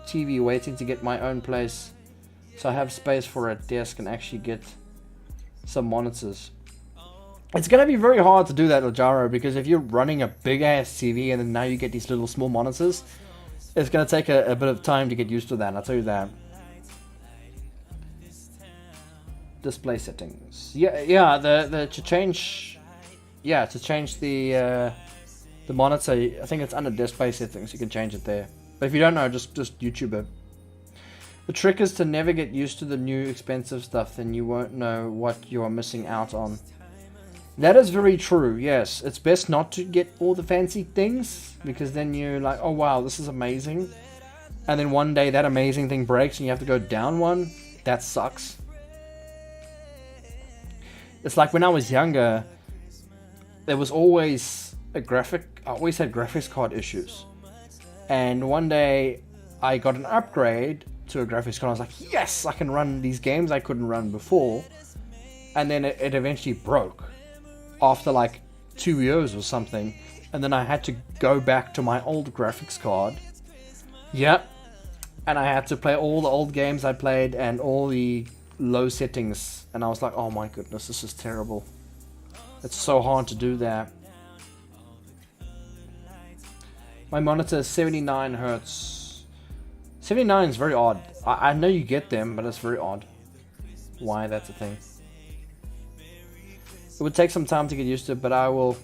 TV, waiting to get my own place, so I have space for a desk and actually get some monitors. It's gonna be very hard to do that, Ojaro, because if you're running a big ass TV and then now you get these little small monitors, it's gonna take a bit of time to get used to that, I'll tell you that. Display settings. Yeah, to change the monitor, I think it's under display settings. You can change it there. But if you don't know, just YouTube it. The trick is to never get used to the new expensive stuff, then you won't know what you are missing out on. That is very true, yes. It's best not to get all the fancy things, because then you're like, oh wow, this is amazing. and then one day that amazing thing breaks and you have to go down one. That sucks. It's like when I was younger, there was always I always had graphics card issues. And one day I got an upgrade to a graphics card. I was like, yes, I can run these games I couldn't run before. And then it eventually broke after like 2 years or something. And then I had to go back to my old graphics card. Yep. And I had to play all the old games I played and all the low settings. And I was like, oh my goodness, this is terrible. It's so hard to do that. My monitor is 79 hertz. 79 is very odd. I know you get them, but it's very odd. Why that's a thing. It would take some time to get used to it, but I will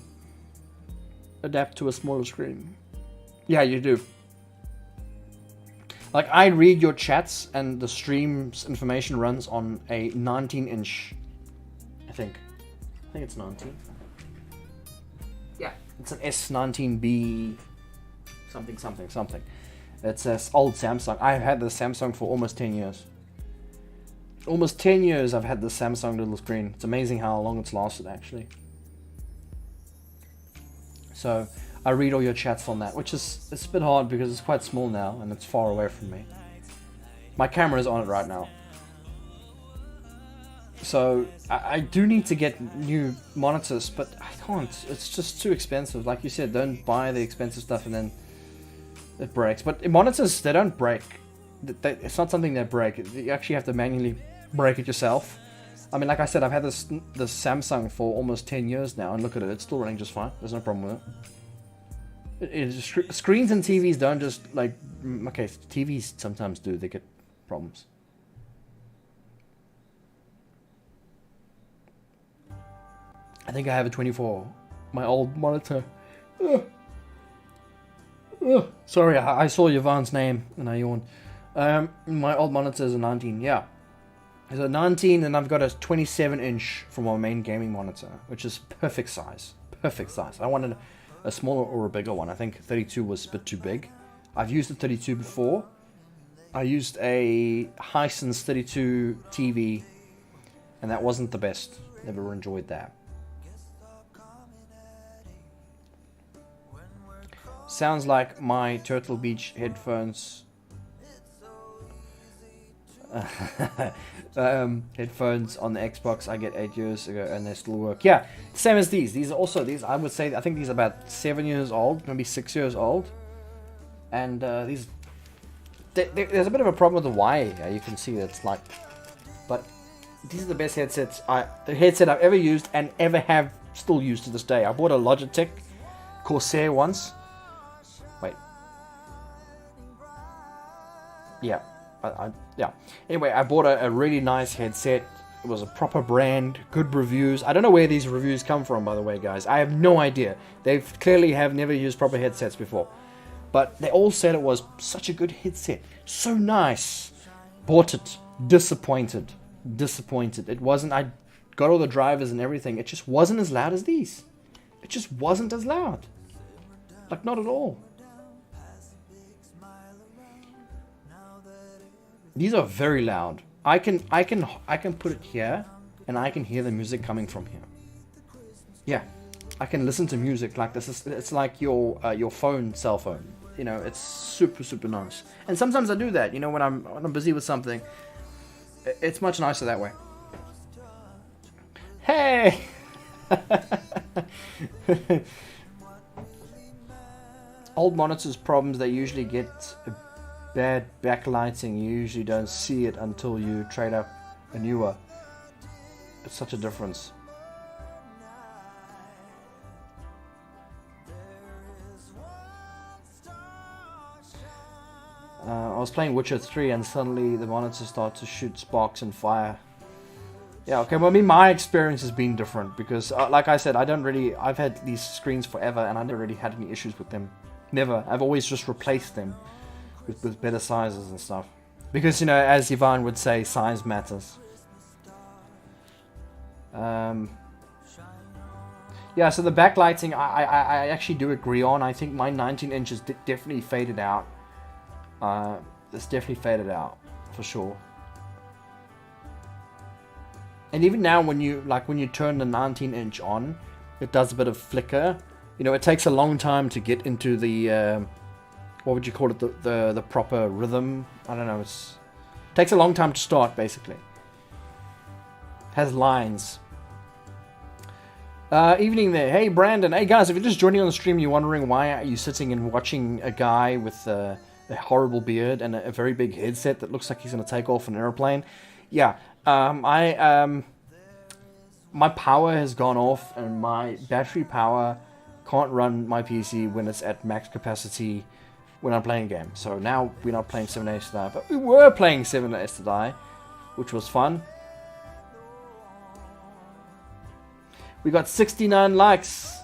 adapt to a smaller screen. Yeah, you do. Like, I read your chats and the stream's information runs on a 19-inch, I think it's 19. Yeah, it's an S19B something. It's an old Samsung. I've had the Samsung for almost 10 years. Almost 10 years I've had the Samsung little screen. It's amazing how long it's lasted, actually. So I read all your chats on that, which is, it's a bit hard because it's quite small now and it's far away from me. My camera is on it right now. So I do need to get new monitors, but I can't. It's just too expensive. Like you said, don't buy the expensive stuff and then it breaks. But monitors, they don't break. It's not something that break. You actually have to manually break it yourself. I mean, like I said, I've had this Samsung for almost 10 years now, and look at it, it's still running just fine. There's no problem with it. Screens and TVs don't just, like, okay, TVs sometimes do, they get problems. I think I have a 24, my old monitor. Sorry, I saw Yvonne's name and I yawned. My old monitor is a 19, yeah. It's a 19 and I've got a 27-inch for my main gaming monitor, which is perfect size. Perfect size. I wanted a smaller or a bigger one. I think 32 was a bit too big. I've used a 32 before. I used a Hisense 32 TV and that wasn't the best. Never enjoyed that. Sounds like my Turtle Beach headphones. Headphones on the Xbox I get 8 years ago and they still work. Yeah, same as these. These are also I would say, I think these are about 7 years old, maybe 6 years old. And these, there's a bit of a problem with the wire here. You can see that it's like, but these are the best headsets. The headset I've ever used and ever have still used to this day. I bought a Logitech Corsair once. Wait. Yeah. Yeah. Anyway, I bought a really nice headset. It was a proper brand, good reviews. I don't know where these reviews come from, by the way, guys. I have no idea. They clearly have never used proper headsets before. But they all said it was such a good headset. So nice. Bought it. Disappointed. It wasn't, I got all the drivers and everything. It just wasn't as loud as these. It just wasn't as loud. Like, not at all. These are very loud. I can put it here, and I can hear the music coming from here. Yeah, I can listen to music like this. It's like your cell phone. You know, it's super nice. And sometimes I do that. You know, when I'm busy with something, it's much nicer that way. Hey. Old monitors problems, they usually get bad backlighting. You usually don't see it until you trade up a newer. It's such a difference. I was playing Witcher 3 and suddenly the monitor started to shoot sparks and fire. Yeah, okay, well, I mean, my experience has been different because, like I said, I've had these screens forever and I never really had any issues with them. Never. I've always just replaced them with better sizes and stuff. Because, you know, as Yvonne would say, size matters. Yeah, so the backlighting, I actually do agree on. I think my 19 inches definitely faded out. It's definitely faded out for sure. And even now, when you turn the 19-inch on, it does a bit of flicker. You know, it takes a long time to get into the what would you call it? The proper rhythm. I don't know. It takes a long time to start, basically. Has lines. Evening there. Hey, Brandon. Hey, guys, if you're just joining on the stream, you're wondering why are you sitting and watching a guy with a horrible beard and a very big headset that looks like he's going to take off an airplane. Yeah, my power has gone off, and my battery power can't run my PC when it's at max capacity when I'm playing a game. So now we're not playing 7 Days to Die, but we were playing 7 Days to Die, which was fun. We got 69 likes.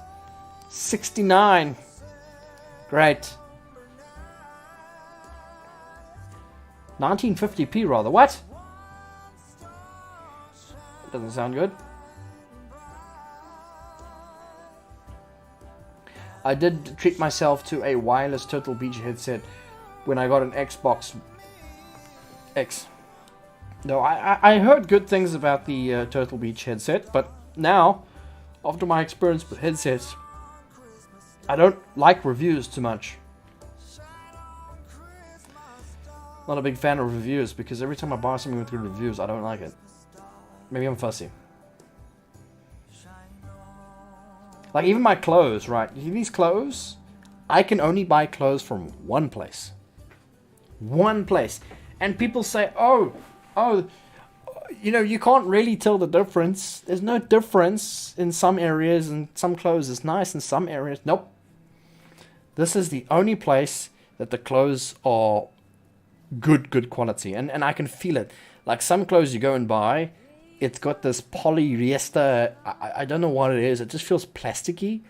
69. Great. 1950p rather. What? Doesn't sound good. I did treat myself to a wireless Turtle Beach headset when I got an Xbox X. No, I heard good things about the Turtle Beach headset, but now, after my experience with headsets, I don't like reviews too much. Not a big fan of reviews, because every time I buy something with good reviews, I don't like it. Maybe I'm fussy. Like even my clothes, right? These clothes, I can only buy clothes from one place. One place. And people say, oh, you know, you can't really tell the difference. There's no difference in some areas, and some clothes is nice in some areas. Nope. This is the only place that the clothes are good quality. And I can feel it. Like some clothes you go and buy, it's got this polyester, I don't know what it is. It just feels plasticky,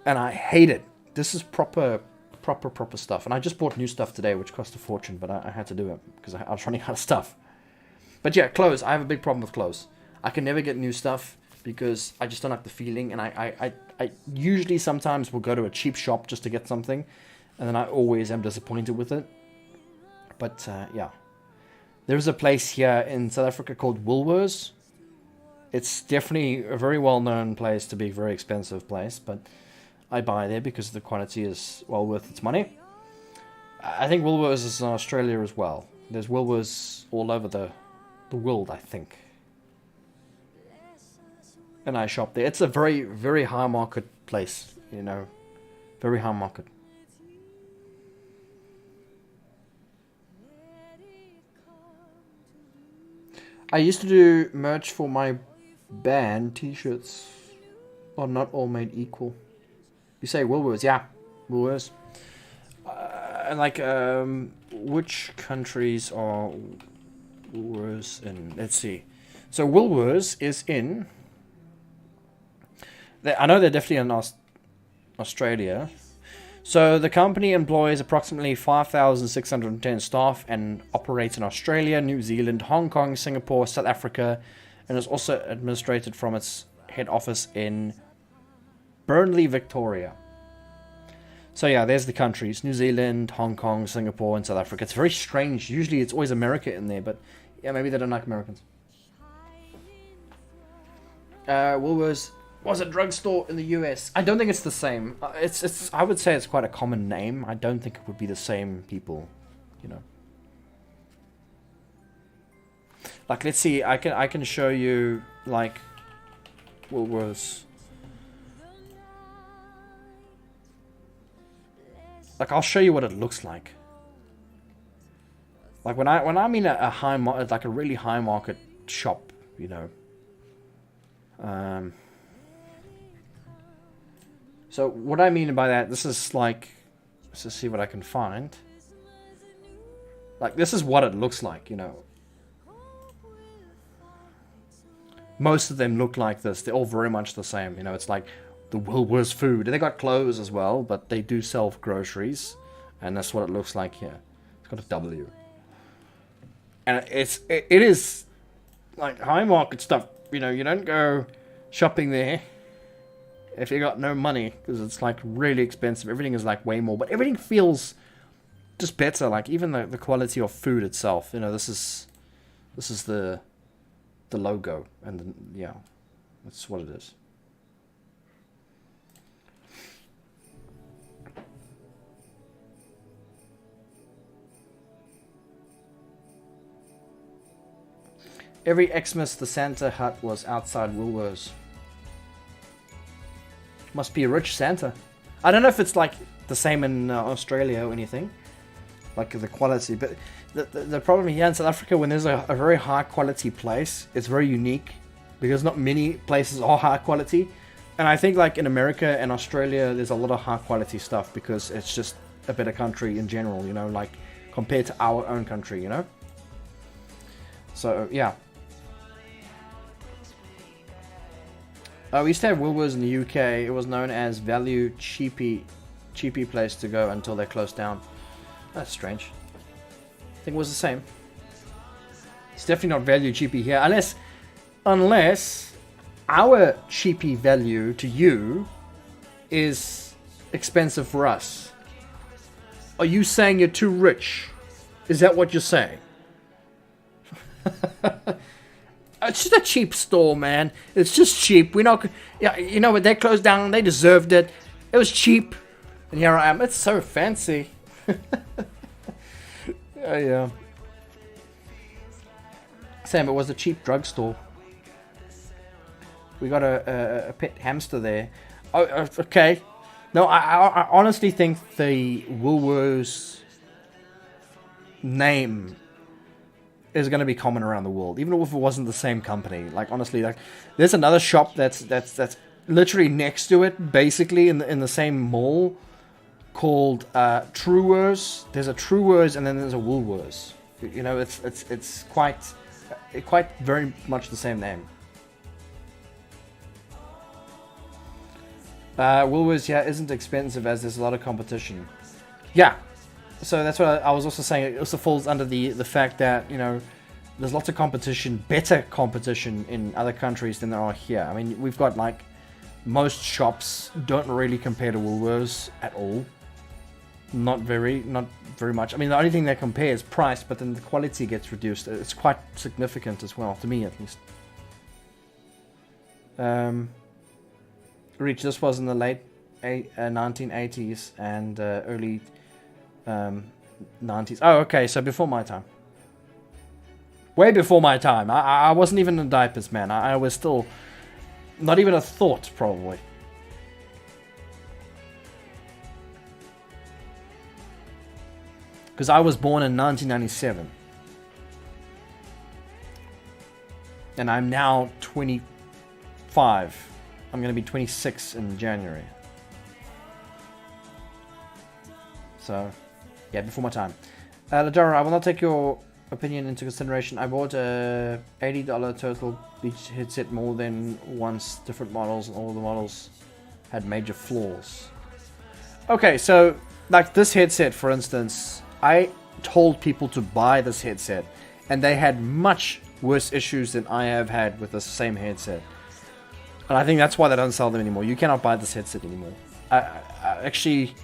and I hate it. This is proper stuff. And I just bought new stuff today, which cost a fortune, but I had to do it because I was running out of stuff. But yeah, clothes. I have a big problem with clothes. I can never get new stuff because I just don't like the feeling. And I usually sometimes will go to a cheap shop just to get something, and then I always am disappointed with it. But yeah. There's a place here in South Africa called Woolworths. It's definitely a very well-known place to be a very expensive place, but I buy there because the quality is well worth its money. I think Woolworths is in Australia as well. There's Woolworths all over the world, I think. And I shop there. It's a very, very high market place, you know. Very high market. I used to do merch for my band. T-shirts are not all made equal. You say Woolworths, yeah, Woolworths. And like, which countries are Woolworths in? Let's see. So Woolworths is in. I know they're definitely in Australia. So the company employs approximately 5,610 staff and operates in Australia, New Zealand, Hong Kong, Singapore, South Africa, and is also administrated from its head office in Burnley, Victoria. So yeah, there's the countries: New Zealand, Hong Kong, Singapore, and South Africa. It's very strange. Usually it's always America in there, but yeah, maybe they don't like Americans. Woolworths was a drugstore in the US. I don't think it's the same. It's. I would say it's quite a common name. I don't think it would be the same people, you know. Like, let's see. I can show you like Woolworths. Like, I'll show you what it looks like. Like when I mean a high like a really high market shop, you know. So what I mean by that, this is like, let's just see what I can find. Like, this is what it looks like, you know. Most of them look like this. They're all very much the same, you know. It's like the Woolworths food. And they got clothes as well, but they do sell groceries. And that's what it looks like here. It's got a W. And it is like high market stuff. You know, you don't go shopping there if you got no money, because it's like really expensive. Everything is like way more, but everything feels just better. Like even the quality of food itself. You know, this is the logo, and yeah, that's what it is. Every Xmas, the Santa hut was outside Woolworths. Must be a rich Santa. I don't know if it's like the same in Australia or anything, like the quality. But the problem here in South Africa, when there's a very high quality place, it's very unique because not many places are high quality. And I think like in America and Australia, there's a lot of high quality stuff because it's just a better country in general, you know, like compared to our own country, you know. So yeah. We used to have Woolworths in the UK. It was known as value cheapy place to go until they closed down. That's strange. I think it was the same. It's definitely not value cheapy here, unless our cheapy value to you is expensive for us. Are you saying you're too rich? Is that what you're saying? It's just a cheap store, man. It's just cheap. We're not... Yeah, you know what? They closed down. They deserved it. It was cheap. And here I am. It's so fancy. Yeah. Sam, it was a cheap drugstore. We got a pet hamster there. Oh, okay. No, I honestly think the Woolworths name is going to be common around the world, even if it wasn't the same company. Like honestly, like there's another shop that's literally next to it, basically in the same mall, called Truworths. There's a Truworths and then there's a Woolworths. You know, it's quite very much the same name. Woolworths, yeah, isn't expensive as there's a lot of competition. Yeah. So that's what I was also saying. It also falls under the fact that, you know, there's lots of competition, better competition in other countries than there are here. I mean, we've got like most shops don't really compare to Woolworths at all. Not very much. I mean, the only thing they compare is price, but then the quality gets reduced. It's quite significant as well, to me at least. Reach, this was in the late 1980s and early 90s. Oh, okay, so before my time. Way before my time. I wasn't even in diapers, man. I was still not even a thought, probably. Because I was born in 1997. And I'm now 25. I'm going to be 26 in January. So, yeah, before my time. Ladora, I will not take your opinion into consideration. I bought a $80 total each headset more than once, different models, and all the models had major flaws. Okay, so, like this headset, for instance, I told people to buy this headset, and they had much worse issues than I have had with the same headset. And I think that's why they don't sell them anymore. You cannot buy this headset anymore. I actually...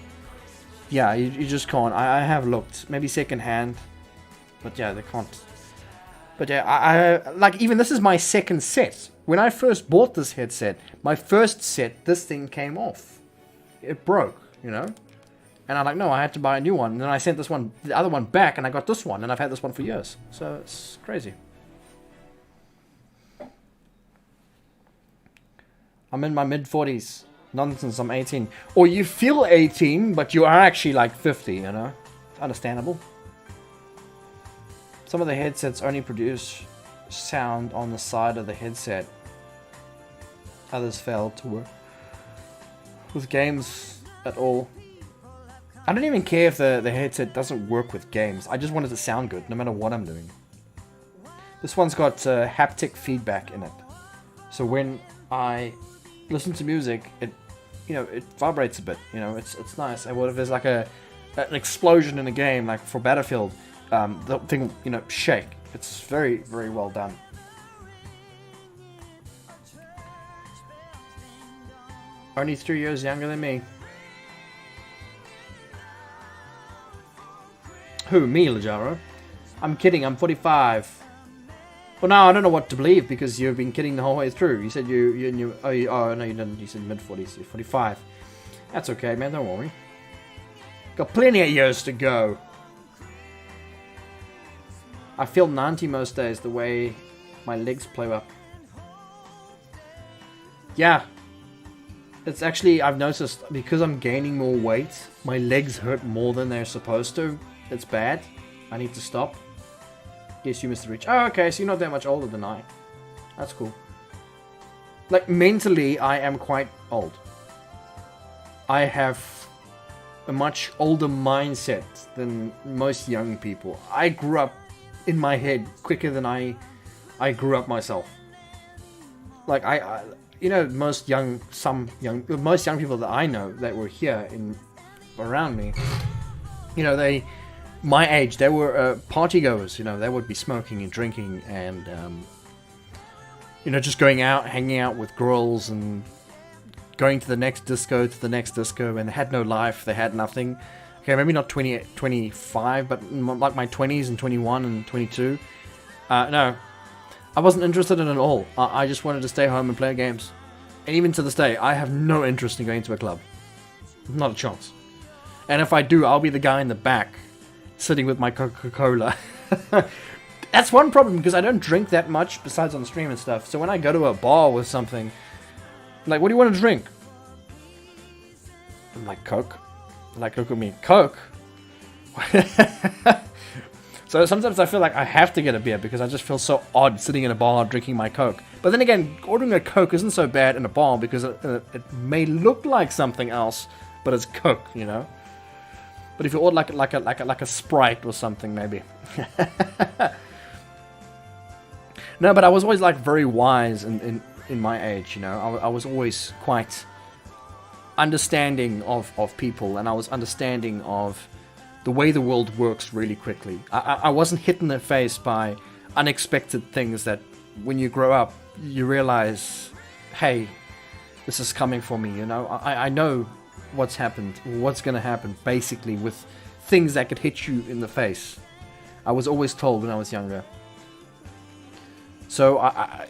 Yeah, you just can't. I have looked. Maybe second hand. But yeah, they can't. But yeah, I like, even this is my second set. When I first bought this headset, my first set, this thing came off. It broke, you know? And I'm like, no, I had to buy a new one. And then I sent the other one back, and I got this one. And I've had this one for years. So it's crazy. I'm in my mid-40s. Nonsense, I'm 18. Or you feel 18, but you are actually like 50, you know? It's understandable. Some of the headsets only produce sound on the side of the headset. Others fail to work with games at all. I don't even care if the headset doesn't work with games. I just want it to sound good, no matter what I'm doing. This one's got haptic feedback in it. So when I listen to music, it vibrates a bit. You know, it's nice. And what if there's like an explosion in a game, like for Battlefield, the thing, you know, shake. It's very, very well done. Only 3 years younger than me. Who, me, Lajaro? I'm kidding, I'm 45. Well, now I don't know what to believe because you've been kidding the whole way through. You said oh no, you didn't. You said mid-40s. You're 45. That's okay, man. Don't worry. Got plenty of years to go. I feel 90 most days the way my legs play up. Yeah. It's actually, I've noticed, because I'm gaining more weight, my legs hurt more than they're supposed to. It's bad. I need to stop. Yes, you missed the reach. Oh, okay, so you're not that much older than I. That's cool. Like, mentally, I am quite old. I have a much older mindset than most young people. I grew up in my head quicker than I grew up myself. Like, you know, most young people that I know that were here around me, you know, my age, they were party goers. You know, they would be smoking and drinking and, you know, just going out, hanging out with girls and going to the next disco, and they had no life, they had nothing. Okay, maybe not 25, but like my 20s and 21 and 22. No, I wasn't interested in it at all. I just wanted to stay home and play games. And even to this day, I have no interest in going to a club. Not a chance. And if I do, I'll be the guy in the back, sitting with my Coca-Cola. That's one problem, because I don't drink that much, besides on stream and stuff. So when I go to a bar with something, like, what do you want to drink? I'm like, Coke. Like, look at me, Coke. So sometimes I feel like I have to get a beer because I just feel so odd sitting in a bar drinking my Coke. But then again, ordering a Coke isn't so bad in a bar because it may look like something else, but it's Coke, you know. But if you order like a Sprite or something, maybe. No, but I was always like very wise in my age, you know. I was always quite understanding of people, and I was understanding of the way the world works really quickly. I wasn't hit in the face by unexpected things that when you grow up, you realize, hey, this is coming for me, you know. I know what's happened, what's going to happen, basically, with things that could hit you in the face. I was always told when I was younger. So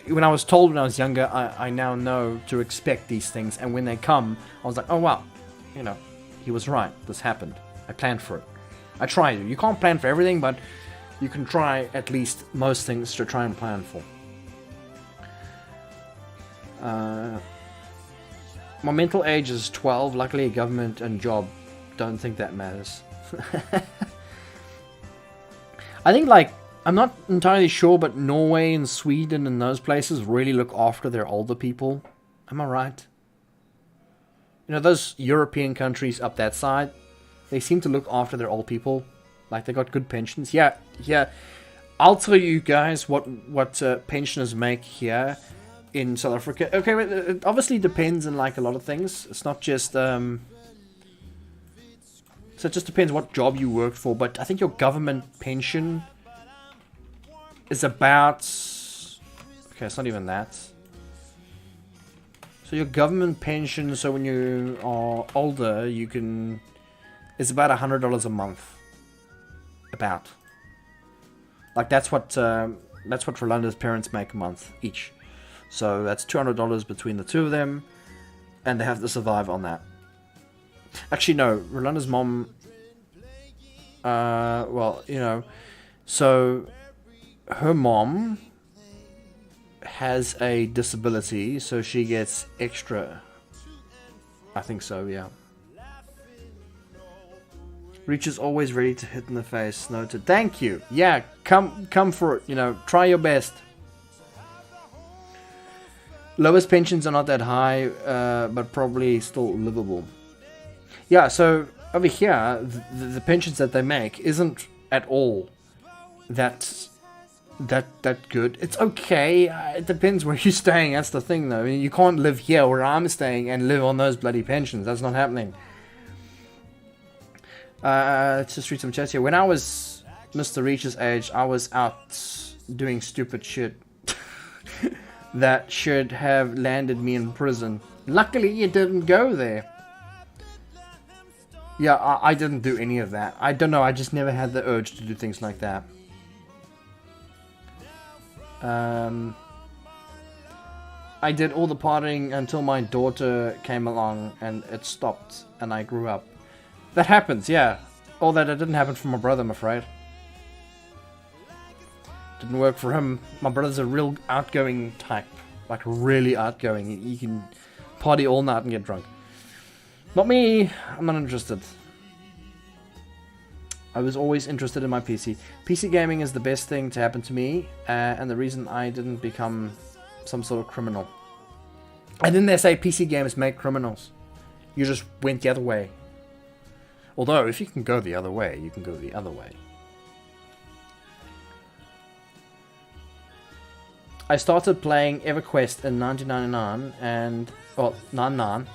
when I was told when I was younger, I now know to expect these things. And when they come, I was like, oh, wow, you know, he was right. This happened. I planned for it. I tried to. You can't plan for everything, but you can try at least most things to try and plan for. My mental age is 12. Luckily, government and job don't think that matters. I think, like, I'm not entirely sure, but Norway and Sweden and those places really look after their older people. Am I right? You know, those European countries up that side, they seem to look after their old people. Like, they got good pensions. Yeah. I'll tell you guys what pensioners make here in South Africa. Okay, it obviously depends on, like, a lot of things. It's not just, so it just depends what job you work for. But I think your government pension is about... Okay, it's not even that. So your government pension, so when you are older, you can... It's about $100 a month. About. Like, that's what Rolanda's parents make a month each. So that's $200 between the two of them, and they have to survive on that. Actually, no, Rolanda's mom, well, you know, so her mom has a disability, so she gets extra. I think so, yeah. Reach is always ready to hit in the face. Noted. Thank you. Yeah, come for it. You know, try your best. Lowest pensions are not that high, but probably still livable. Yeah, so over here, the pensions that they make isn't at all that good. It's okay. It depends where you're staying. That's the thing, though. I mean, you can't live here where I'm staying and live on those bloody pensions. That's not happening. Let's just read some chats here. When I was Mr. Reach's age, I was out doing stupid shit that should have landed me in prison. Luckily, you didn't go there. Yeah, I didn't do any of that. I don't know, I just never had the urge to do things like that. I did all the partying until my daughter came along and it stopped and I grew up. That happens, yeah. Although that didn't happen for my brother, I'm afraid. Didn't work for him. My brother's a real outgoing type. Like, really outgoing. He can party all night and get drunk. Not me. I'm not interested. I was always interested in my PC. PC gaming is the best thing to happen to me, and the reason I didn't become some sort of criminal. And then they say PC games make criminals. You just went the other way. Although, if you can go the other way, you can go the other way. I started playing EverQuest in 1999 and... well, 99,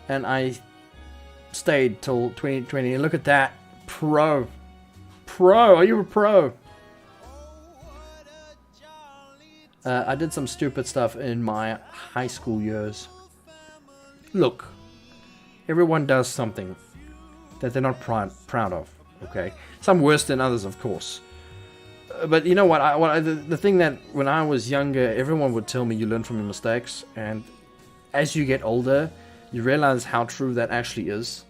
and I stayed till 2020. And look at that. Pro. Pro. Are you a pro? I did some stupid stuff in my high school years. Look. Everyone does something that they're not proud of. Okay? Some worse than others, of course. But you know what? The thing that when I was younger, everyone would tell me you learn from your mistakes. And as you get older, you realize how true that actually is.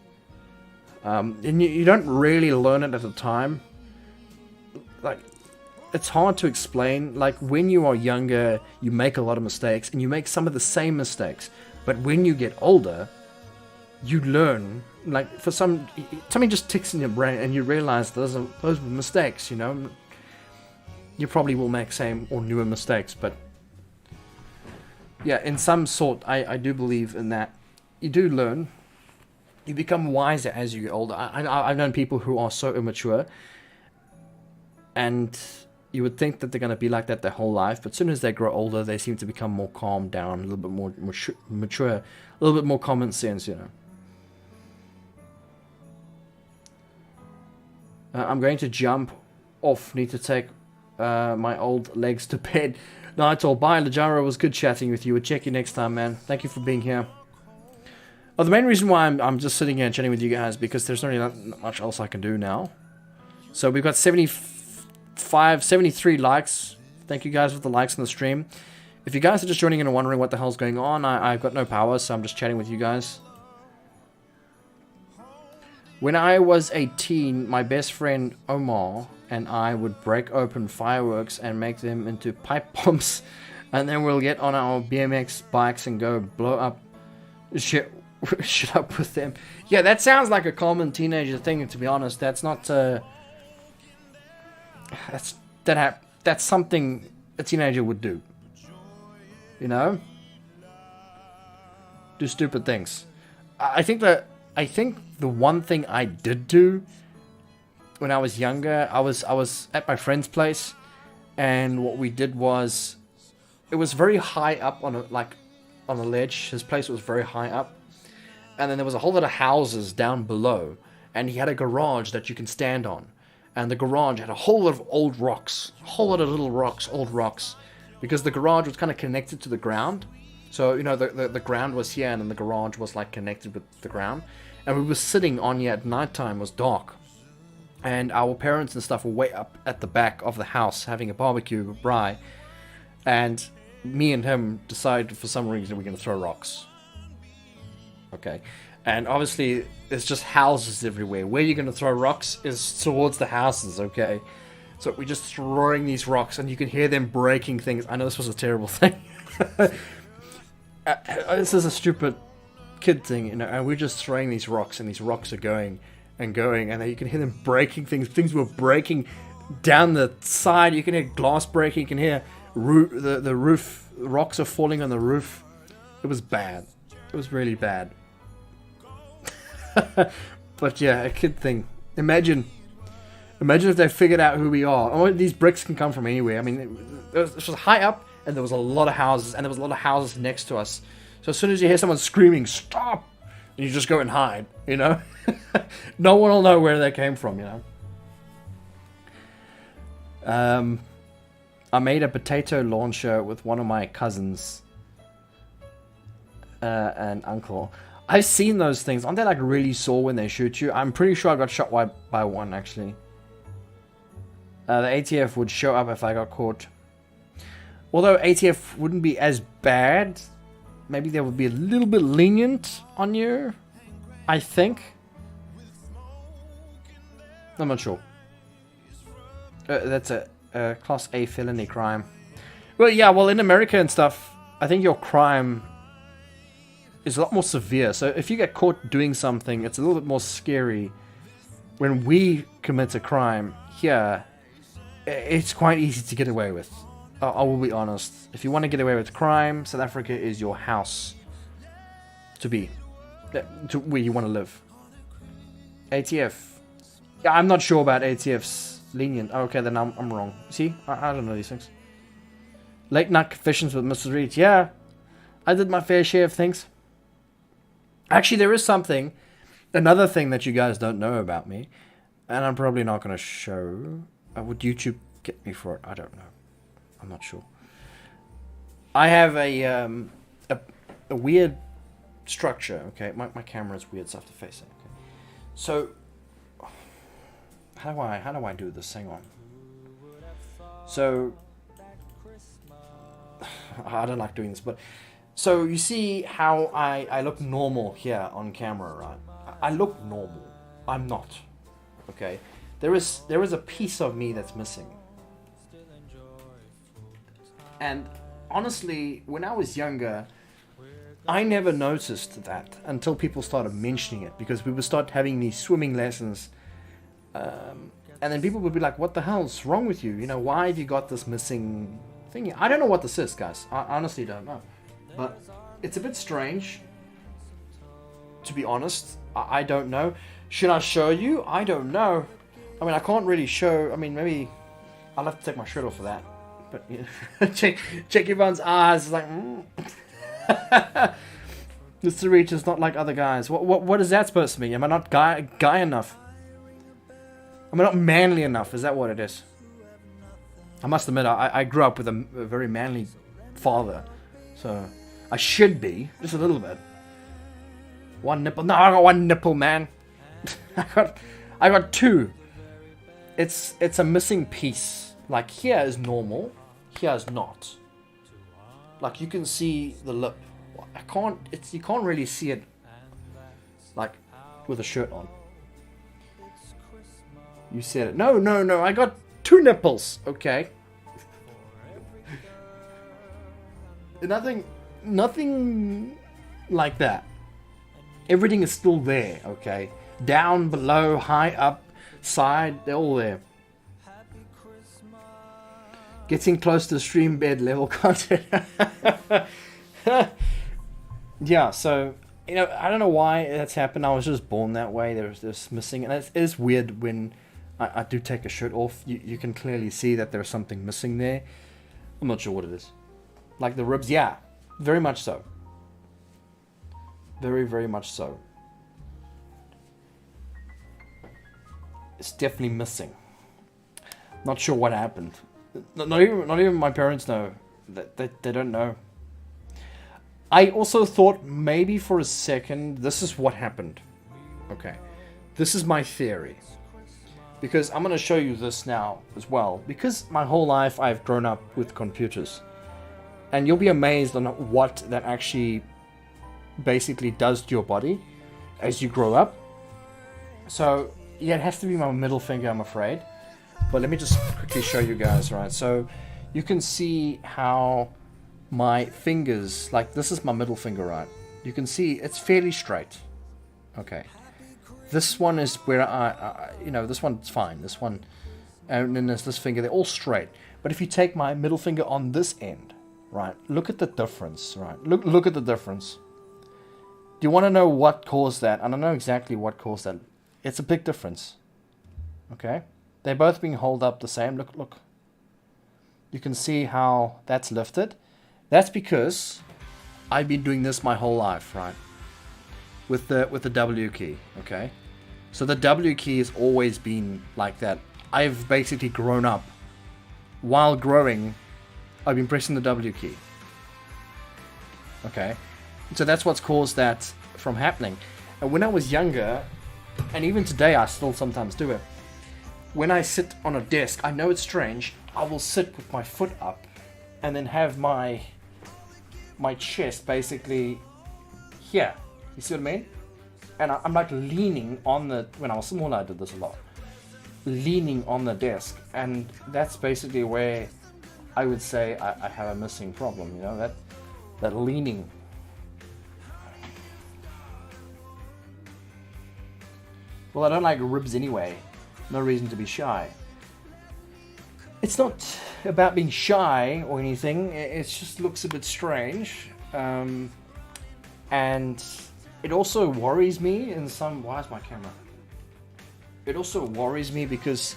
And you don't really learn it at the time. Like, it's hard to explain. Like, when you are younger, you make a lot of mistakes, and you make some of the same mistakes. But when you get older, you learn. Like, for something just ticks in your brain, and you realize those were mistakes, you know? You probably will make same or newer mistakes, but... yeah, in some sort, I do believe in that. You do learn. You become wiser as you get older. I've known people who are so immature, and you would think that they're going to be like that their whole life, but as soon as they grow older, they seem to become more calmed down, a little bit more mature, a little bit more common sense, you know. I'm going to jump off. Need to take my old legs to bed. No, it's all. Bye, Lajaro. It was good chatting with you. We'll check you next time, man. Thank you for being here. Oh, the main reason why I'm just sitting here and chatting with you guys is because there's not really not much else I can do now. So we've got 73 likes. Thank you guys for the likes on the stream. If you guys are just joining in and wondering what the hell's going on, I've got no power, so I'm just chatting with you guys. When I was 18, my best friend Omar and I would break open fireworks and make them into pipe bombs, and then we'll get on our BMX bikes and go blow up shit up with them. Yeah, that sounds like a common teenager thing, to be honest. That's not that's something a teenager would do. You know? Do stupid things. I think the one thing I did do when I was younger, I was at my friend's place, and what we did was, it was very high up on a ledge. His place was very high up, and then there was a whole lot of houses down below, and he had a garage that you can stand on, and the garage had a whole lot of old rocks, a whole lot of little rocks, old rocks, because the garage was kind of connected to the ground. So, you know, the ground was here, and then the garage was like connected with the ground. And we were sitting on here at nighttime, it was dark. And our parents and stuff were way up at the back of the house having a barbecue with Bri. And me and him decided for some reason we're going to throw rocks. Okay. And obviously, there's just houses everywhere. Where you're going to throw rocks is towards the houses, okay? So we're just throwing these rocks, and you can hear them breaking things. I know this was a terrible thing. This is a stupid kid thing, you know, and we're just throwing these rocks, and these rocks are going and going, and you can hear them breaking things. Things were breaking down the side. You can hear glass breaking. You can hear the roof. Rocks are falling on the roof. It was bad. It was really bad. But yeah, a kid thing. Imagine if they figured out who we are. Oh, these bricks can come from anywhere. I mean, it was high up, and there was a lot of houses, and there was a lot of houses next to us. So as soon as you hear someone screaming, "Stop!" you just go and hide, you know? No one will know where they came from, you know? I made a potato launcher with one of my cousins and uncle. I've seen those things. Aren't they like really sore when they shoot you? I'm pretty sure I got shot by one actually. The ATF would show up if I got caught. Although ATF wouldn't be as bad. Maybe they would be a little bit lenient on you. I think. I'm not sure. That's a Class A felony crime. Well, yeah, well, in America and stuff, I think your crime is a lot more severe. So if you get caught doing something, it's a little bit more scary. When we commit a crime here, it's quite easy to get away with. I will be honest. If you want to get away with crime, South Africa is your house to be. To where you want to live. ATF. Yeah, I'm not sure about ATF's lenient. Okay, then I'm wrong. See? I don't know these things. Late night confessions with Mr. Reed. Yeah, I did my fair share of things. Actually, there is something, another thing that you guys don't know about me, and I'm probably not going to show. Would YouTube get me for it? I don't know. I'm not sure. I have a weird structure. Okay, my camera is weird, so I have to face it. Okay. So how do I do this? Hang on. So I don't like doing this, but so you see how I look normal here on camera, right? I look normal. I'm not. Okay. There is a piece of me that's missing. And honestly, when I was younger, I never noticed that until people started mentioning it, because we would start having these swimming lessons, and then people would be like, "What the hell's wrong with you? You know, why have you got this missing thing?" I don't know what this is, guys. I honestly don't know, but it's a bit strange. To be honest, I don't know. Should I show you? I don't know. I mean, I can't really show. I mean, maybe I'll have to take my shirt off for that. But yeah. check everyone's eyes. It's like, Mr. Reach is not like other guys. What is that supposed to mean? Am I not guy enough? Am I not manly enough? Is that what it is? I must admit, I grew up with a very manly father, so I should be just a little bit. One nipple? No, I got one nipple, man. I got two. It's a missing piece. Like here is normal, here is not. Like you can see the lip. You can't really see it like with a shirt on. You said it. No, I got two nipples. Okay. Nothing like that. Everything is still there, okay? Down, below, high, up, side, they're all there. Getting close to stream bed level content. Yeah, so, you know, I don't know why that's happened. I was just born that way. There's missing. And it is weird when I do take a shirt off. You can clearly see that there's something missing there. I'm not sure what it is. Like the ribs, yeah. Very much so. Very, very much so. It's definitely missing. Not sure what happened. Not even my parents know. They don't know. I also thought maybe for a second this is what happened. Okay. This is my theory. Because I'm going to show you this now as well. Because my whole life I've grown up with computers. And you'll be amazed on what that actually basically does to your body as you grow up. So, yeah, it has to be my middle finger, I'm afraid. But let me just quickly show you guys, right? So, you can see how my fingers, like this is my middle finger, right? You can see it's fairly straight. Okay. This one is where you know, this one's fine. This one, and then there's this finger, they're all straight. But if you take my middle finger on this end, right? Look at the difference, right? Look at the difference. Do you want to know what caused that? I don't know exactly what caused that. It's a big difference. Okay? They're both being held up the same. Look. You can see how that's lifted. That's because I've been doing this my whole life, right? With the W key, okay? So the W key has always been like that. I've basically grown up. While growing, I've been pressing the W key. Okay? So that's what's caused that from happening. And when I was younger, and even today I still sometimes do it, when I sit on a desk, I know it's strange, I will sit with my foot up and then have my chest basically here. You see what I mean? And I'm like leaning on the, when I was smaller I did this a lot, leaning on the desk, and that's basically where I would say I have a missing problem, you know, that leaning. Well, I don't like ribs anyway, no reason to be shy. It's not about being shy or anything, it just looks a bit strange, and it also worries me in some... Why is my camera? It also worries me because...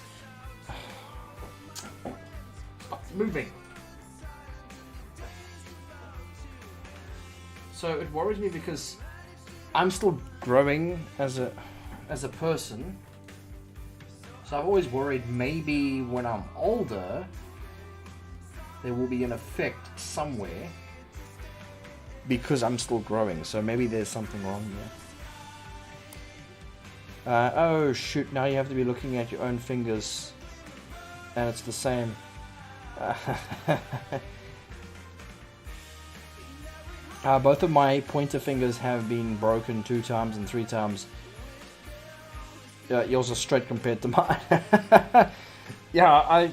Stop moving. So it worries me because I'm still growing as a person. So I've always worried maybe when I'm older there will be an effect somewhere because I'm still growing. So maybe there's something wrong there. Oh shoot, now you have to be looking at your own fingers and it's the same. Both of my pointer fingers have been broken 2 times and 3 times. Yours are straight compared to mine. Yeah,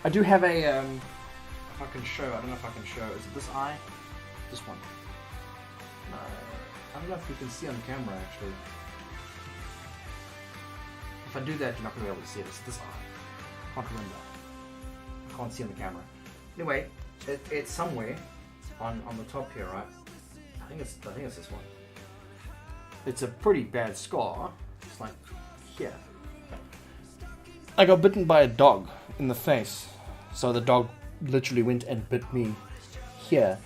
I do have a, if I can show, I don't know if I can show, is it this eye? This one. No, I don't know if you can see on camera actually. If I do that, you're not going to be able to see it. It's this eye. I can't remember. I can't see on the camera. Anyway, it's somewhere on the top here, right? I think it's this one. It's a pretty bad scar. It's like here. I got bitten by a dog in the face. So the dog literally went and bit me here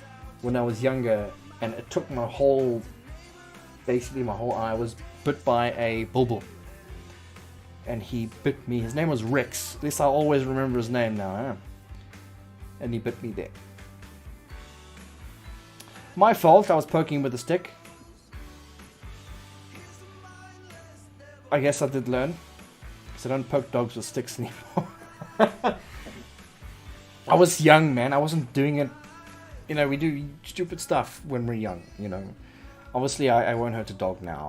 when I was younger, and it took my whole, basically my whole eye was bit by a bulbul. And he bit me. His name was Rex. At least I'll always remember his name now. Eh? And he bit me there. My fault, I was poking him with a stick. I guess I did learn. Because I don't poke dogs with sticks anymore. I was young, man. I wasn't doing it. You know, we do stupid stuff when we're young, you know. Obviously, I won't hurt a dog now.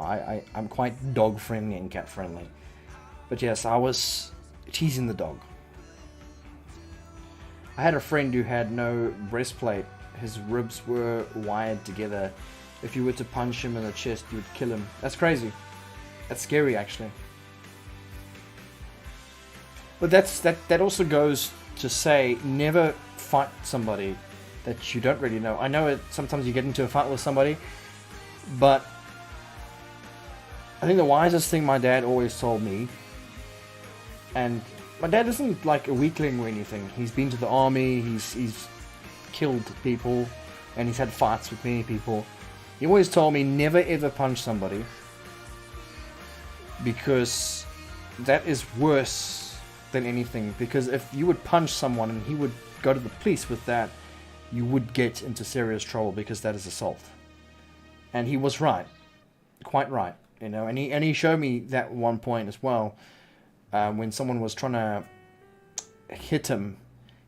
I'm quite dog friendly and cat friendly. But yes, I was teasing the dog. I had a friend who had no breastplate. His ribs were wired together. If you were to punch him in the chest, you would kill him. That's crazy. That's scary, actually. But that also goes to say, never fight somebody that you don't really know. I know sometimes you get into a fight with somebody, but I think the wisest thing my dad always told me, and my dad isn't like a weakling or anything. He's been to the army, he's killed people, and he's had fights with many people. He always told me, never ever punch somebody, because that is worse than anything. Because if you would punch someone and he would go to the police with that, you would get into serious trouble, because that is assault. And he was right, quite right, you know. And he showed me that one point as well. When someone was trying to hit him,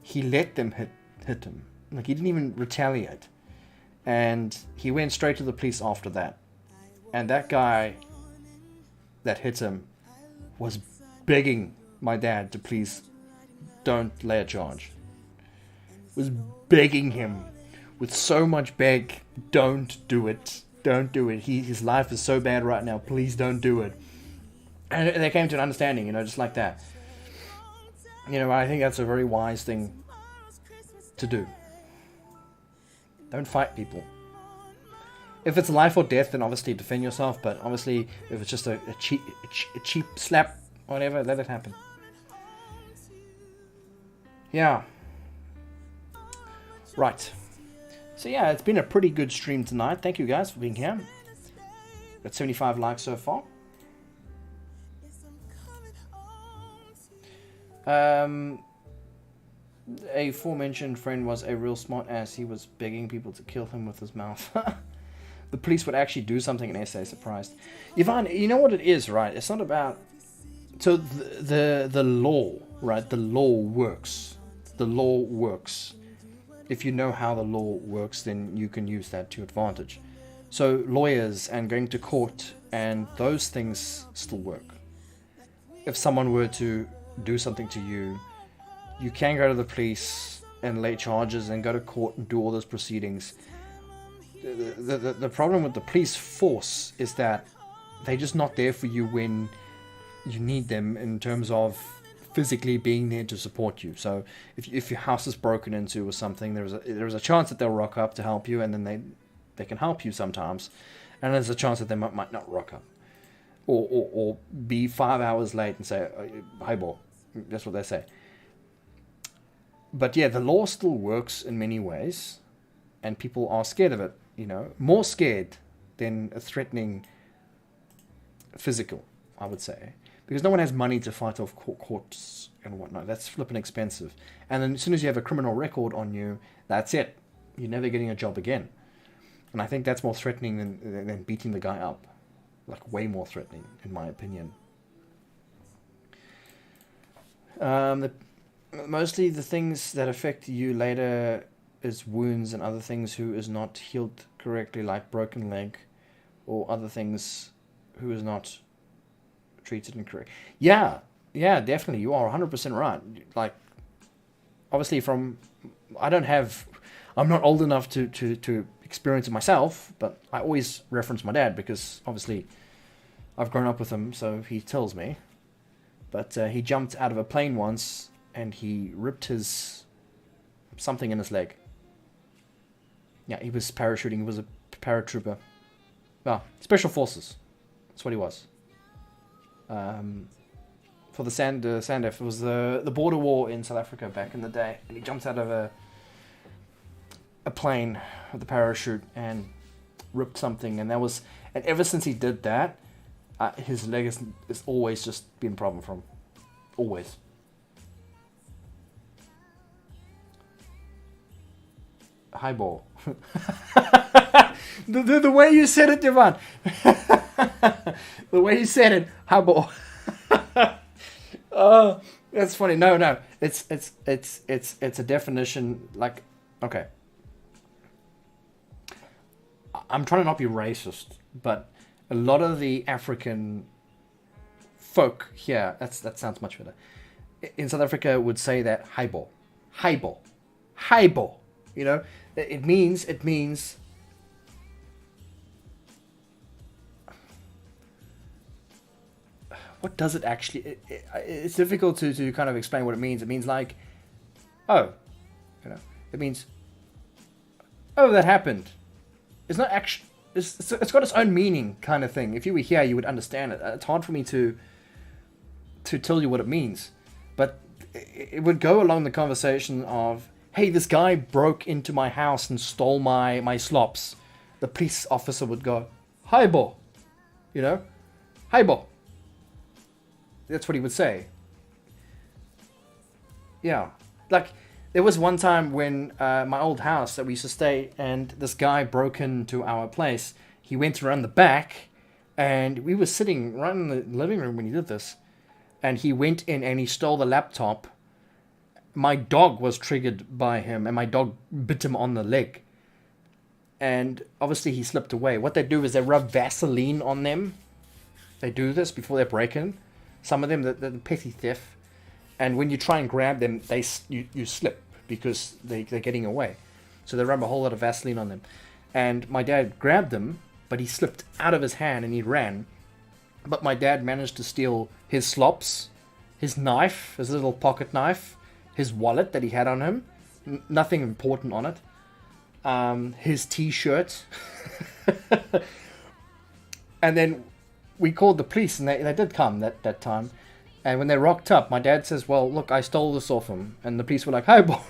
he let them hit him. Like, he didn't even retaliate. And he went straight to the police after that. And that guy that hit him was begging my dad to please don't lay a charge. Was begging him with so much beg, don't do it. Don't do it. His life is so bad right now. Please don't do it. And they came to an understanding, you know, just like that. You know, I think that's a very wise thing to do. Don't fight people. If it's life or death, then obviously defend yourself. But obviously, if it's just a cheap slap, whatever, let it happen. Yeah. Right. So yeah, it's been a pretty good stream tonight. Thank you guys for being here. Got 75 likes so far. A aforementioned friend was a real smart ass. He was begging people to kill him with his mouth. The police would actually do something and SA surprised. Yvonne, you know what it is, right? It's not about... So the law, right? The law works. The law works. If you know how the law works, then you can use that to advantage. So lawyers and going to court and those things still work. If someone were to do something to you, you can go to the police and lay charges and go to court and do all those proceedings. The problem with the police force is that they're just not there for you when you need them in terms of physically being there to support you. So if your house is broken into or something, there's a chance that they'll rock up to help you, and then they can help you sometimes, and there's a chance that they might not rock up or be 5 hours late and say, "Hi, boy." That's what they say. But yeah, the law still works in many ways, and people are scared of it. You know, more scared than a threatening physical, I would say. Because no one has money to fight off courts and whatnot. That's flipping expensive. And then as soon as you have a criminal record on you, that's it. You're never getting a job again. And I think that's more threatening than beating the guy up. Like, way more threatening, in my opinion. Mostly the things that affect you later is wounds and other things who is not healed correctly, like broken leg, or other things who is not treated incorrect. Yeah, definitely. You are 100% right. Like, obviously I'm not old enough to experience it myself, but I always reference my dad because obviously I've grown up with him, so he tells me. But he jumped out of a plane once and he ripped something in his leg. Yeah, he was parachuting. He was a paratrooper. Well, special forces. That's what he was. For the Sandef, it was the border war in South Africa back in the day, and he jumped out of a plane with a parachute and ripped something, and ever since he did that, his leg is always just been a problem for him. Always. Highball. the way you said it, Devon. The way you said it, highball. Oh, that's funny. No. It's a definition. Like, okay. I'm trying to not be racist, but a lot of the African folk here, that sounds much better, in South Africa would say that highball. You know, it means. What does it actually? It's difficult to kind of explain what it means. It means like, oh, you know, it means, oh, that happened. It's not actually. It's got its own meaning, kind of thing. If you were here, you would understand it. It's hard for me to tell you what it means, but it would go along the conversation of, hey, this guy broke into my house and stole my slops. The police officer would go, highball, you know, highball. That's what he would say. Yeah, like there was one time when my old house that we used to stay, and this guy broke into our place. He went around the back, and we were sitting right in the living room when he did this. And he went in and he stole the laptop. My dog was triggered by him, and my dog bit him on the leg. And obviously he slipped away. What they do is they rub Vaseline on them. They do this before they break in. Some of them, the petty theft. And when you try and grab them, you slip because they're getting away. So they rub a whole lot of Vaseline on them. And my dad grabbed them, but he slipped out of his hand and he ran. But my dad managed to steal his slops, his knife, his little pocket knife, his wallet that he had on him. Nothing important on it. His t-shirt. And then we called the police, and they did come that time. And when they rocked up, my dad says, well, look, I stole this off him. And the police were like, hey, boy.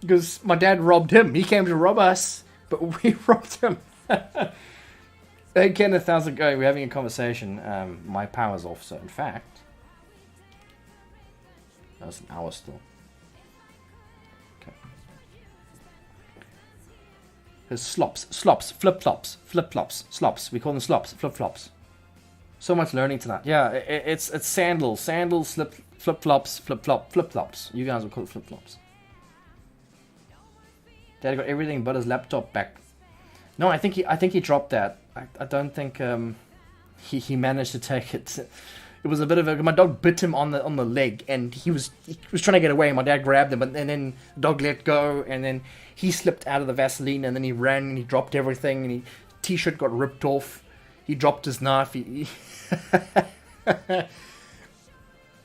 Because my dad robbed him. He came to rob us, but we robbed him. Hey, Kenneth, how's it going? We're having a conversation. My power's off, so in fact, That's an hour still. Okay. There's slops, flip-flops, slops. We call them slops, flip-flops. So much learning tonight. Yeah, it's sandals, flip-flops, flip-flops. You guys will call it flip-flops. Dad got everything but his laptop back. No, I think he dropped that. I don't think he managed to take it. It was a bit of a. My dog bit him on the leg, and he was trying to get away. My dad grabbed him, and then the dog let go, and then he slipped out of the Vaseline, and then he ran and he dropped everything, and t-shirt got ripped off. He dropped his knife.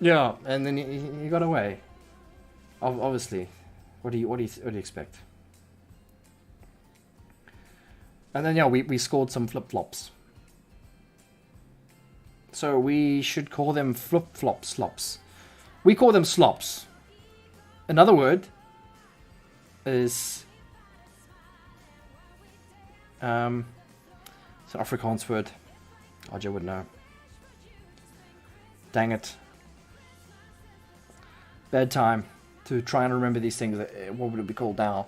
Yeah, and then he got away. Obviously, what do you expect? And then yeah, we scored some flip-flops. So we should call them flip-flop slops. We call them slops. Another word is it's an Afrikaans word. RJ would know. Dang it. Bad time to try and remember these things. What would it be called now?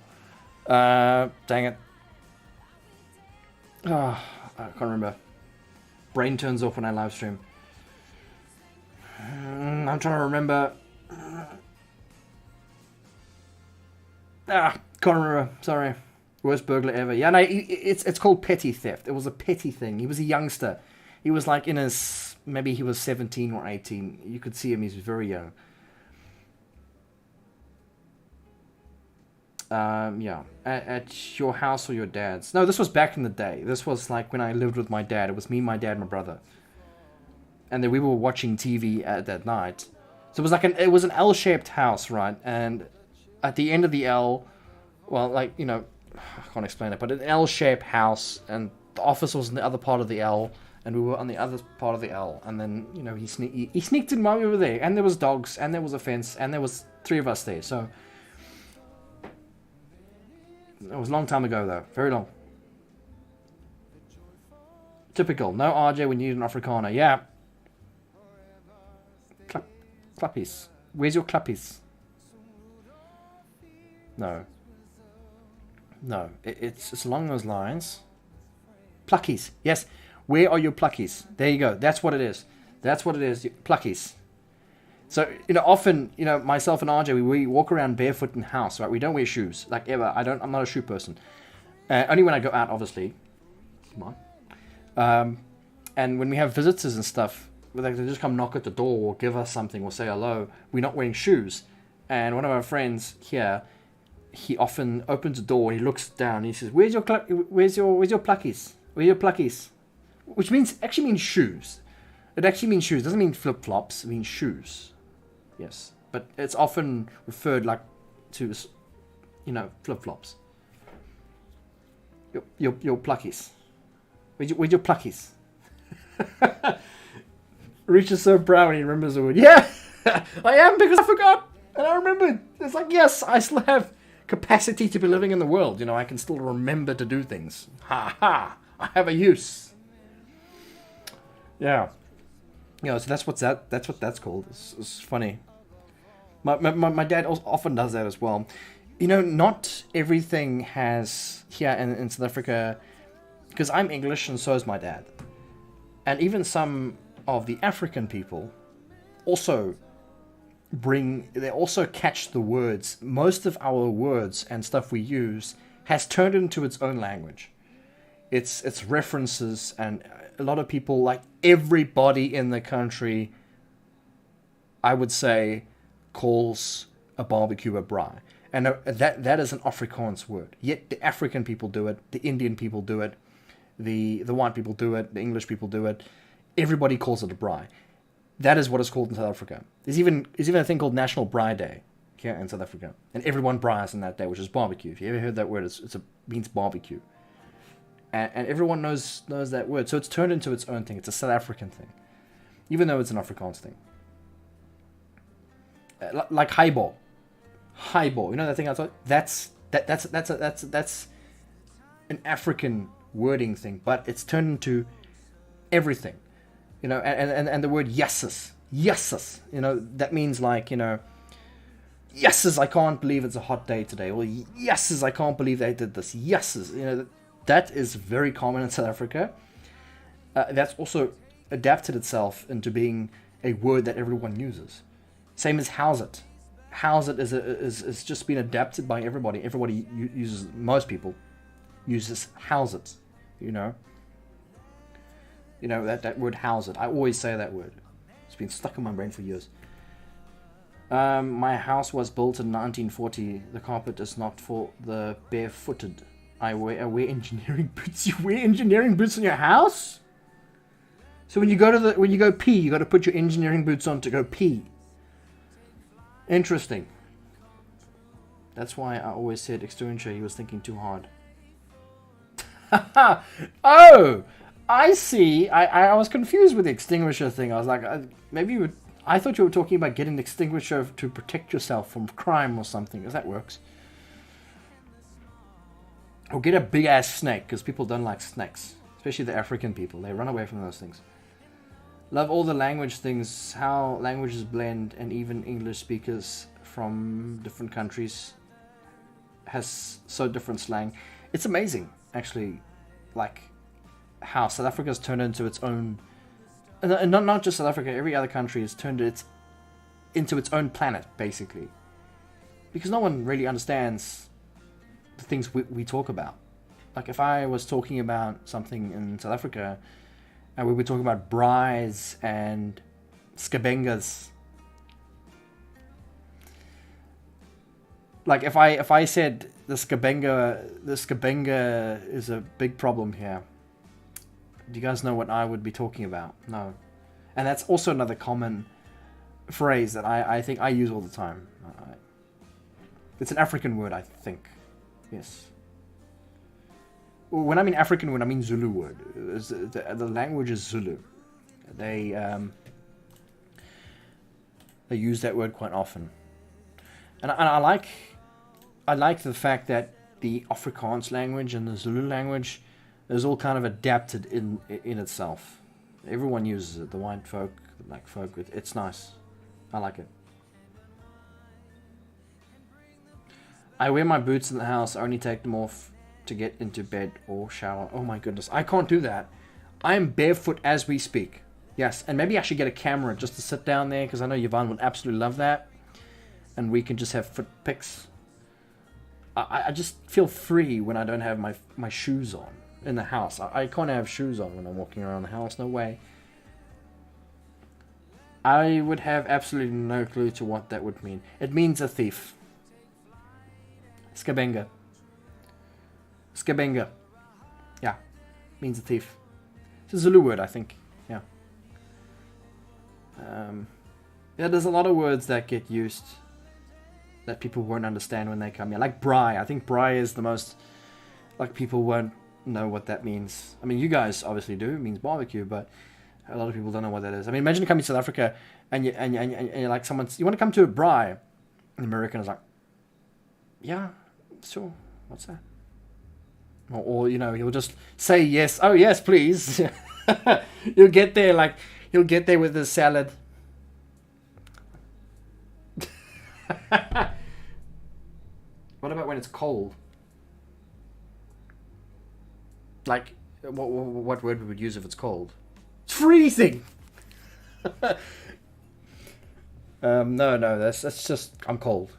Dang it. Oh, I can't remember. Brain turns off when I live stream. I'm trying to remember. Can't remember. Sorry. Worst burglar ever. Yeah, no, it's called petty theft. It was a petty thing. He was a youngster. He was like in his, maybe he was 17 or 18. You could see him. He was very young. Yeah, at your house or your dad's. No, this was back in the day. This was like when I lived with my dad. It was me, my dad, and my brother. And then we were watching TV at that night. So it was an L-shaped house, right? And at the end of the L, well, like, you know, I can't explain it, but an L-shaped house, and the office was in the other part of the L, and we were on the other part of the L. And then, you know, he sneaked in while we were there. And there was dogs, and there was a fence, and there was 3 of us there. So it was a long time ago, though. Very long. Typical. No RJ, we need an Afrikaner. Yeah. Clappies. Where's your clappies? No. No. It's along those lines. Pluckies. Yes. Where are your pluckies? There you go. That's what it is. That's what it is. Pluckies. So, you know, often, you know, myself and RJ, we walk around barefoot in house, right? We don't wear shoes, like, ever. I'm not a shoe person. Only when I go out, obviously. Come on. And when we have visitors and stuff, they just come knock at the door or give us something or say hello. We're not wearing shoes. And one of our friends here, he often opens the door and he looks down and he says, where's your pluckies? Where are your pluckies? Which actually means shoes. It actually means shoes. It doesn't mean flip-flops. It means shoes. Yes, but it's often referred like to, you know, flip-flops. Your pluckies. Where's your pluckies? Rich is so proud when he remembers the word. Yeah, I am, because I forgot and I remembered. It's like, yes, I still have capacity to be living in the world. You know, I can still remember to do things. Ha ha! I have a use. Yeah. You know, so that's what that's called. It's funny. My dad often does that as well. You know, not everything has here in South Africa, because I'm English and so is my dad. And even some of the African people also catch the words. Most of our words and stuff we use has turned into its own language. It's references, and a lot of people, like everybody in the country, I would say, calls a barbecue a braai. And that is an Afrikaans word. Yet the African people do it, the Indian people do it, the white people do it, the English people do it. Everybody calls it a braai. That is what it's called in South Africa. There's even a thing called National Braai Day here in South Africa. And everyone braais on that day, which is barbecue. If you ever heard that word, it means barbecue. And everyone knows that word. So it's turned into its own thing. It's a South African thing. Even though it's an Afrikaans thing. Like highball. Highball. You know that thing I thought? That's an African wording thing. But it's turned into everything. You know, and the word yeses. Yeses. You know, that means like, you know, yeses, I can't believe it's a hot day today. Or yeses, I can't believe they did this. Yeses, that is very common in South Africa. That's also adapted itself into being a word that everyone uses. Same as house it. House it is just been adapted by everybody. Everybody uses, most people uses house it. That word house it. I always say that word. It's been stuck in my brain for years. My house was built in 1940. The carpet is not for the barefooted. I wear engineering boots. You wear engineering boots in your house? So when you go pee, you got to put your engineering boots on to go pee. Interesting. That's why I always said extinguisher. He was thinking too hard. Oh, I see. I was confused with the extinguisher thing. I was like, I thought you were talking about getting an extinguisher to protect yourself from crime or something, because that works. Or get a big ass snake, because people don't like snakes. Especially the African people. They run away from those things. Love all the language things, how languages blend, and even English speakers from different countries has so different slang. It's amazing, actually, like how South Africa's turned into its own, and not just South Africa, every other country has turned into its own planet, basically. Because no one really understands the things we talk about. Like if I was talking about something in South Africa, and we were talking about braais and skabengas. Like if I said the skabenga is a big problem here. Do you guys know what I would be talking about? No. And that's also another common phrase that I think I use all the time. It's an African word, I think. Yes. When I mean African word, I mean Zulu word. The language is Zulu. They use that word quite often, and I like the fact that the Afrikaans language and the Zulu language is all kind of adapted in itself. Everyone uses it. The white folk, the black folk. It's nice. I like it. I wear my boots in the house. I only take them off to get into bed or shower. Oh my goodness, I can't do that. I am barefoot as we speak. Yes, and maybe I should get a camera just to sit down there, because I know Yvonne would absolutely love that, and we can just have foot pics. I just feel free when I don't have my shoes on in the house. I can't have shoes on when I'm walking around the house. No way. I would have absolutely no clue to what that would mean. It means a thief. Skabenga. Skabenga. Yeah. Means a thief. It's a Zulu word, I think. Yeah. Yeah, there's a lot of words that get used that people won't understand when they come here. Like braai. I think braai is the most... Like, people won't know what that means. I mean, you guys obviously do. It means barbecue, but a lot of people don't know what that is. I mean, imagine coming to South Africa and you're like someone... You want to come to a braai? And the American is like... Yeah, sure. What's that? Or he'll just say yes. Oh, yes, please. You'll get there he'll get there with his salad. What about when it's cold? Like, what word we would use if it's cold? It's freezing! No, that's just, I'm cold,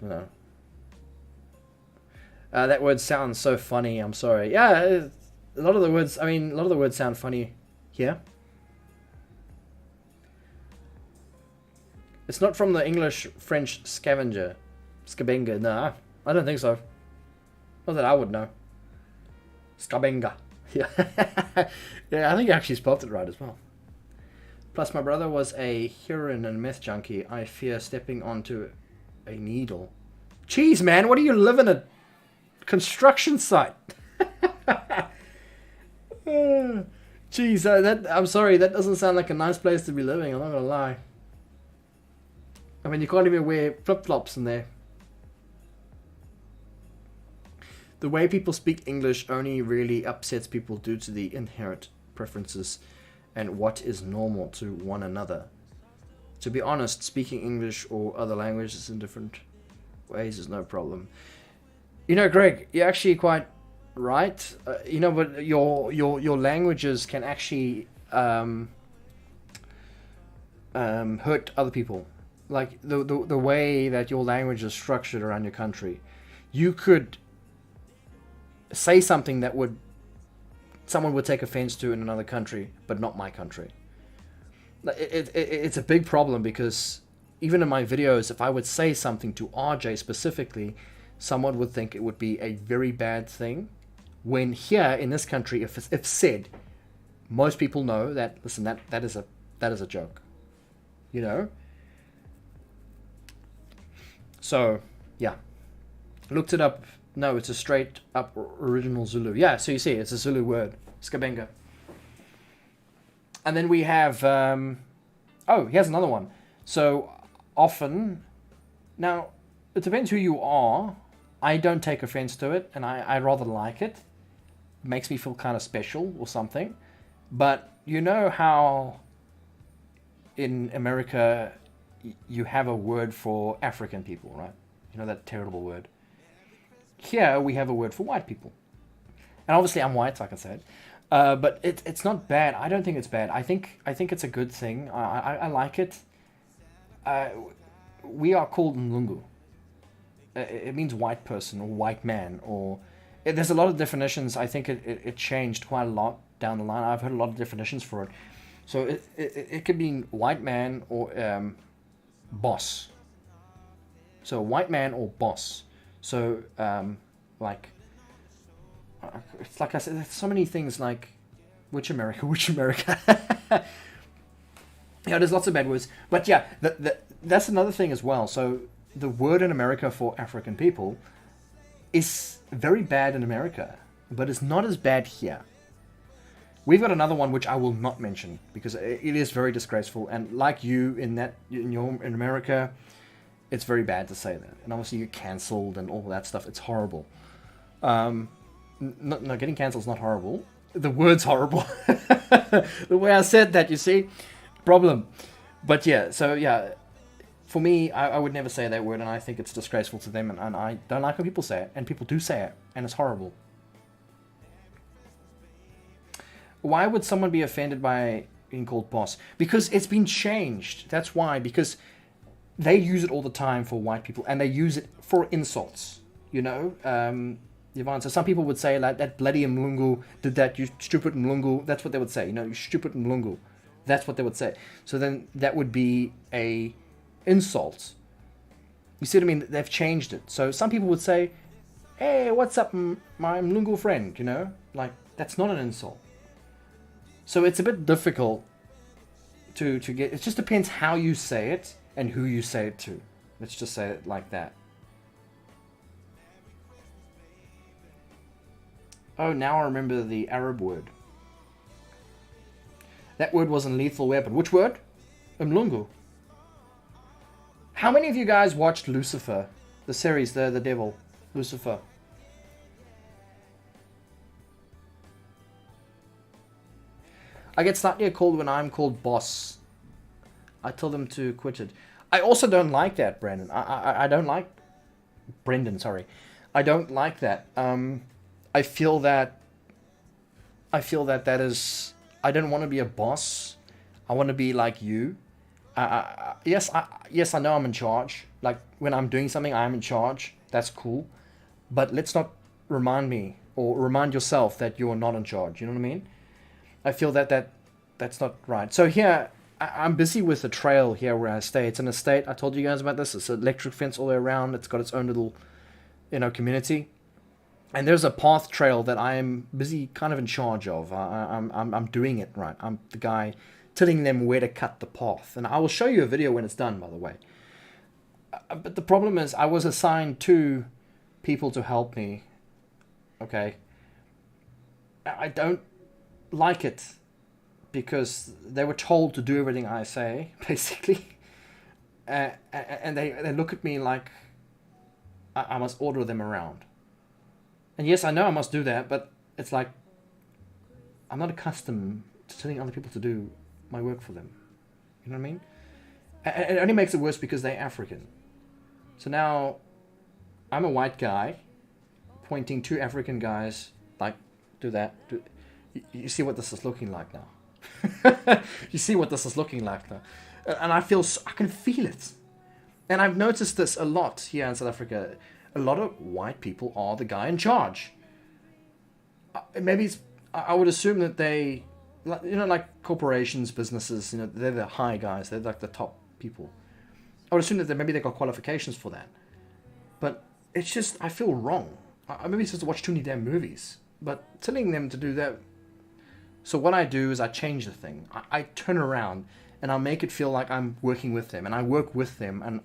That word sounds so funny. I'm sorry. Yeah, a lot of the words sound funny here. It's not from the English-French scavenger. Skabenga. Nah, I don't think so. Not that I would know. Skabenga. Yeah. Yeah, I think I actually spelled it right as well. Plus, my brother was a heroin and meth junkie. I fear stepping onto a needle. Jeez, man, what do you live in a construction site? Jeez, I'm sorry, that doesn't sound like a nice place to be living, I'm not gonna lie. I mean, you can't even wear flip-flops in there. The way people speak English only really upsets people due to the inherent preferences and what is normal to one another. To be honest, speaking English or other languages is indifferent. Ways is no problem. You know, Greg, you're actually quite right. You know, but your languages can actually hurt other people. Like the way that your language is structured around your country, you could say something that someone would take offense to in another country, but not my country. It's a big problem because even in my videos, if I would say something to RJ specifically, someone would think it would be a very bad thing. When here in this country, if said, most people know that, listen, that is a joke, you know. So yeah, looked it up. No, it's a straight up original Zulu. Yeah, so you see, it's a Zulu word, skabenga. And then we have, here's another one. So often, now it depends who you are. I don't take offense to it, and I rather like it. It makes me feel kind of special or something. But you know how in America you have a word for African people, right? You know that terrible word. Here we have a word for white people. And obviously I'm white, so I can say it. But it's not bad. I don't think it's bad. I think it's a good thing. I like it. We are called Mlungu. It means white person or white man. Or there's a lot of definitions. I think it changed quite a lot down the line. I've heard a lot of definitions for it. So it could mean white man or boss. So white man or boss. So it's like I said, there's so many things like which America. Yeah, there's lots of bad words, but yeah, that's another thing as well. So the word in America for African people is very bad in America, but it's not as bad here. We've got another one which I will not mention because it is very disgraceful, and like you in America, it's very bad to say that, and obviously you're cancelled and all that stuff. It's horrible. No, getting cancelled is not horrible. The word's horrible. The way I said that, you see, problem. But yeah, so yeah, for me, I would never say that word, and I think it's disgraceful to them, and I don't like when people say it, and people do say it, and it's horrible. Why would someone be offended by being called boss? Because it's been changed. That's why. Because they use it all the time for white people, and they use it for insults. You know, Yvonne. So some people would say like that bloody Mlungu did that. You stupid Mlungu. That's what they would say. You know, you stupid Mlungu. That's what they would say. So then that would be a insult. You see what I mean? They've changed it. So some people would say, "Hey, what's up, my Mlungu friend?" You know, like that's not an insult. So it's a bit difficult to get. It just depends how you say it and who you say it to. Let's just say it like that. Oh, now I remember the Arab word. That word was a lethal weapon. Which word? Mlungu. How many of you guys watched Lucifer? The series, the devil, Lucifer. I get slightly called when I'm called boss. I tell them to quit it. I also don't like that, Brandon. I don't like... Brendan, sorry. I don't like that. I feel that that is... I don't want to be a boss. I want to be like you. Yes, I know I'm in charge. Like, when I'm doing something, I'm in charge. That's cool. But let's not remind me or remind yourself that you're not in charge. You know what I mean? I feel that's not right. So here, I'm busy with a trail here where I stay. It's an estate. I told you guys about this. It's an electric fence all the way around. It's got its own little, community. And there's a path trail that I am busy kind of in charge of. I'm doing it right. I'm the guy telling them where to cut the path. And I will show you a video when it's done, by the way. But the problem is I was assigned 2 people to help me. Okay. I don't like it because they were told to do everything I say, basically. And they look at me like I must order them around. And yes, I know I must do that, but it's like I'm not accustomed to telling other people to do my work for them. You know what I mean? And it only makes it worse because they're African. So now I'm a white guy pointing two African guys, like, do that. You see what this is looking like now. You see what this is looking like now. And I can feel it. And I've noticed this a lot here in South Africa. A lot of white people are the guy in charge. I would assume that they, like corporations, businesses, they're the high guys. They're like the top people. I would assume that maybe they got qualifications for that. But it's just, I feel wrong. Maybe it's just to watch too many damn movies. But telling them to do that. So what I do is I change the thing. I turn around and I make it feel like I'm working with them. And I work with them. And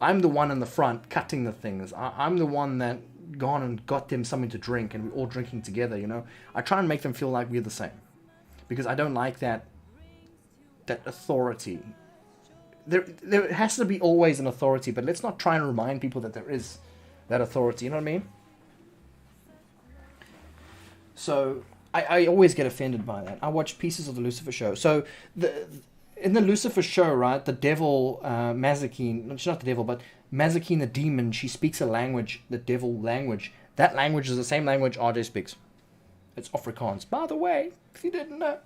I'm the one in the front cutting the things. I'm the one that gone and got them something to drink. And we're all drinking together, I try and make them feel like we're the same. Because I don't like that authority. There has to be always an authority, but let's not try and remind people that there is that authority, you know what I mean? So, I always get offended by that. I watch pieces of the Lucifer show. So, in the Lucifer show, right, the devil, Navezgane, she's not the devil, but Navezgane the demon, she speaks a language, the devil language. That language is the same language RJ speaks. It's Afrikaans. By the way, if you didn't know.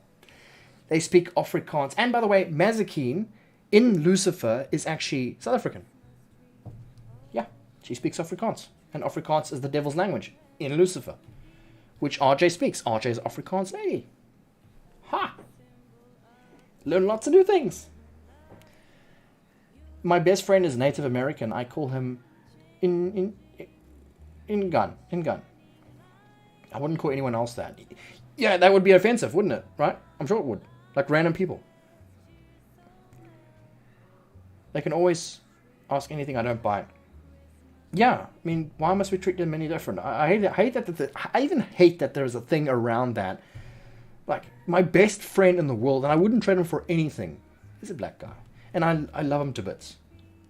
They speak Afrikaans. And by the way, Navezgane in Lucifer is actually South African. Yeah, she speaks Afrikaans. And Afrikaans is the devil's language in Lucifer, which RJ speaks. RJ is Afrikaans lady. Ha! Learn lots of new things. My best friend is Native American. I call him in gun. I wouldn't call anyone else that. Yeah, that would be offensive, wouldn't it? Right? I'm sure it would. Like random people. They can always ask anything, I don't buy it. Yeah, I mean, why must we treat them any different? I hate that. I even hate that there's a thing around that. Like, my best friend in the world, and I wouldn't trade him for anything, he's a black guy. And I love him to bits.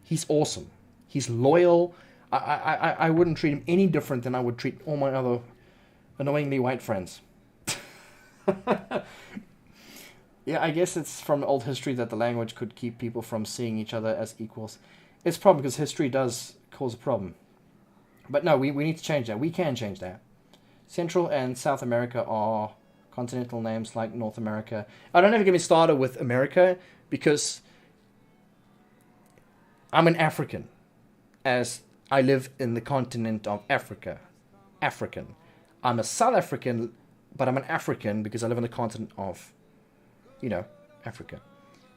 He's awesome. He's loyal. I wouldn't treat him any different than I would treat all my other annoyingly white friends. Yeah, I guess it's from old history that the language could keep people from seeing each other as equals. It's a problem because history does cause a problem. But no, we need to change that. We can change that. Central and South America are continental names like North America. I don't ever get me started with America because I'm an African, as I live in the continent of Africa. African. I'm a South African, but I'm an African because I live on the continent of, Africa.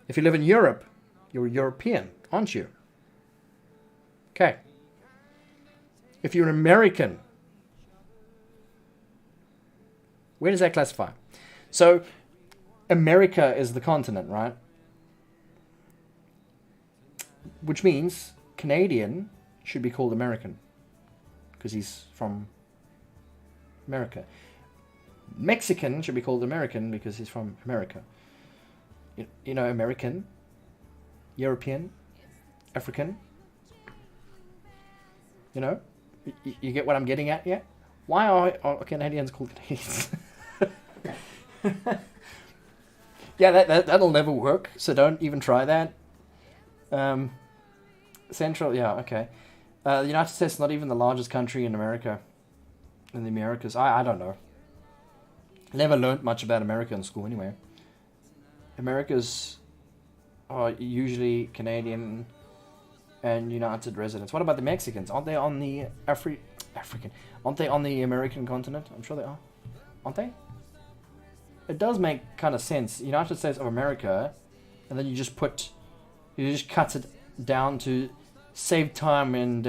If you live in Europe, you're European, aren't you? Okay. If you're an American, where does that classify? So, America is the continent, right? Which means Canadian should be called American because he's from America. Mexican should be called American because he's from America. American, European, African. You get what I'm getting at, yeah? Why are Canadians called Canadians? Yeah, that'll never work, so don't even try that. Central, yeah, okay. The United States is not even the largest country in America. In the Americas. I don't know. Never learned much about America in school anyway. Americas are usually Canadian and United residents. What about the Mexicans? Aren't they on the African? Aren't they on the American continent? I'm sure they are. Aren't they? It does make kind of sense. United States of America, and then you just cut it down to save time, and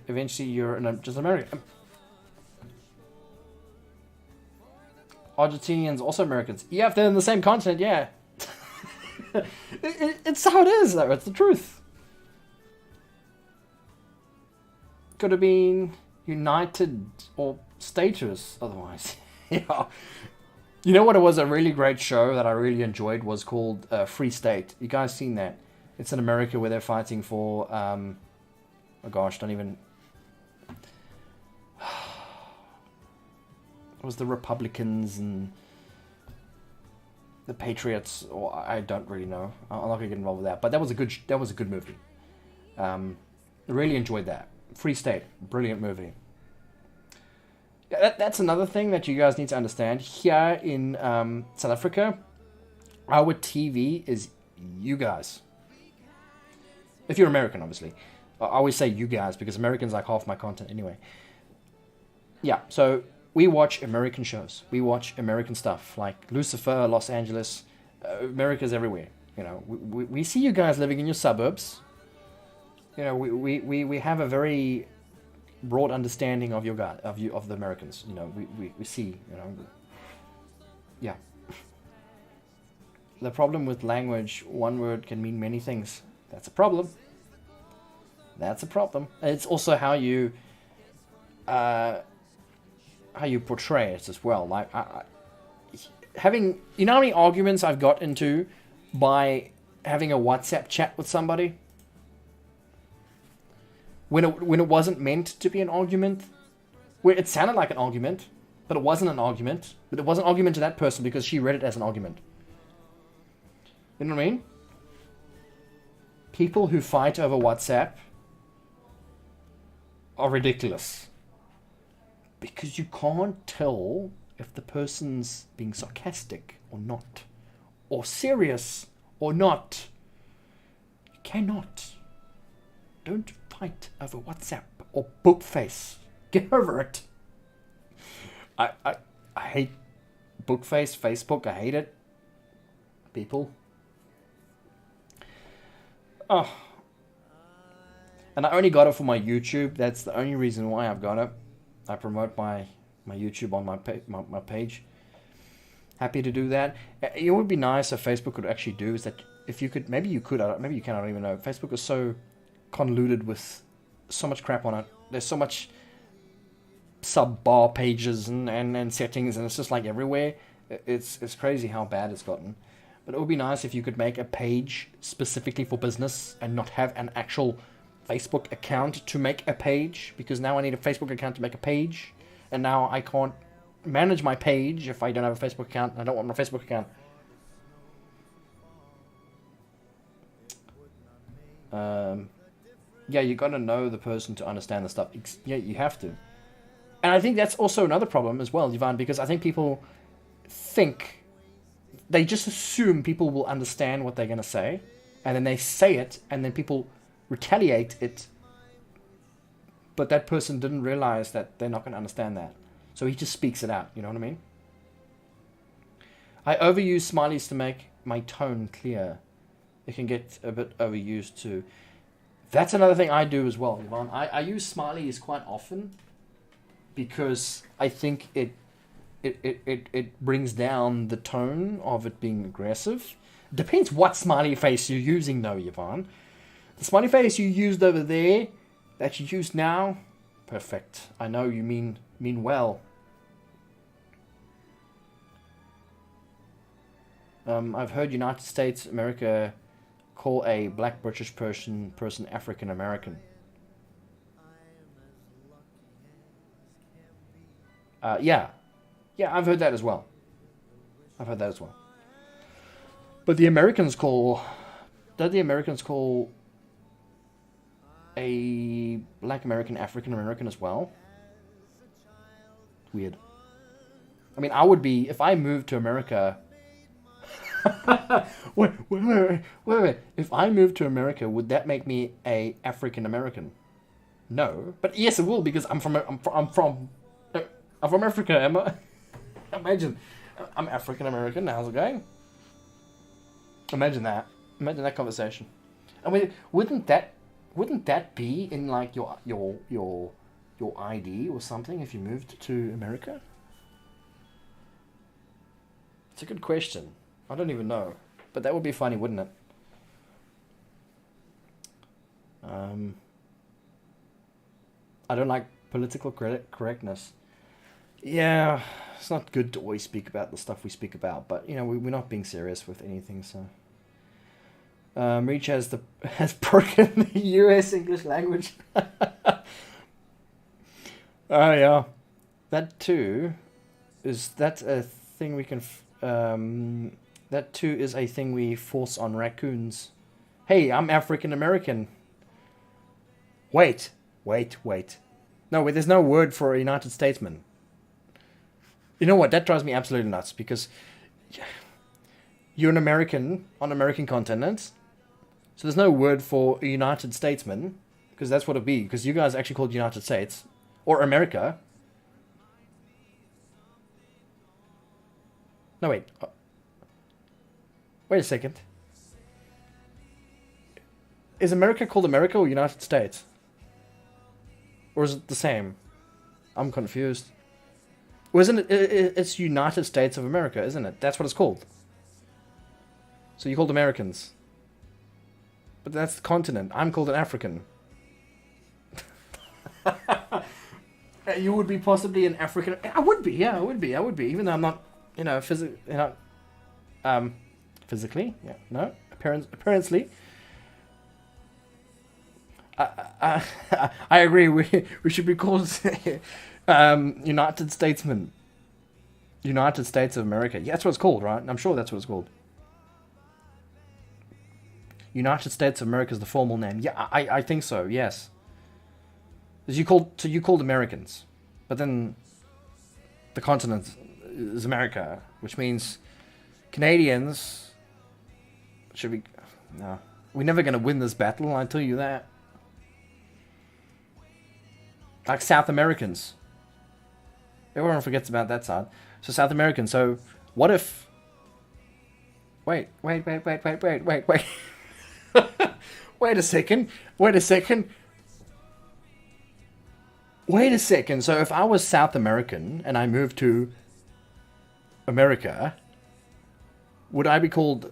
eventually you're just American. Argentinians also Americans. Yeah, if they're in the same continent, yeah. It's how it is, though. It's the truth. Could have been United or Status otherwise. Yeah. You know what? It was a really great show that I really enjoyed was called Free State. You guys seen that? It's in America where they're fighting for oh gosh, don't even. It was the Republicans and the Patriots, or I don't really know. I'm not gonna get involved with that. But that was a good movie. I really enjoyed that. Free State, brilliant movie. Yeah, that's another thing that you guys need to understand. Here in South Africa, our TV is you guys. If you're American, obviously. I always say you guys because Americans like half my content anyway. Yeah, so we watch American shows. We watch American stuff like Lucifer, Los Angeles. America's everywhere. You know, we see you guys living in your suburbs. You know, we have a very broad understanding of your guy, of the Americans. You know, we see, you know, yeah. The problem with language, one word can mean many things. That's a problem. That's a problem. It's also how you portray it as well. Like having, you know how many arguments I've got into by having a WhatsApp chat with somebody when it wasn't meant to be an argument, where it sounded like an argument, but it wasn't an argument. But it wasn't an argument to that person because she read it as an argument. You know what I mean? People who fight over WhatsApp are ridiculous. Because you can't tell if the person's being sarcastic or not. Or serious or not. You cannot. Don't fight over WhatsApp or Bookface. Get over it. I hate Bookface, Facebook. I hate it. People. Oh. And I only got it for my YouTube. That's the only reason why I've got it. I promote my YouTube on my page. Happy to do that. It would be nice if Facebook could actually do is that if you could, maybe you could, maybe you can, I don't even know. Facebook is so convoluted with so much crap on it. There's so much sub-bar pages and settings, and it's just like everywhere. It's crazy how bad it's gotten. But it would be nice if you could make a page specifically for business and not have an actual Facebook account to make a page, because now I need a Facebook account to make a page, and now I can't manage my page if I don't have a Facebook account. I don't want my Facebook account. Yeah, you gotta know the person to understand the stuff. Yeah, you have to. And I think that's also another problem as well, Ivan, because I think people think, they just assume people will understand what they're gonna say, and then they say it, and then people retaliate it, but that person didn't realize that they're not going to understand that, so he just speaks it out. You know what I mean? I overuse smileys to make my tone clear. It can get a bit overused too. That's another thing I do as well, Yvonne. I use smileys quite often because I think it brings down the tone of it being aggressive. Depends what smiley face you're using though, Yvonne. The smiley face you used over there, that you use now, perfect. I know you mean well. I've heard United States, America call a black British person African American. Yeah, I've heard that as well. But the Americans call a black American African American as well? Weird. I mean, I would be, if I moved to America... wait. If I moved to America, would that make me a African American? No. But yes, it will, because I'm from Africa, Emma. Imagine, I'm African American, how's it going? Imagine that conversation. I mean, wouldn't that be in like your ID or something if you moved to America? It's a good question. I don't even know, but that would be funny, wouldn't it? I don't like political correctness. Yeah, it's not good to always speak about the stuff we speak about, but you know, we're not being serious with anything, so. Reach has broken the US English language. Oh yeah, that too is a thing we can. That too is a thing we force on raccoons. Hey, I'm African American. Wait, Wait. No, wait, there's no word for a United Statesman. You know what? That drives me absolutely nuts because you're an American on American continent. So there's no word for a United Statesman because that's what it'd be. Because you guys are actually called United States or America. No, wait. Wait a second. Is America called America or United States? Or is it the same? I'm confused. Well, isn't it? It's United States of America, isn't it? That's what it's called. So you're called Americans. But that's the continent. I'm called an African. You would be possibly an African. I would be, yeah, I would be. Even though I'm not, physically, yeah, no, apparently. I agree. We should be called United Statesmen. United States of America. Yeah, that's what it's called, right? I'm sure that's what it's called. United States of America is the formal name. Yeah, I think so. Yes. You called Americans, but then the continent is America, which means Canadians should be. No, we're never gonna win this battle. I tell you that. Like South Americans. Everyone forgets about that side. So South Americans. So what if? Wait. Wait a second. So if I was South American and I moved to America, would I be called?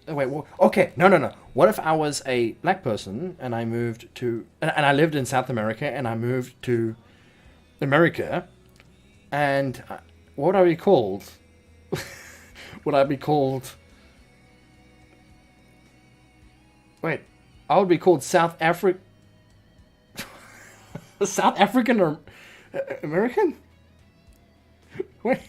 Wait, okay, no. What if I was a black person and I moved to, and I lived in South America and I moved to America, and what would I be called? Would I be called? Wait, I would be called South African or American? Wait.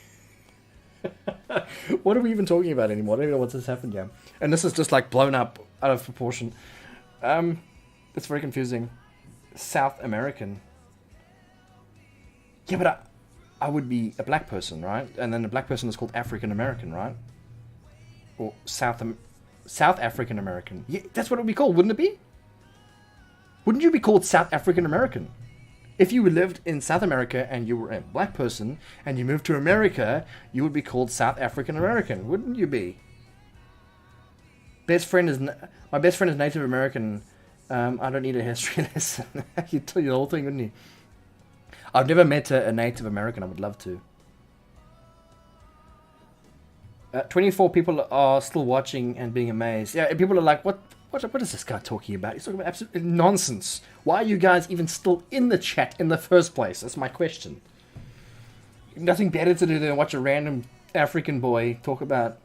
What are we even talking about anymore? I don't even know what's just happened yet. And this is just like blown up out of proportion. It's very confusing. South American. Yeah, but I would be a black person, right? And then a black person is called African American, right? Or South African American. Yeah, that's what it would be called, wouldn't it be? Wouldn't you be called South African American? If you lived in South America and you were a black person and you moved to America, you would be called South African American, wouldn't you be? My best friend is Native American. I don't need a history lesson. You'd tell you the whole thing, wouldn't you? I've never met a Native American. I would love to. 24 people are still watching and being amazed. Yeah, people are like, what is this guy talking about? He's talking about absolute nonsense. Why are you guys even still in the chat in the first place? That's my question. Nothing better to do than watch a random African boy talk about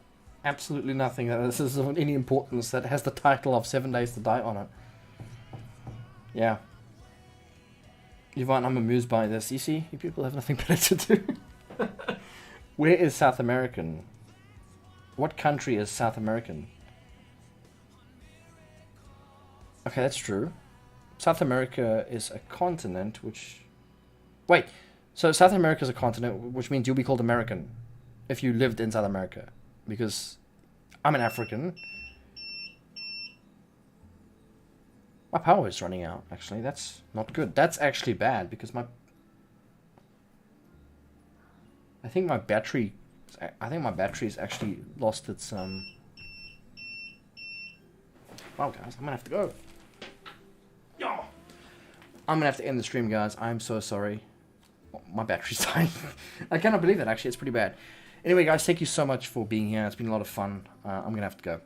absolutely nothing that this is of any importance that has the title of 7 Days to Die on it. Yeah. Yvonne, I'm amused by this. You see, you people have nothing better to do. Where is South American? What country is South American? Okay, that's true. South America is a continent, which... Wait, so South America is a continent, which means you'll be called American if you lived in South America. Because I'm an African. My power is running out, actually. That's not good. That's actually bad, because I think my battery's actually lost its, Wow, guys, I'm gonna have to go. I'm gonna have to end the stream, guys. I'm so sorry. My battery's dying. I cannot believe that, actually. It's pretty bad. Anyway, guys, thank you so much for being here. It's been a lot of fun. I'm gonna have to go.